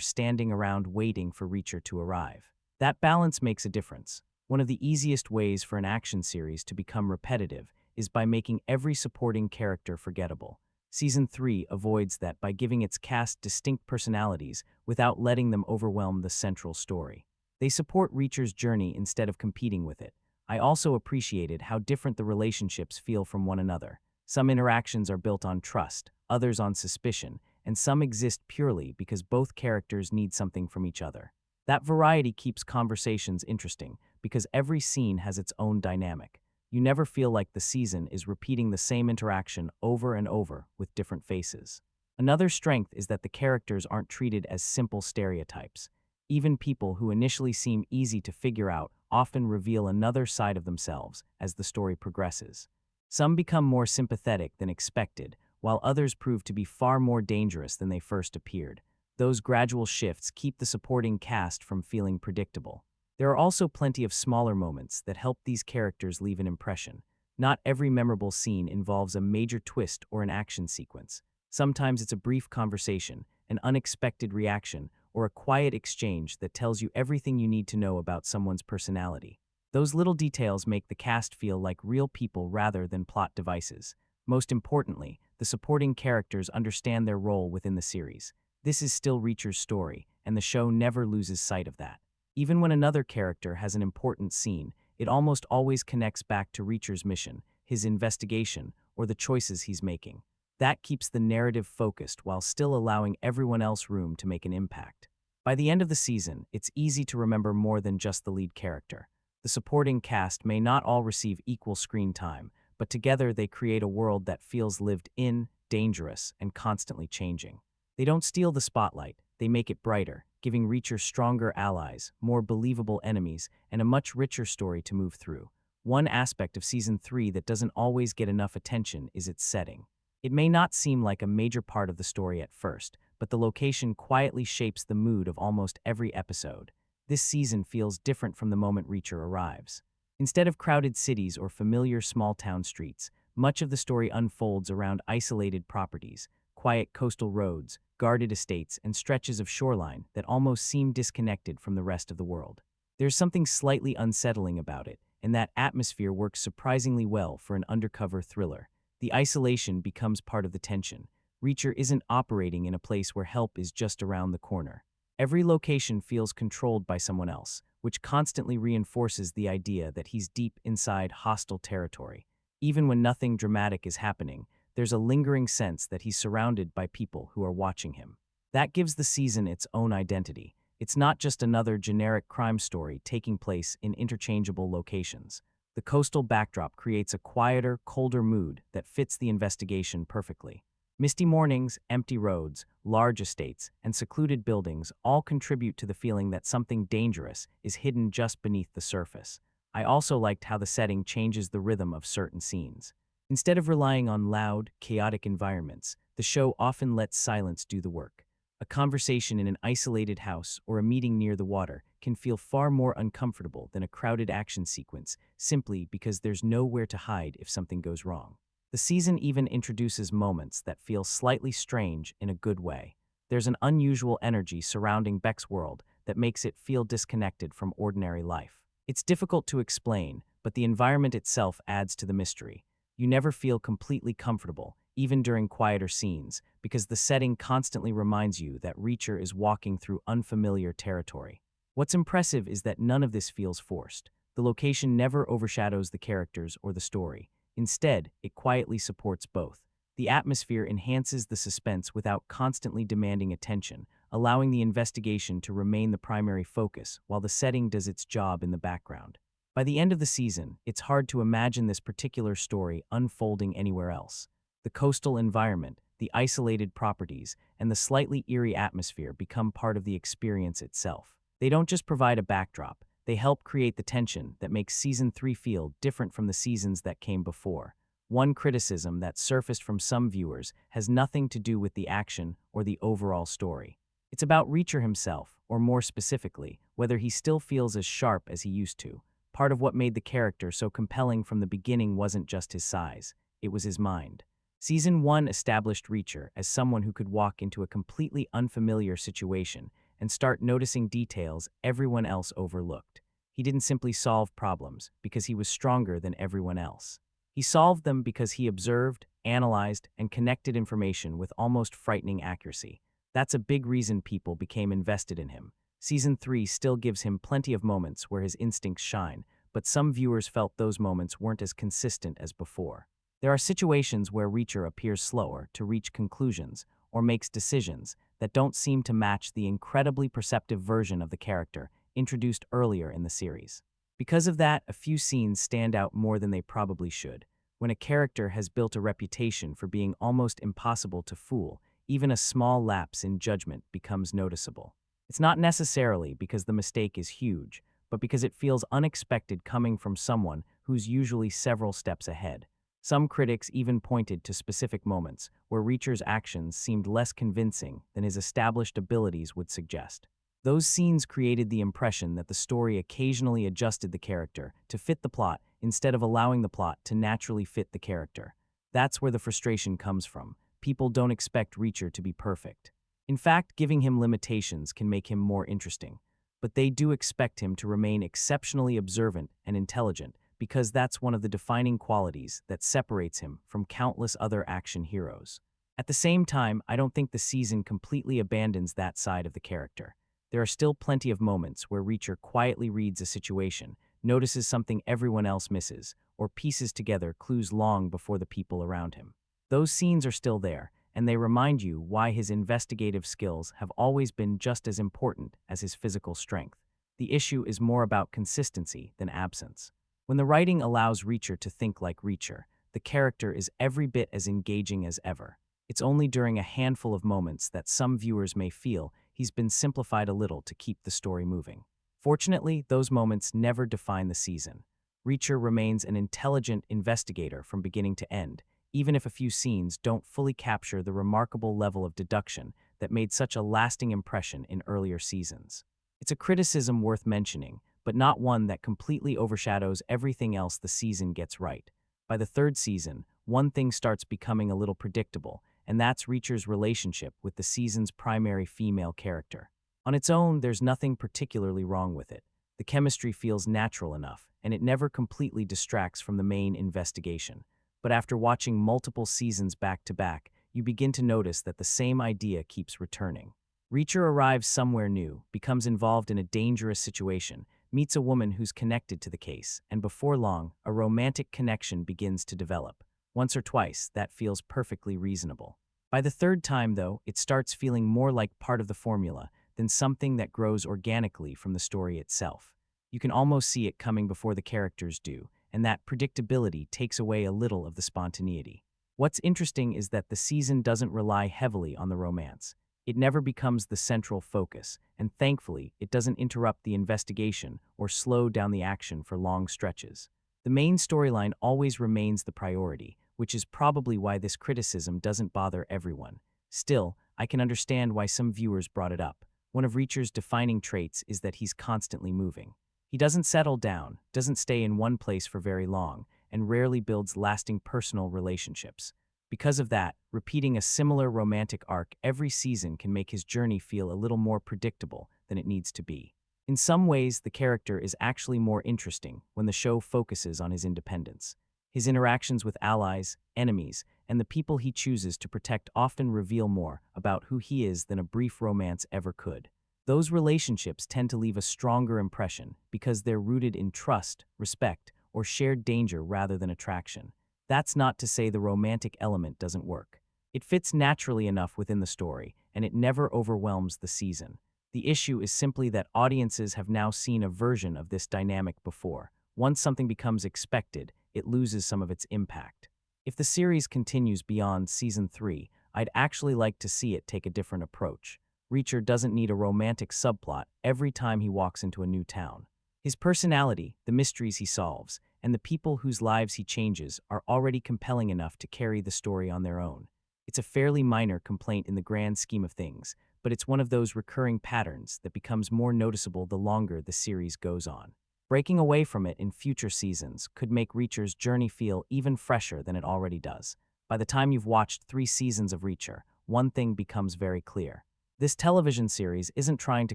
standing around waiting for Reacher to arrive. That balance makes a difference. One of the easiest ways for an action series to become repetitive is by making every supporting character forgettable. Season 3 avoids that by giving its cast distinct personalities without letting them overwhelm the central story. They support Reacher's journey instead of competing with it. I also appreciated how different the relationships feel from one another. Some interactions are built on trust, others on suspicion, and some exist purely because both characters need something from each other. That variety keeps conversations interesting because every scene has its own dynamic. You never feel like the season is repeating the same interaction over and over with different faces. Another strength is that the characters aren't treated as simple stereotypes. Even people who initially seem easy to figure out often reveal another side of themselves as the story progresses. Some become more sympathetic than expected, while others prove to be far more dangerous than they first appeared. Those gradual shifts keep the supporting cast from feeling predictable. There are also plenty of smaller moments that help these characters leave an impression. Not every memorable scene involves a major twist or an action sequence. Sometimes it's a brief conversation, an unexpected reaction, or a quiet exchange that tells you everything you need to know about someone's personality. Those little details make the cast feel like real people rather than plot devices. Most importantly, the supporting characters understand their role within the series. This is still Reacher's story, and the show never loses sight of that. Even when another character has an important scene, it almost always connects back to Reacher's mission, his investigation, or the choices he's making. That keeps the narrative focused while still allowing everyone else room to make an impact. By the end of the season, it's easy to remember more than just the lead character. The supporting cast may not all receive equal screen time, but together they create a world that feels lived in dangerous, and constantly changing. They don't steal the spotlight, they make it brighter, giving Reacher stronger allies, more believable enemies, and a much richer story to move through. One aspect of Season 3 that doesn't always get enough attention is its setting. It may not seem like a major part of the story at first, but the location quietly shapes the mood of almost every episode. This season feels different from the moment Reacher arrives. Instead of crowded cities or familiar small-town streets, much of the story unfolds around isolated properties, quiet coastal roads, guarded estates, and stretches of shoreline that almost seem disconnected from the rest of the world. There's something slightly unsettling about it, and that atmosphere works surprisingly well for an undercover thriller. The isolation becomes part of the tension. Reacher isn't operating in a place where help is just around the corner. Every location feels controlled by someone else, which constantly reinforces the idea that he's deep inside hostile territory. Even when nothing dramatic is happening, there's a lingering sense that he's surrounded by people who are watching him. That gives the season its own identity. It's not just another generic crime story taking place in interchangeable locations. The coastal backdrop creates a quieter, colder mood that fits the investigation perfectly. Misty mornings, empty roads, large estates, and secluded buildings all contribute to the feeling that something dangerous is hidden just beneath the surface. I also liked how the setting changes the rhythm of certain scenes. Instead of relying on loud, chaotic environments, the show often lets silence do the work. A conversation in an isolated house or a meeting near the water can feel far more uncomfortable than a crowded action sequence, simply because there's nowhere to hide if something goes wrong. The season even introduces moments that feel slightly strange in a good way. There's an unusual energy surrounding Beck's world that makes it feel disconnected from ordinary life. It's difficult to explain, but the environment itself adds to the mystery. You never feel completely comfortable, even during quieter scenes, because the setting constantly reminds you that Reacher is walking through unfamiliar territory. What's impressive is that none of this feels forced. The location never overshadows the characters or the story. Instead, it quietly supports both. The atmosphere enhances the suspense without constantly demanding attention, allowing the investigation to remain the primary focus while the setting does its job in the background. By the end of the season, it's hard to imagine this particular story unfolding anywhere else. The coastal environment, the isolated properties, and the slightly eerie atmosphere become part of the experience itself. They don't just provide a backdrop, they help create the tension that makes Season 3 feel different from the seasons that came before. One criticism that surfaced from some viewers has nothing to do with the action or the overall story. It's about Reacher himself, or more specifically, whether he still feels as sharp as he used to. Part of what made the character so compelling from the beginning wasn't just his size, it was his mind. Season 1 established Reacher as someone who could walk into a completely unfamiliar situation and start noticing details everyone else overlooked. He didn't simply solve problems because he was stronger than everyone else. He solved them because he observed, analyzed, and connected information with almost frightening accuracy. That's a big reason people became invested in him. Season 3 still gives him plenty of moments where his instincts shine, but some viewers felt those moments weren't as consistent as before. There are situations where Reacher appears slower to reach conclusions or makes decisions that don't seem to match the incredibly perceptive version of the character introduced earlier in the series. Because of that, a few scenes stand out more than they probably should. When a character has built a reputation for being almost impossible to fool, even a small lapse in judgment becomes noticeable. It's not necessarily because the mistake is huge, but because it feels unexpected coming from someone who's usually several steps ahead. Some critics even pointed to specific moments where Reacher's actions seemed less convincing than his established abilities would suggest. Those scenes created the impression that the story occasionally adjusted the character to fit the plot instead of allowing the plot to naturally fit the character. That's where the frustration comes from. People don't expect Reacher to be perfect. In fact, giving him limitations can make him more interesting. But they do expect him to remain exceptionally observant and intelligent, because that's one of the defining qualities that separates him from countless other action heroes. At the same time, I don't think the season completely abandons that side of the character. There are still plenty of moments where Reacher quietly reads a situation, notices something everyone else misses, or pieces together clues long before the people around him. Those scenes are still there, and they remind you why his investigative skills have always been just as important as his physical strength. The issue is more about consistency than absence. When the writing allows Reacher to think like Reacher, the character is every bit as engaging as ever. It's only during a handful of moments that some viewers may feel he's been simplified a little to keep the story moving. Fortunately, those moments never define the season. Reacher remains an intelligent investigator from beginning to end, even if a few scenes don't fully capture the remarkable level of deduction that made such a lasting impression in earlier seasons. It's a criticism worth mentioning, but not one that completely overshadows everything else the season gets right. By the third season, one thing starts becoming a little predictable, and that's Reacher's relationship with the season's primary female character. On its own, there's nothing particularly wrong with it. The chemistry feels natural enough, and it never completely distracts from the main investigation. But after watching multiple seasons back to back, you begin to notice that the same idea keeps returning. Reacher arrives somewhere new, becomes involved in a dangerous situation, meets a woman who's connected to the case, and before long, a romantic connection begins to develop. Once or twice, that feels perfectly reasonable. By the third time, though, it starts feeling more like part of the formula than something that grows organically from the story itself. You can almost see it coming before the characters do, and that predictability takes away a little of the spontaneity. What's interesting is that the season doesn't rely heavily on the romance. It never becomes the central focus, and thankfully, it doesn't interrupt the investigation or slow down the action for long stretches. The main storyline always remains the priority, which is probably why this criticism doesn't bother everyone. Still, I can understand why some viewers brought it up. One of Reacher's defining traits is that he's constantly moving. He doesn't settle down, doesn't stay in one place for very long, and rarely builds lasting personal relationships. Because of that, repeating a similar romantic arc every season can make his journey feel a little more predictable than it needs to be. In some ways, the character is actually more interesting when the show focuses on his independence. His interactions with allies, enemies, and the people he chooses to protect often reveal more about who he is than a brief romance ever could. Those relationships tend to leave a stronger impression because they're rooted in trust, respect, or shared danger rather than attraction. That's not to say the romantic element doesn't work. It fits naturally enough within the story, and it never overwhelms the season. The issue is simply that audiences have now seen a version of this dynamic before. Once something becomes expected, it loses some of its impact. If the series continues beyond Season 3, I'd actually like to see it take a different approach. Reacher doesn't need a romantic subplot every time he walks into a new town. His personality, the mysteries he solves, and the people whose lives he changes are already compelling enough to carry the story on their own. It's a fairly minor complaint in the grand scheme of things, but it's one of those recurring patterns that becomes more noticeable the longer the series goes on. Breaking away from it in future seasons could make Reacher's journey feel even fresher than it already does. By the time you've watched 3 seasons of Reacher, one thing becomes very clear. This television series isn't trying to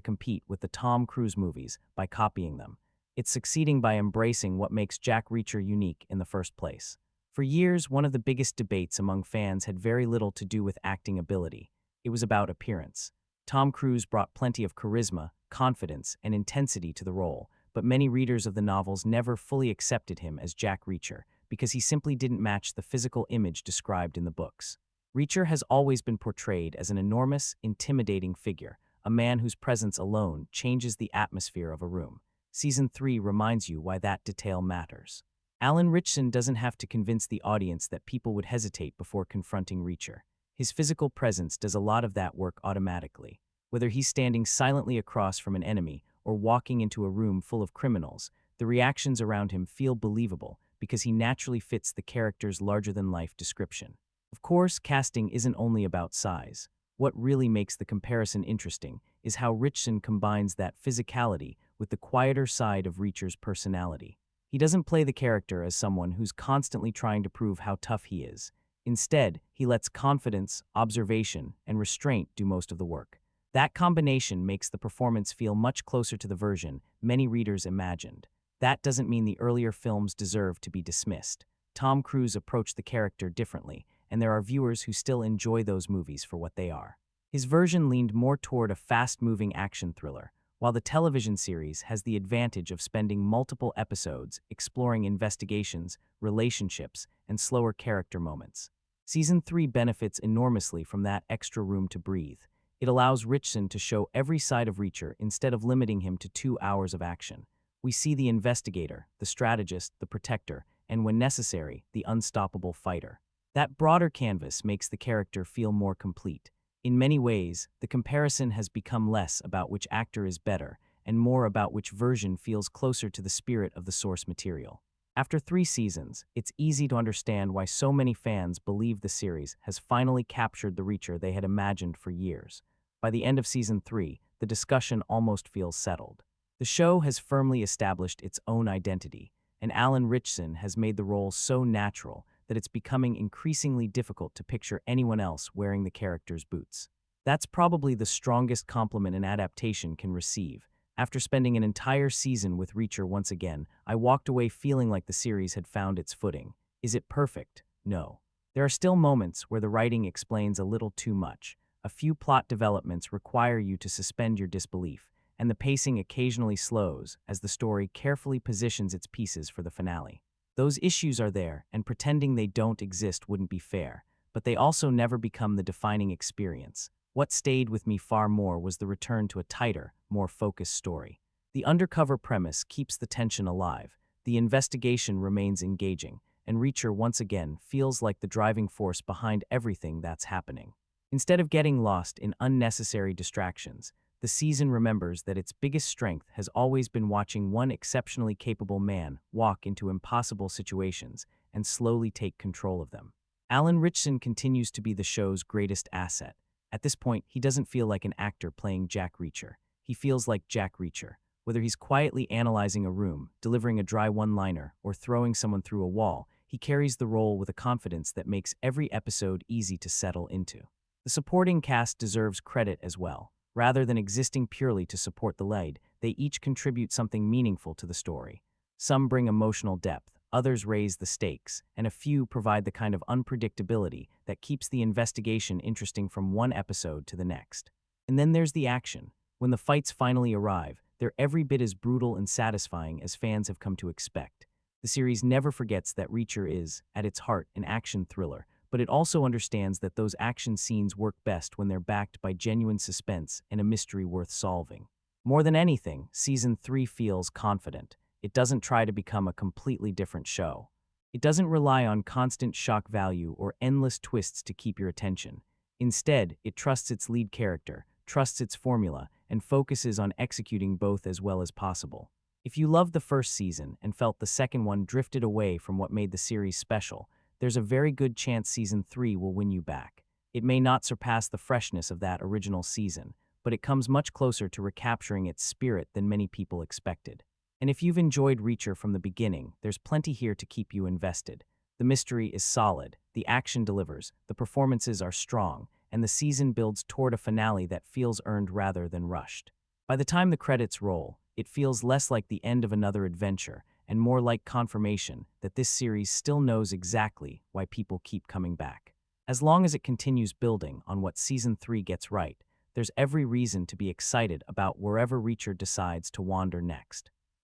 compete with the Tom Cruise movies by copying them. It's succeeding by embracing what makes Jack Reacher unique in the first place. For years, one of the biggest debates among fans had very little to do with acting ability. It was about appearance. Tom Cruise brought plenty of charisma, confidence, and intensity to the role, but many readers of the novels never fully accepted him as Jack Reacher because he simply didn't match the physical image described in the books. Reacher has always been portrayed as an enormous, intimidating figure, a man whose presence alone changes the atmosphere of a room. Season 3 reminds you why that detail matters. Alan Ritchson doesn't have to convince the audience that people would hesitate before confronting Reacher. His physical presence does a lot of that work automatically. Whether he's standing silently across from an enemy or walking into a room full of criminals, the reactions around him feel believable because he naturally fits the character's larger-than-life description. Of course, casting isn't only about size. What really makes the comparison interesting is how Ritchson combines that physicality with the quieter side of Reacher's personality. He doesn't play the character as someone who's constantly trying to prove how tough he is. Instead, he lets confidence, observation, and restraint do most of the work. That combination makes the performance feel much closer to the version many readers imagined. That doesn't mean the earlier films deserve to be dismissed. Tom Cruise approached the character differently, and there are viewers who still enjoy those movies for what they are. His version leaned more toward a fast-moving action thriller, while the television series has the advantage of spending multiple episodes exploring investigations, relationships, and slower character moments. Season 3 benefits enormously from that extra room to breathe. It allows Ritchson to show every side of Reacher instead of limiting him to 2 hours of action. We see the investigator, the strategist, the protector, and when necessary, the unstoppable fighter. That broader canvas makes the character feel more complete. In many ways, the comparison has become less about which actor is better and more about which version feels closer to the spirit of the source material. After 3 seasons, it's easy to understand why so many fans believe the series has finally captured the Reacher they had imagined for years. By the end of season 3, the discussion almost feels settled. The show has firmly established its own identity, and Alan Ritchson has made the role so natural that it's becoming increasingly difficult to picture anyone else wearing the character's boots. That's probably the strongest compliment an adaptation can receive. After spending an entire season with Reacher once again, I walked away feeling like the series had found its footing. Is it perfect? No. There are still moments where the writing explains a little too much. A few plot developments require you to suspend your disbelief, and the pacing occasionally slows as the story carefully positions its pieces for the finale. Those issues are there, and pretending they don't exist wouldn't be fair, but they also never become the defining experience. What stayed with me far more was the return to a tighter, more focused story. The undercover premise keeps the tension alive, the investigation remains engaging, and Reacher once again feels like the driving force behind everything that's happening. Instead of getting lost in unnecessary distractions, the season remembers that its biggest strength has always been watching one exceptionally capable man walk into impossible situations and slowly take control of them. Alan Ritchson continues to be the show's greatest asset. At this point, he doesn't feel like an actor playing Jack Reacher. He feels like Jack Reacher. Whether he's quietly analyzing a room, delivering a dry one-liner, or throwing someone through a wall, he carries the role with a confidence that makes every episode easy to settle into. The supporting cast deserves credit as well. Rather than existing purely to support the lead, they each contribute something meaningful to the story. Some bring emotional depth, others raise the stakes, and a few provide the kind of unpredictability that keeps the investigation interesting from one episode to the next. And then there's the action. When the fights finally arrive, they're every bit as brutal and satisfying as fans have come to expect. The series never forgets that Reacher is, at its heart, an action thriller, but it also understands that those action scenes work best when they're backed by genuine suspense and a mystery worth solving. More than anything, Season 3 feels confident. It doesn't try to become a completely different show. It doesn't rely on constant shock value or endless twists to keep your attention. Instead, it trusts its lead character, trusts its formula, and focuses on executing both as well as possible. If you loved the first season and felt the second one drifted away from what made the series special, there's a very good chance Season 3 will win you back. It may not surpass the freshness of that original season, but it comes much closer to recapturing its spirit than many people expected. And if you've enjoyed Reacher from the beginning, there's plenty here to keep you invested. The mystery is solid, the action delivers, the performances are strong, and the season builds toward a finale that feels earned rather than rushed. By the time the credits roll, it feels less like the end of another adventure and more like confirmation that this series still knows exactly why people keep coming back. As long as it continues building on what Season 3 gets right, there's every reason to be excited about wherever Reacher decides to wander next.